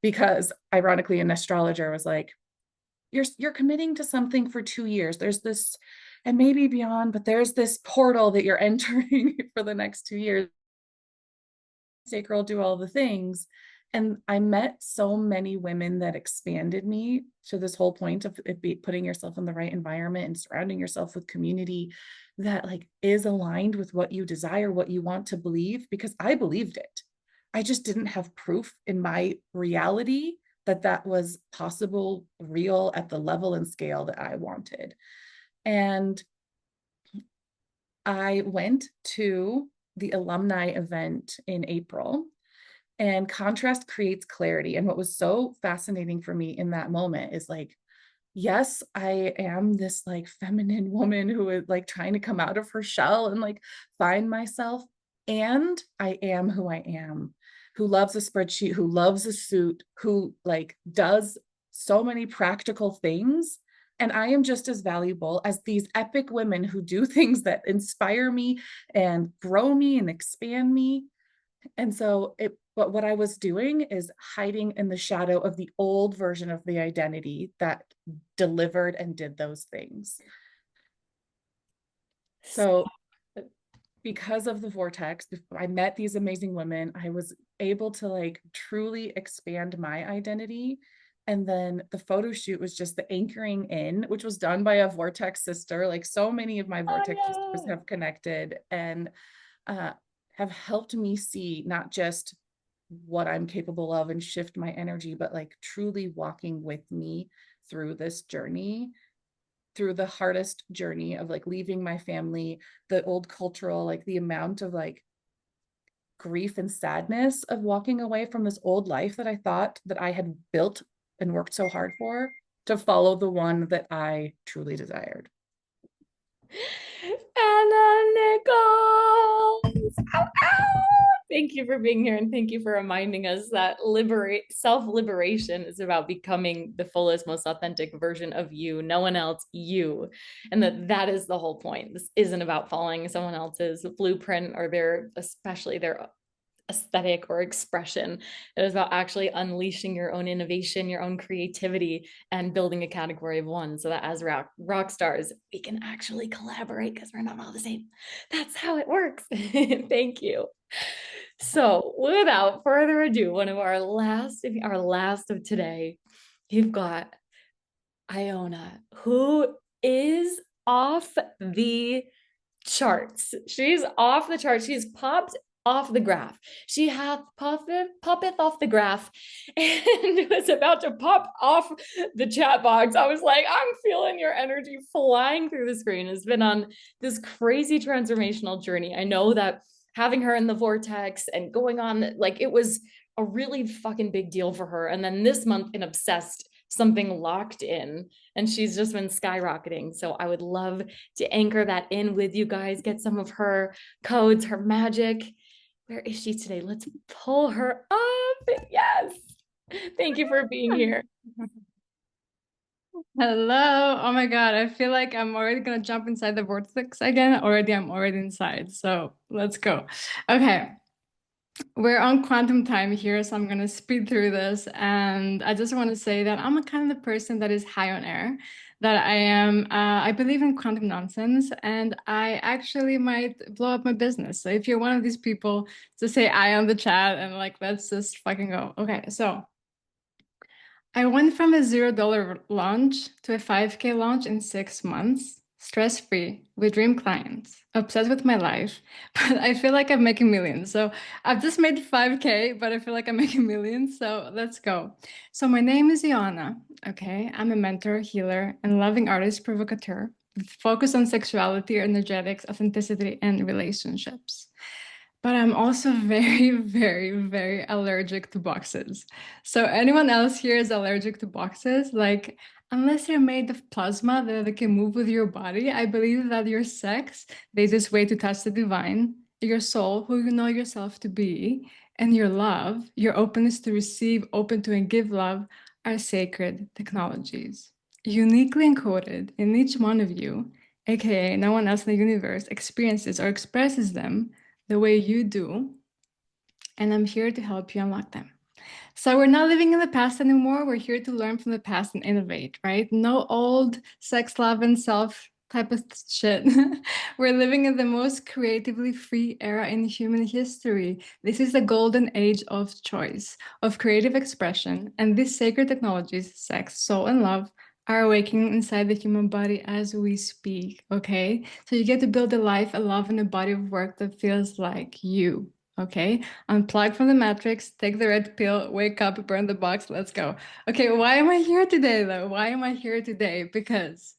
because ironically an astrologer was like, you're committing to something for 2 years. There's this, and maybe beyond, but there's this portal that you're entering for the next 2 years. Say, girl, do all the things. And I met so many women that expanded me to this whole point of putting yourself in the right environment and surrounding yourself with community that like is aligned with what you desire, what you want to believe, because I believed it. I just didn't have proof in my reality that that was possible, real at the level and scale that I wanted. And I went to the alumni event in April, and contrast creates clarity. And what was so fascinating for me in that moment is like, yes, I am this like feminine woman who is like trying to come out of her shell and like find myself. And I am who I am, who loves a spreadsheet, who loves a suit, who like does so many practical things. And I am just as valuable as these epic women who do things that inspire me and grow me and expand me. And so but what I was doing is hiding in the shadow of the old version of the identity that delivered and did those things. So because of the vortex, I met these amazing women. I was able to like truly expand my identity. And then the photo shoot was just the anchoring in, which was done by a vortex sister. Like so many of my vortex sisters have connected and have helped me see not just what I'm capable of and shift my energy, but like truly walking with me through this journey, through the hardest journey of like leaving my family, the old cultural, like the amount of like grief and sadness of walking away from this old life that I thought that I had built and worked so hard for, to follow the one that I truly desired. Anna Nichols. Ow, ow. Thank you for being here, and thank you for reminding us that self-liberation is about becoming the fullest, most authentic version of you, no one else, you. And that is the whole point. This isn't about following someone else's blueprint or especially their aesthetic or expression. It is about actually unleashing your own innovation, your own creativity, and building a category of one, so that as rock stars, we can actually collaborate because we're not all the same. That's how it works. Thank you. So without further ado, one of our last of today, you've got Iona, who is off the charts. She's off the charts. She's popped off the graph. She hath poppeth off the graph and was about to pop off the chat box. I was like, I'm feeling your energy flying through the screen. Has been on this crazy transformational journey. I know that having her in the vortex and going on, like, it was a really fucking big deal for her. And then this month in Obsessed, something locked in, and she's just been skyrocketing. So I would love to anchor that in with you guys, get some of her codes, her magic. Where is she today? Let's pull her up. Yes. Thank you for being here. Hello. Oh my God. I feel like I'm already gonna jump inside the vortex again. I'm already inside. So let's go. Okay. We're on quantum time here, so I'm gonna speed through this. And I just want to say that I'm a kind of the person that is high on air, that I am, I believe in quantum nonsense, and I actually might blow up my business. So if you're one of these people, just say I on the chat and like, let's just fucking go. Okay, so I went from a $0 launch to a 5K launch in 6 months, stress-free, with dream clients, obsessed with my life, but I feel like I'm making millions. So I've just made 5K, but I feel like I'm making millions. So let's go. So my name is Iona. Okay, I'm a mentor, healer, and loving artist provocateur with focus on sexuality, energetics, authenticity, and relationships. But I'm also very, very, very allergic to boxes. So anyone else here is allergic to boxes? Like, unless you're made of plasma that can move with your body, I believe that your sex, the easiest way to touch the divine, your soul, who you know yourself to be, and your love, your openness to receive, open to and give love, are sacred technologies. Uniquely encoded in each one of you, aka no one else in the universe experiences or expresses them the way you do, and I'm here to help you unlock them. So we're not living in the past anymore. We're here to learn from the past and innovate, right? No old sex, love, and self type of shit. We're living in the most creatively free era in human history. This is the golden age of choice, of creative expression, and these sacred technologies, sex, soul, and love, are awakening inside the human body as we speak, okay? So you get to build a life, a love, and a body of work that feels like you, okay? Unplug from the matrix, take the red pill, wake up, burn the box, let's go. Okay, why am I here today though? Why am I here today? Because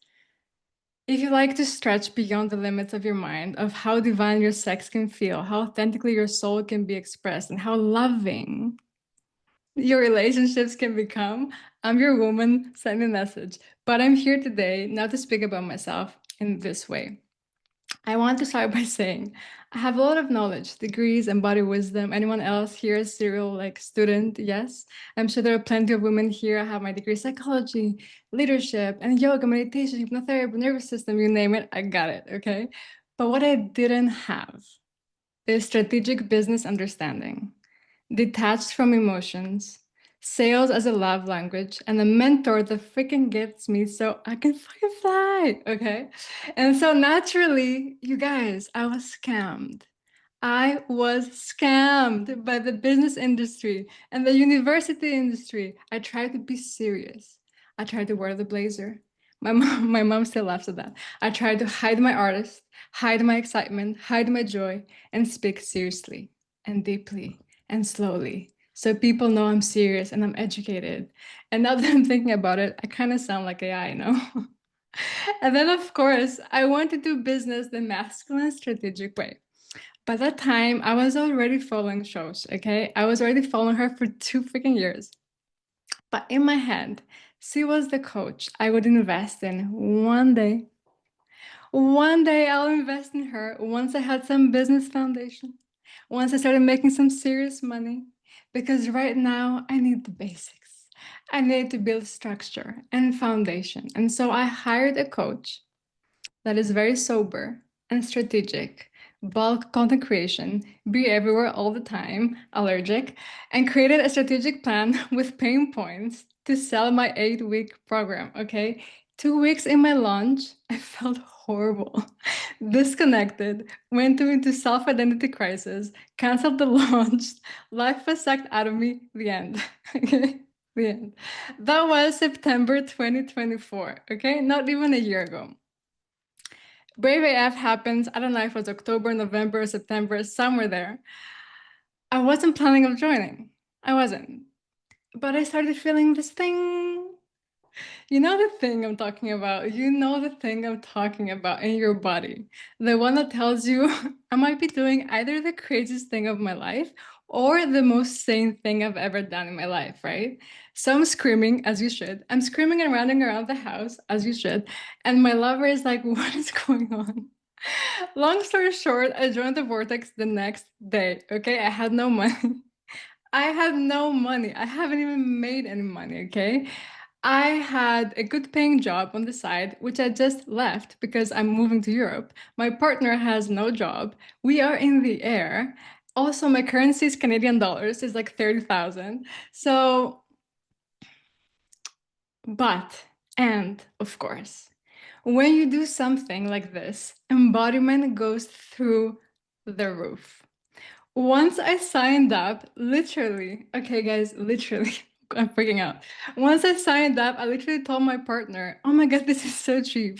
if you like to stretch beyond the limits of your mind, of how divine your sex can feel, how authentically your soul can be expressed, and how loving your relationships can become, I'm your woman sending a message, but I'm here today not to speak about myself in this way. I want to start by saying I have a lot of knowledge, degrees, and body wisdom. Anyone else here a serial student? Yes. I'm sure there are plenty of women here. I have my degree in psychology, leadership, and yoga, meditation, hypnotherapy, nervous system, you name it, I got it, okay? But what I didn't have is strategic business understanding, detached from emotions, sales as a love language, and a mentor that freaking gets me so I can fucking fly, okay? And so naturally, you guys, I was scammed. I was scammed by the business industry and the university industry. I tried to be serious. I tried to wear the blazer. My mom still laughs at that. I tried to hide my artist, hide my excitement, hide my joy, and speak seriously and deeply and slowly. So people know I'm serious and I'm educated. And now that I'm thinking about it, I kind of sound like AI, you know? And then, of course, I want to do business the masculine strategic way. By that time, I was already following shows, okay? I was already following her for 2 freaking years. But in my head, she was the coach I would invest in one day. One day I'll invest in her once I had some business foundation, once I started making some serious money. Because right now I need the basics. I need to build structure and foundation. And so I hired a coach that is very sober and strategic, bulk content creation, be everywhere all the time, allergic, and created a strategic plan with pain points to sell my 8-week program. Okay. 2 weeks in my launch, I felt horrible, disconnected, went into self-identity crisis, canceled the launch, life was sucked out of me, the end. Okay. The end. That was September 2024. Okay. Not even a year ago. Brave AF happens. I don't know if it was October, November, September, somewhere there. I wasn't planning on joining. I wasn't. But I started feeling this thing. You know the thing I'm talking about. You know the thing I'm talking about in your body. The one that tells you I might be doing either the craziest thing of my life or the most sane thing I've ever done in my life, right? So I'm screaming, as you should. I'm screaming and running around the house, as you should. And my lover is like, what is going on? Long story short, I joined the Vortex the next day, okay? I had no money. I had no money. I haven't even made any money, okay? I had a good paying job on the side, which I just left because I'm moving to Europe. My partner has no job. We are in the air. Also, my currency is Canadian dollars, is like 30,000. So, and of course, when you do something like this, embodiment goes through the roof. Once I signed up, literally, okay, guys, literally, I'm freaking out. Once I signed up, I literally told my partner, oh my God, this is so cheap.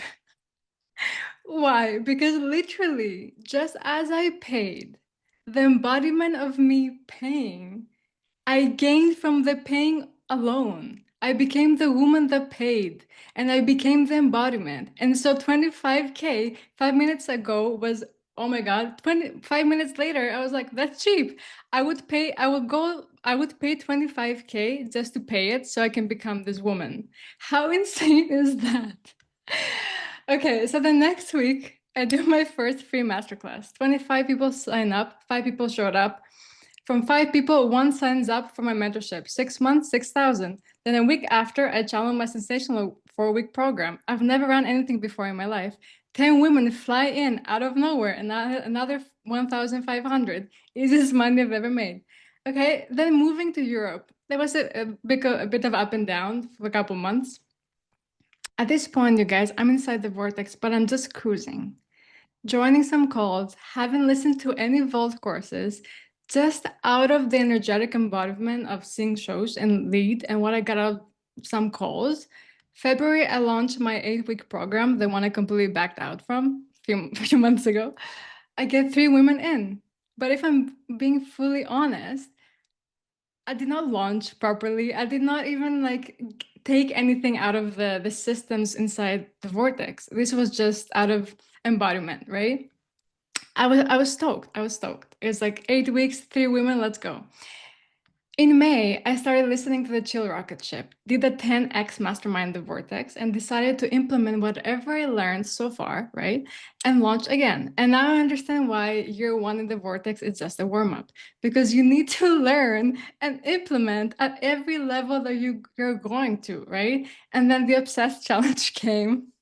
Why? Because literally, just as I paid, the embodiment of me paying, I gained from the paying alone. I became the woman that paid and I became the embodiment. And so 25K 5 minutes ago was, oh my God, 25 minutes later, I was like, that's cheap. I would pay 25K just to pay it so I can become this woman. How insane is that? Okay, so the next week, I do my first free masterclass. 25 people sign up, 5 people showed up. From 5 people, 1 signs up for my mentorship. 6 months, 6,000. Then a week after, I channel my sensational 4-week program. I've never run anything before in my life. 10 women fly in out of nowhere, and another 1,500. Easiest money I've ever made. Okay, then moving to Europe. There was a bit of up and down for a couple months. At this point, you guys, I'm inside the vortex, but I'm just cruising. Joining some calls, haven't listened to any Vault courses, just out of the energetic embodiment of seeing shows and lead and what I got out of some calls. February, I launched my 8-week program, the one I completely backed out from a few months ago. I get 3 women in. But if I'm being fully honest, I did not launch properly. I did not even take anything out of the systems inside the vortex. This was just out of embodiment, right? I was stoked. It's like 8 weeks, 3 women, let's go. In May, I started listening to the Chill Rocket Ship, did the 10x Mastermind the Vortex, and decided to implement whatever I learned so far, right? And launch again. And now I understand why year 1 in the Vortex is just a warm-up, because you need to learn and implement at every level that you're going to, right? And then the Obsessed Challenge came.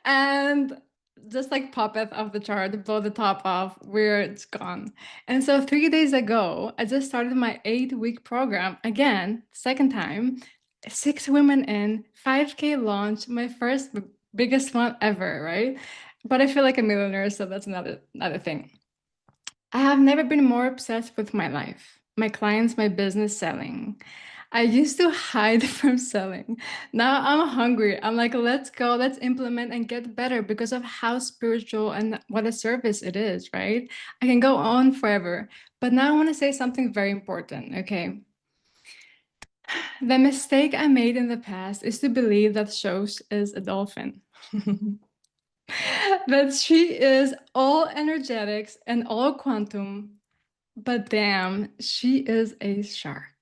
And just like poppeth off the chart, blow the top off, where it's gone. And so 3 days ago, I just started my 8-week program again, second time, 6 women in, 5K launch, my first biggest one ever, right? But I feel like a millionaire, so that's another thing. I have never been more obsessed with my life, my clients, my business, selling. I used to hide from selling. Now I'm hungry. I'm like, let's go, let's implement and get better because of how spiritual and what a service it is, right? I can go on forever. But now I want to say something very important, okay? The mistake I made in the past is to believe that Shosh is a dolphin. That she is all energetics and all quantum, but damn, she is a shark.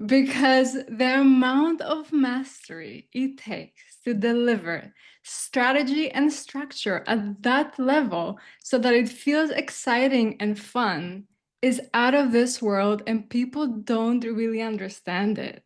Because the amount of mastery it takes to deliver strategy and structure at that level so that it feels exciting and fun is out of this world, and people don't really understand it.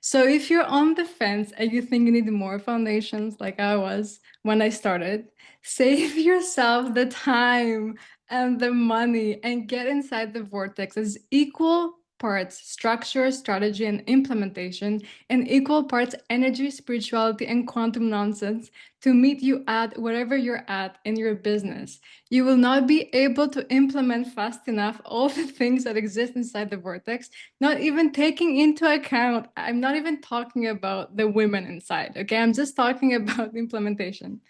So if you're on the fence and you think you need more foundations like I was when I started, save yourself the time and the money and get inside the vortex as equal parts structure, strategy, and implementation, and equal parts energy, spirituality, and quantum nonsense to meet you at wherever you're at in your business. You will not be able to implement fast enough all the things that exist inside the vortex, not even taking into account, I'm not even talking about the women inside, okay? I'm just talking about the implementation.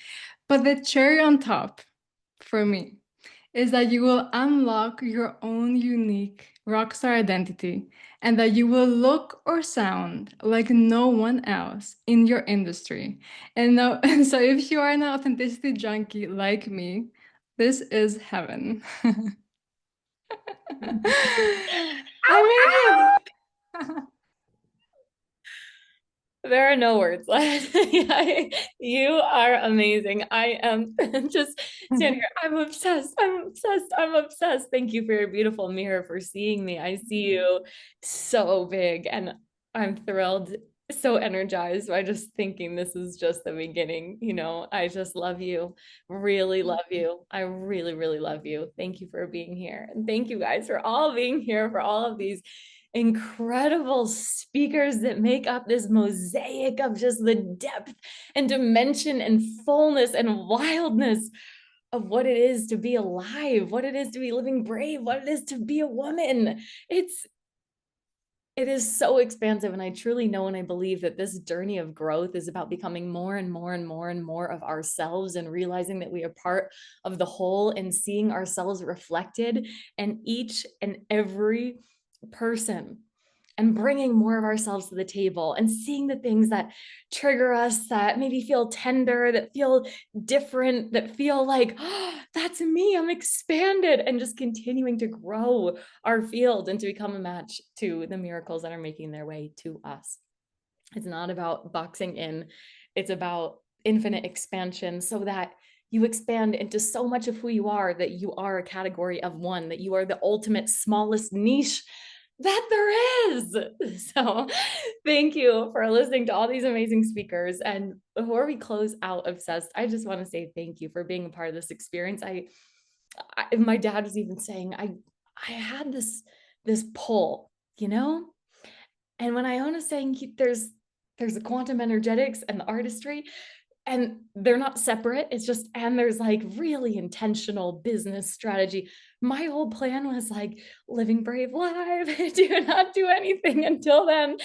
But the cherry on top for me is that you will unlock your own unique rockstar identity, and that you will look or sound like no one else in your industry. And so if you are an authenticity junkie like me, this is heaven. I made it. There are no words left. You are amazing. I am just standing here. I'm obsessed. I'm obsessed. I'm obsessed. Thank you for your beautiful mirror, for seeing me. I see you so big, and I'm thrilled, so energized by just thinking this is just the beginning. You know, I just love you. Really love you. I really, really love you. Thank you for being here. And thank you guys for all being here, for all of these incredible speakers that make up this mosaic of just the depth and dimension and fullness and wildness of what it is to be alive, what it is to be living brave, what it is to be a woman. It is so expansive, and I truly know and I believe that this journey of growth is about becoming more and more and more and more of ourselves, and realizing that we are part of the whole, and seeing ourselves reflected in each and every person, and bringing more of ourselves to the table, and seeing the things that trigger us, that maybe feel tender, that feel different, that feel like, oh, that's me, I'm expanded, and just continuing to grow our field and to become a match to the miracles that are making their way to us. It's not about boxing in, it's about infinite expansion, so that you expand into so much of who you are, that you are a category of one, that you are the ultimate smallest niche that there is. So thank you for listening to all these amazing speakers. And before we close out Obsessed, I just want to say thank you for being a part of this experience. My dad was even saying, I had this pull, you know? And when Iona is saying there's the quantum energetics and the artistry, and they're not separate, it's just, and there's like really intentional business strategy. My whole plan was like, living brave live, do not do anything until then. And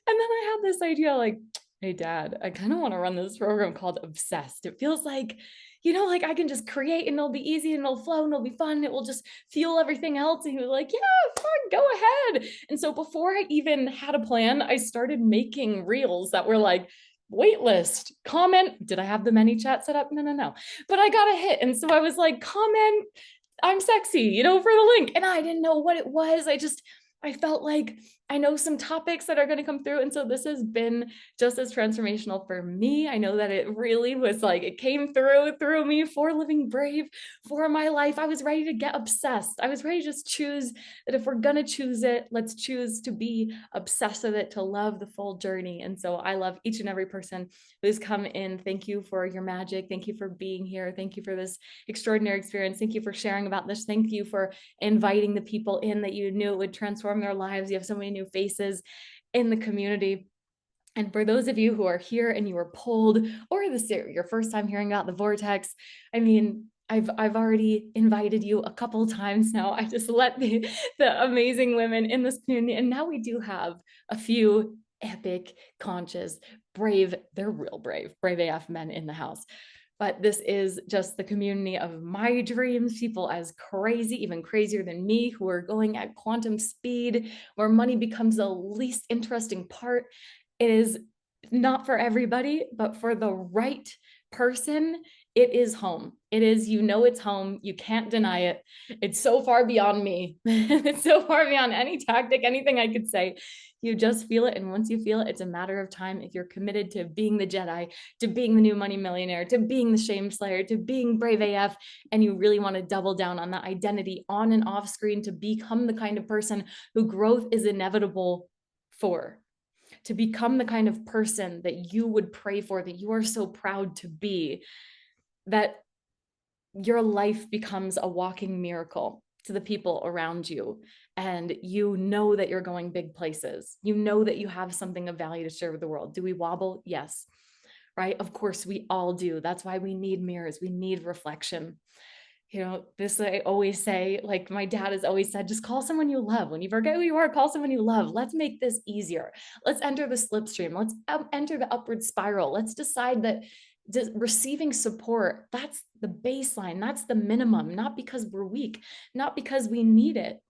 then I had this idea like, hey dad, I kind of want to run this program called Obsessed. It feels like, you know, like I can just create and it'll be easy and it'll flow and it'll be fun. It will just fuel everything else. And he was like, yeah, fun, go ahead. And so before I even had a plan, I started making reels that were like, waitlist, comment. Did I have the ManyChat set up? No. But I got a hit. And so I was like, comment, I'm sexy, you know, for the link. And I didn't know what it was. I I felt like I know some topics that are going to come through. And so this has been just as transformational for me. I know that it really was like, it came through me for Living Brave, for my life. I was ready to get obsessed. I was ready to just choose that if we're going to choose it, let's choose to be obsessed with it, to love the full journey. And so I love each and every person who's come in. Thank you for your magic. Thank you for being here. Thank you for this extraordinary experience. Thank you for sharing about this. Thank you for inviting the people in that you knew would transform their lives. You have so many new faces in the community. And for those of you who are here and you were pulled, or this is your first time hearing about the Vortex, I mean, I've already invited you a couple of times now. I just let the amazing women in this community, and now we do have a few epic, conscious, brave, they're real brave AF men in the house. But this is just the community of my dreams, people as crazy, even crazier than me, who are going at quantum speed, where money becomes the least interesting part. It is not for everybody, but for the right person, it is home. It is, you know, it's home. You can't deny it. It's so far beyond me. It's so far beyond any tactic, anything I could say. You just feel it. And once you feel it, it's a matter of time. If you're committed to being the Jedi, to being the new money millionaire, to being the shame slayer, to being brave AF, and you really want to double down on that identity on and off screen to become the kind of person who growth is inevitable for, to become the kind of person that you would pray for, that you are so proud to be, that your life becomes a walking miracle to the people around you. And you know that you're going big places. You know that you have something of value to share with the world. Do we wobble? Yes. Right? Of course we all do. That's why we need mirrors. We need reflection. You know, this I always say, like my dad has always said, just call someone you love. When you forget who you are, call someone you love. Let's make this easier. Let's enter the slipstream. Let's enter the upward spiral. Let's decide that receiving support, that's the baseline. That's the minimum, not because we're weak, not because we need it,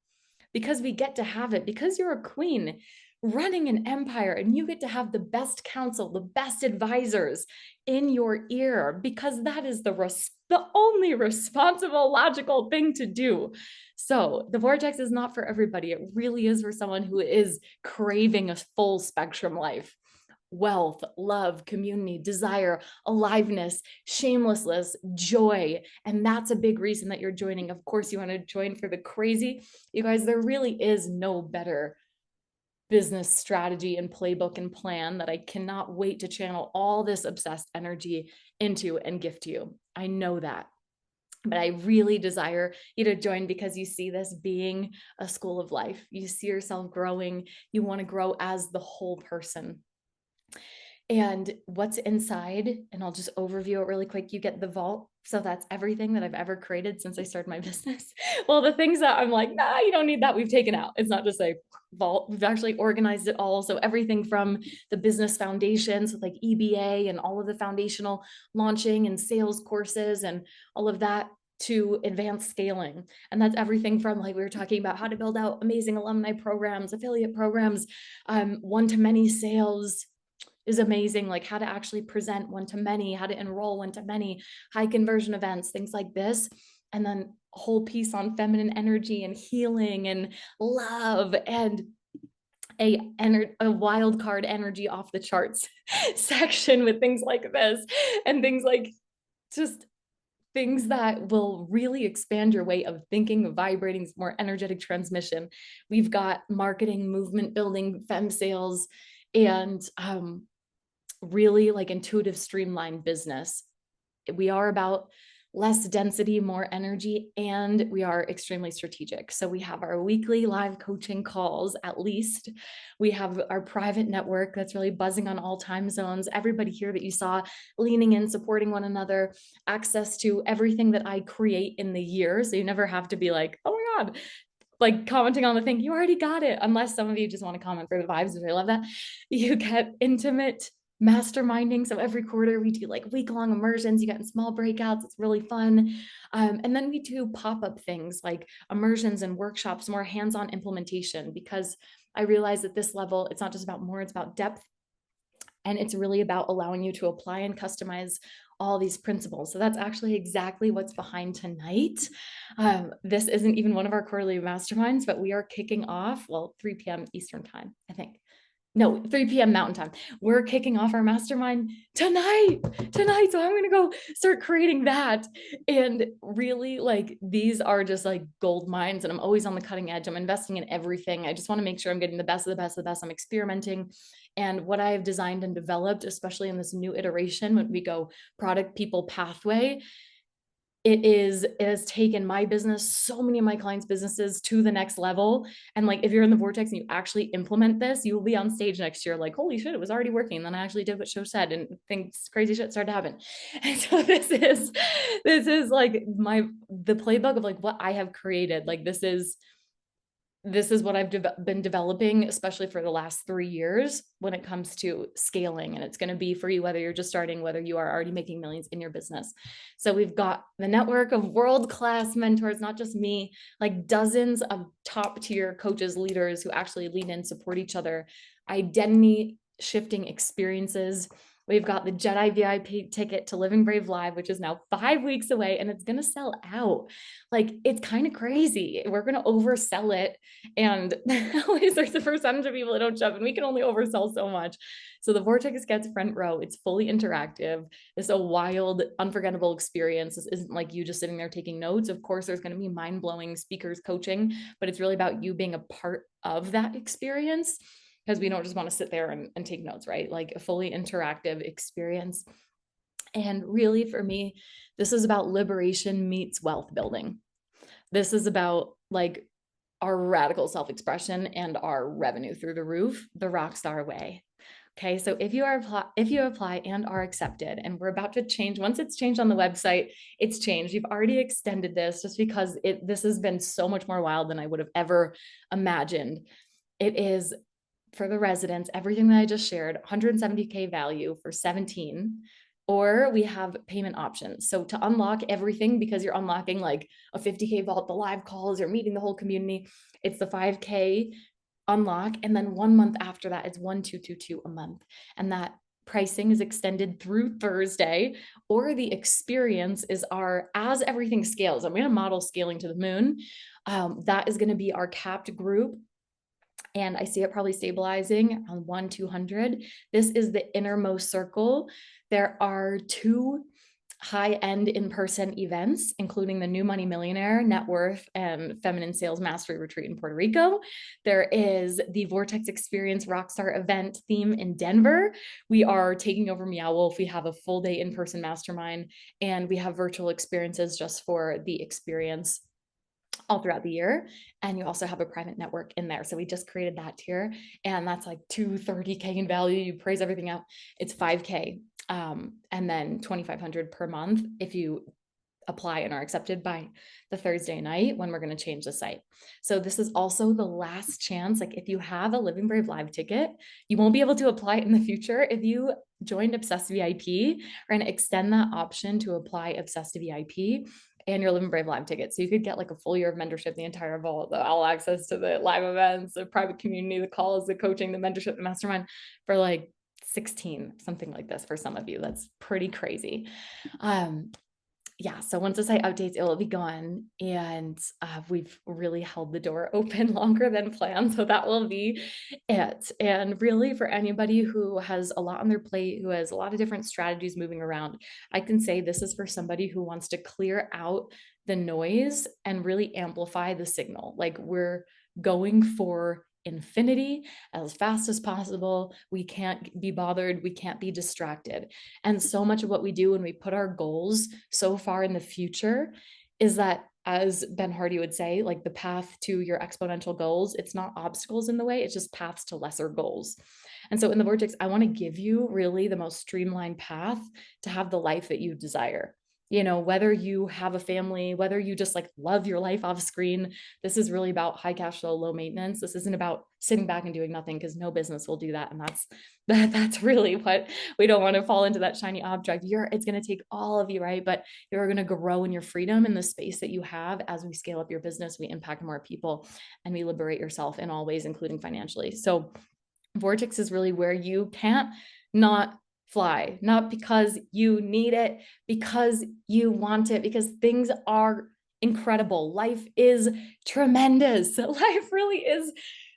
because we get to have it, because you're a queen running an empire and you get to have the best counsel, the best advisors in your ear, because that is the only responsible, logical thing to do. So the Vortex is not for everybody. It really is for someone who is craving a full spectrum life. Wealth, love, community, desire, aliveness, shamelessness, joy. And that's a big reason that you're joining. Of course, you want to join for the crazy. You guys, there really is no better business strategy and playbook and plan that I cannot wait to channel all this obsessed energy into and gift you. I know that. But I really desire you to join because you see this being a school of life. You see yourself growing. You want to grow as the whole person. And what's inside, and I'll just overview it really quick. You get the vault. So that's everything that I've ever created since I started my business. Well, the things that I'm like, nah, you don't need that, we've taken out. It's not just a vault. We've actually organized it all. So everything from the business foundations with like EBA and all of the foundational launching and sales courses and all of that, to advanced scaling. And that's everything from, like we were talking about, how to build out amazing alumni programs, affiliate programs, one-to-many sales is amazing, like how to actually present one-to-many, how to enroll one-to-many, high conversion events, things like this. And then a whole piece on feminine energy and healing and love, and a wild card energy off the charts section with things like this and things like just things that will really expand your way of thinking, vibrating, more energetic transmission. We've got marketing, movement building, fem sales, and really like intuitive, streamlined business. We are about less density, more energy, and we are extremely strategic. So we have our weekly live coaching calls, at least. We have our private network that's really buzzing on all time zones. Everybody here that you saw leaning in, supporting one another, access to everything that I create in the year. So you never have to be like, oh my God, like commenting on the thing, you already got it. Unless some of you just want to comment for the vibes, which I love that. You get intimate masterminding. So every quarter we do like week-long immersions. You get in small breakouts. It's really fun. And then we do pop-up things like immersions and workshops, more hands-on implementation, because I realize at this level, it's not just about more, it's about depth. And it's really about allowing you to apply and customize all these principles. So that's actually exactly what's behind tonight. This isn't even one of our quarterly masterminds, but we are kicking off, well, 3 p.m. Eastern time, I think. No, 3 p.m. Mountain time. We're kicking off our mastermind tonight. So I'm going to go start creating that. And really, like, these are just like gold mines, and I'm always on the cutting edge. I'm investing in everything. I just want to make sure I'm getting the best of the best of the best. I'm experimenting. And what I have designed and developed, especially in this new iteration, when we go product, people, pathway, it has taken my business, so many of my clients' businesses, to the next level. And like, if you're in the vortex and you actually implement this, you will be on stage next year like, holy shit, it was already working. And then I actually did what Shosh said, and things, crazy shit started to happen. And so this is like the playbook of like what I have created. Like, this is what I've been developing, especially for the last 3 years when it comes to scaling. And it's going to be for you, whether you're just starting, whether you are already making millions in your business. So we've got the network of world-class mentors, not just me, like dozens of top tier coaches, leaders who actually lean in, support each other, identity shifting experiences. We've got the Jedi VIP ticket to Living Brave Live, which is now 5 weeks away, and it's going to sell out. Like, it's kind of crazy. We're going to oversell it. And always there's a percentage of people that don't show up, and we can only oversell so much. So the Vortex gets front row. It's fully interactive. It's a wild, unforgettable experience. This isn't like you just sitting there taking notes. Of course, there's going to be mind-blowing speakers coaching, but it's really about you being a part of that experience, because we don't just want to sit there and take notes, right? Like, a fully interactive experience. And really, for me, this is about liberation meets wealth building. This is about like our radical self-expression and our revenue through the roof, the Rockstar way. Okay, so if you apply and are accepted, and we're about to change, once it's changed on the website, it's changed. You've already extended this just because this has been so much more wild than I would have ever imagined. It is, for the residents, everything that I just shared, $170K value for 17, or we have payment options. So to unlock everything, because you're unlocking like a 50K vault, the live calls, you're meeting the whole community, it's the 5K unlock. And then 1 month after that, it's 1,222 a month. And that pricing is extended through Thursday, or the experience is as everything scales, I'm going to model scaling to the moon. That is going to be our capped group. And I see it probably stabilizing on 1-200. This is the innermost circle. There are 2 high-end in-person events, including the New Money Millionaire, Net Worth, and Feminine Sales Mastery Retreat in Puerto Rico. There is the Vortex Experience Rockstar event theme in Denver. We are taking over Meow Wolf. We have a full day in-person mastermind, and we have virtual experiences just for the experience all throughout the year. And you also have a private network in there. So we just created that tier, and that's like $230K in value. You praise everything out. It's 5K. And then 2,500 per month if you apply and are accepted by the Thursday night when we're going to change the site. So this is also the last chance. Like, if you have a Living Brave Live ticket, you won't be able to apply it in the future. If you joined Obsessed VIP, we're going to extend that option to apply Obsessed VIP and your Living Brave Live ticket. So you could get like a full year of mentorship, the entire vault, all access to the live events, the private community, the calls, the coaching, the mentorship, the mastermind for like 16, something like this for some of you. That's pretty crazy. Yeah, so once the site updates, it will be gone. And we've really held the door open longer than planned. So that will be it. And really, for anybody who has a lot on their plate, who has a lot of different strategies moving around, I can say this is for somebody who wants to clear out the noise and really amplify the signal. Like, we're going for infinity as fast as possible. We can't be bothered. We can't be distracted. And so much of what we do when we put our goals so far in the future is that, as Ben Hardy would say, like, the path to your exponential goals, it's not obstacles in the way, it's just paths to lesser goals. And so in the Vortex, I want to give you really the most streamlined path to have the life that you desire. You know, whether you have a family, whether you just like love your life off screen, this is really about high cash flow, low maintenance. This isn't about sitting back and doing nothing, because no business will do that. And that's really what we don't want to fall into, that shiny object. It's going to take all of you, right? But you're going to grow in your freedom in the space that you have. As we scale up your business, we impact more people, and we liberate yourself in all ways, including financially. So Vortex is really where you can't not fly, not because you need it, because you want it, because things are incredible. Life is tremendous. Life really is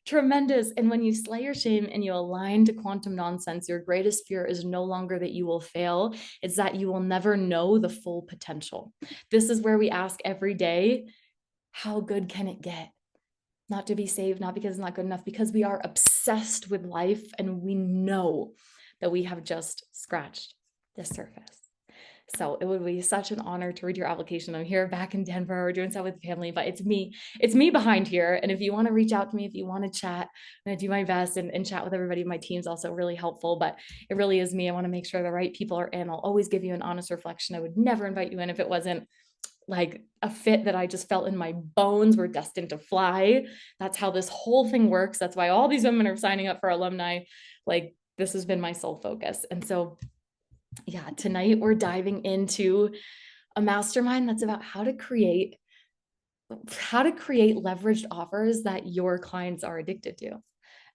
tremendous. And when you slay your shame and you align to quantum nonsense, your greatest fear is no longer that you will fail. It's that you will never know the full potential. This is where we ask every day, how good can it get? Not to be saved, not because it's not good enough, because we are obsessed with life and we know that we have just scratched the surface. So it would be such an honor to read your application. I'm here back in Denver. We're doing stuff with the family, but it's me behind here. And if you want to reach out to me, if you want to chat, I'm going to do my best and chat with everybody. My team's also really helpful, but it really is me. I want to make sure the right people are in. I'll always give you an honest reflection. I would never invite you in if it wasn't like a fit that I just felt in my bones were destined to fly. That's how this whole thing works. That's why all these women are signing up for alumni. Like, this has been my sole focus. And so, yeah, tonight we're diving into a mastermind that's about how to create leveraged offers that your clients are addicted to,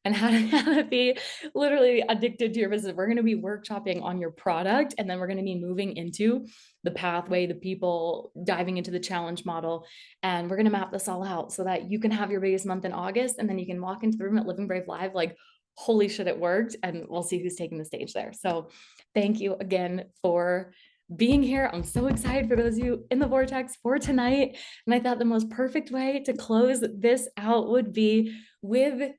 and how to be literally addicted to your business. We're going to be workshopping on your product, and then we're going to be moving into the pathway, the people, diving into the challenge model. And we're going to map this all out so that you can have your biggest month in August, and then you can walk into the room at Living Brave Live like, holy shit, it worked. And we'll see who's taking the stage there. So thank you again for being here. I'm so excited for those of you in the vortex for tonight. And I thought the most perfect way to close this out would be with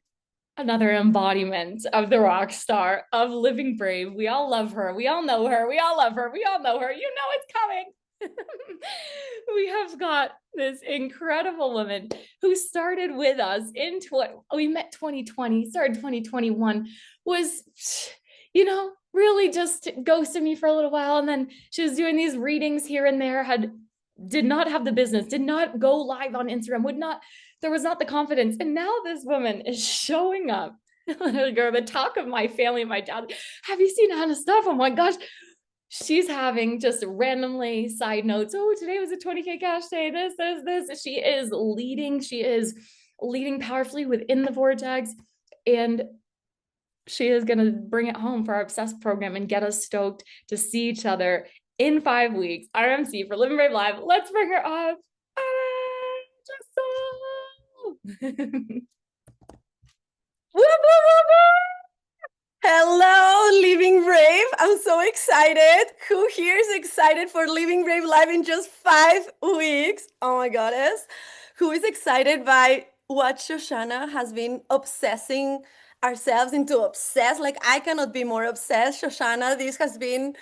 another embodiment of the rock star of Living Brave. We all love her. We all know her. We all love her. We all know her. You know it's coming. We have got this incredible woman who started with us we met 2020, started 2021, was, really just ghosted me for a little while. And then she was doing these readings here and there, did not have the business, did not go live on Instagram, there was not the confidence. And now this woman is showing up. The talk of my family, my dad, have you seen Hannah's stuff? Oh my gosh. She's having just randomly side notes. Oh, today was a 20K cash day. This. She is leading powerfully within the vortex. And she is going to bring it home for our Obsessed program and get us stoked to see each other in 5 weeks. RMC for Living Brave Live. Let's bring her up. Hello, Living Brave. I'm so excited. Who here is excited for Living Brave Live in just 5 weeks? Oh my goddess. Who is excited by what Shoshana has been obsessing ourselves into obsessed? Like, I cannot be more obsessed. Shoshana, this has been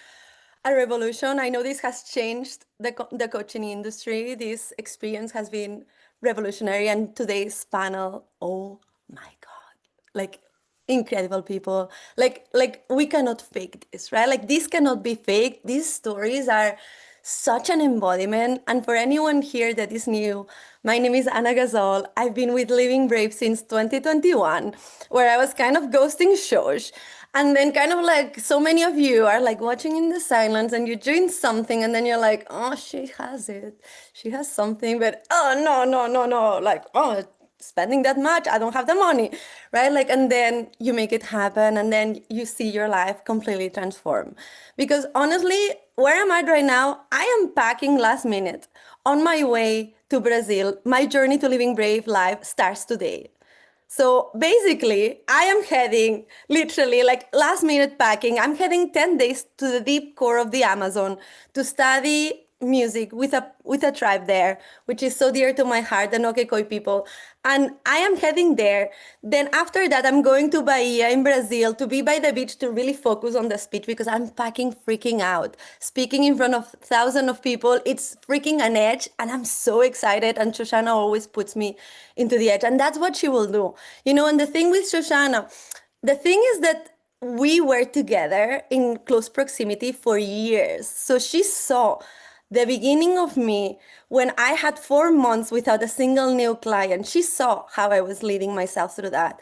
a revolution. I know this has changed the coaching industry. This experience has been revolutionary. And today's panel, oh my God, like incredible people. Like we cannot fake this, right? Like, this cannot be faked. These stories are such an embodiment. And for anyone here that is new, my name is Anna Gasol. I've been with Living Brave since 2021, where I was kind of ghosting Shosh. And then kind of like so many of you are like watching in the silence, and you're doing something, and then you're like, oh, she has it. She has something, but oh, no. Like, oh, spending that much, I don't have the money, right? Like, and then you make it happen, and then you see your life completely transform. Because honestly, where I'm at right now, I am packing last minute on my way to Brazil. My journey to Living Brave Live starts today. So basically, I am heading literally like last minute packing. I'm heading 10 days to the deep core of the Amazon to study music with a tribe there, which is so dear to my heart, the Nokekoi people. And I am heading there. Then after that, I'm going to Bahia in Brazil to be by the beach to really focus on the speech, because I'm freaking out. Speaking in front of thousands of people, it's freaking an edge, and I'm so excited. And Shoshana always puts me into the edge, and that's what she will do. And the thing with Shoshana, the thing is that we were together in close proximity for years. So she saw the beginning of me when I had 4 months without a single new client. She saw how I was leading myself through that,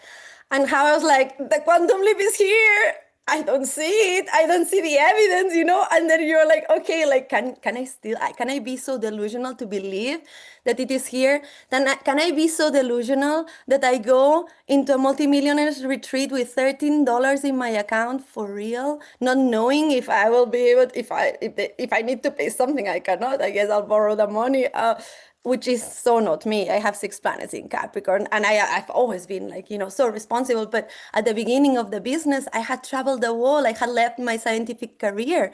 and how I was like, the quantum leap is here. I don't see it. I don't see the evidence, and then you're like, okay, like, can I be so delusional to believe that it is here? Then can I be so delusional that I go into a multimillionaire's retreat with $13 in my account for real, not knowing if I will be able, if I need to pay something I cannot, I guess I'll borrow the money. Which is so not me. I have 6 planets in Capricorn, and I've always been like, so responsible. But at the beginning of the business, I had traveled the world. I had left my scientific career,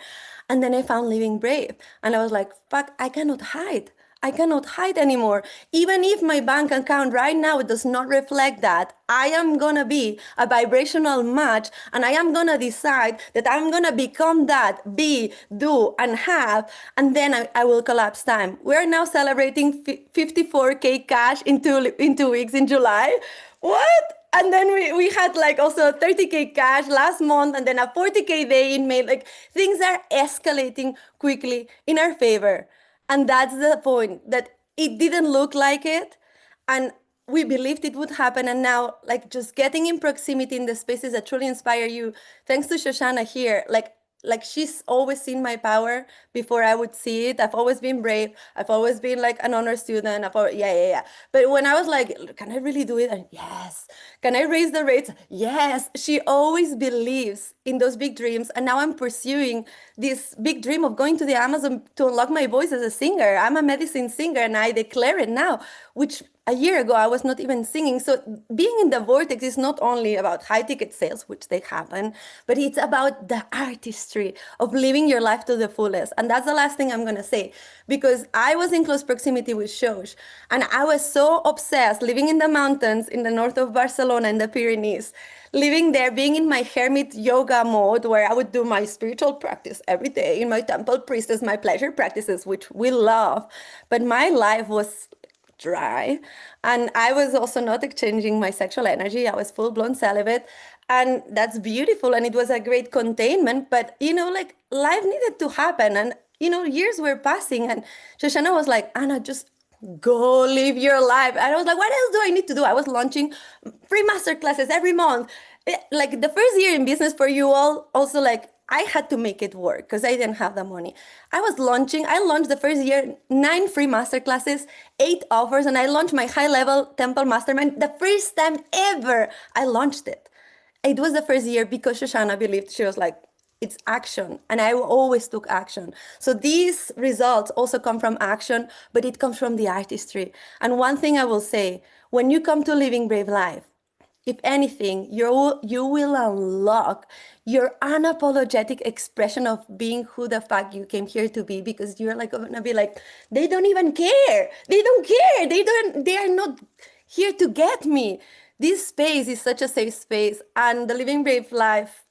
and then I found Living Brave, and I was like, fuck, I cannot hide. I cannot hide anymore. Even if my bank account right now does not reflect that, I am gonna be a vibrational match, and I am gonna decide that I'm gonna become that, be, do, and have, and then I will collapse time. We're now celebrating 54K cash in 2 weeks in July. What? And then we had like also 30K cash last month, and then a 40K day in May. Like, things are escalating quickly in our favor. And that's the point, that it didn't look like it. And we believed it would happen. And now, like, just getting in proximity in the spaces that truly inspire you, thanks to Shoshana here, like she's always seen my power before I would see it. I've always been brave. I've always been like an honor student. Yeah. But when I was like, can I really do it? And yes. Can I raise the rates? Yes. She always believes in those big dreams. And now I'm pursuing this big dream of going to the Amazon to unlock my voice as a singer. I'm a medicine singer, and I declare it now, which a year ago I was not even singing. So being in the vortex is not only about high ticket sales, which they happen, but it's about the artistry of living your life to the fullest. And that's the last thing I'm going to say, because I was in close proximity with Shosh, and I was so obsessed living in the mountains in the north of Barcelona in the Pyrenees, living there, being in my hermit yoga mode, where I would do my spiritual practice every day in my temple priestess, my pleasure practices, which we love. But my life was dry, and I was also not exchanging my sexual energy. I was full-blown celibate, and that's beautiful, and it was a great containment. But like, life needed to happen, and years were passing, and Shoshana was like, Anna, just go live your life. And I was like, what else do I need to do? I was launching free masterclasses every month. Like, the first year in business for you all, also, like, I had to make it work because I didn't have the money. I launched the first year 9 free masterclasses, 8 offers, and I launched my high-level temple mastermind the first time ever I launched it. It was the first year because Shoshana believed. She was like, it's action, and I always took action. So these results also come from action, but it comes from the artistry. And one thing I will say, when you come to Living Brave Life, if anything, you will unlock your unapologetic expression of being who the fuck you came here to be, because you're like gonna be like, they don't even care. They don't care. They are not here to get me. This space is such a safe space, and the Living Brave Life,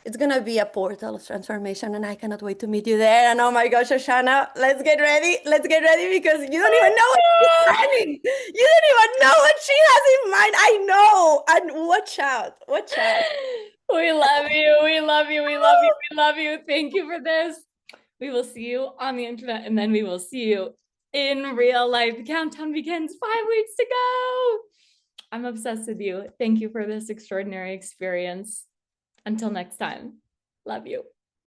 it's gonna be a portal of transformation, and I cannot wait to meet you there. And oh my gosh, Shoshana, let's get ready. Let's get ready, because you don't even know what she's planning. You don't even know what she has in mind. I know. And watch out. Watch out. We love you. We love you. We love you. We love you. Thank you for this. We will see you on the internet, and then we will see you in real life. The countdown begins. 5 weeks to go. I'm obsessed with you. Thank you for this extraordinary experience. Until next time, love you.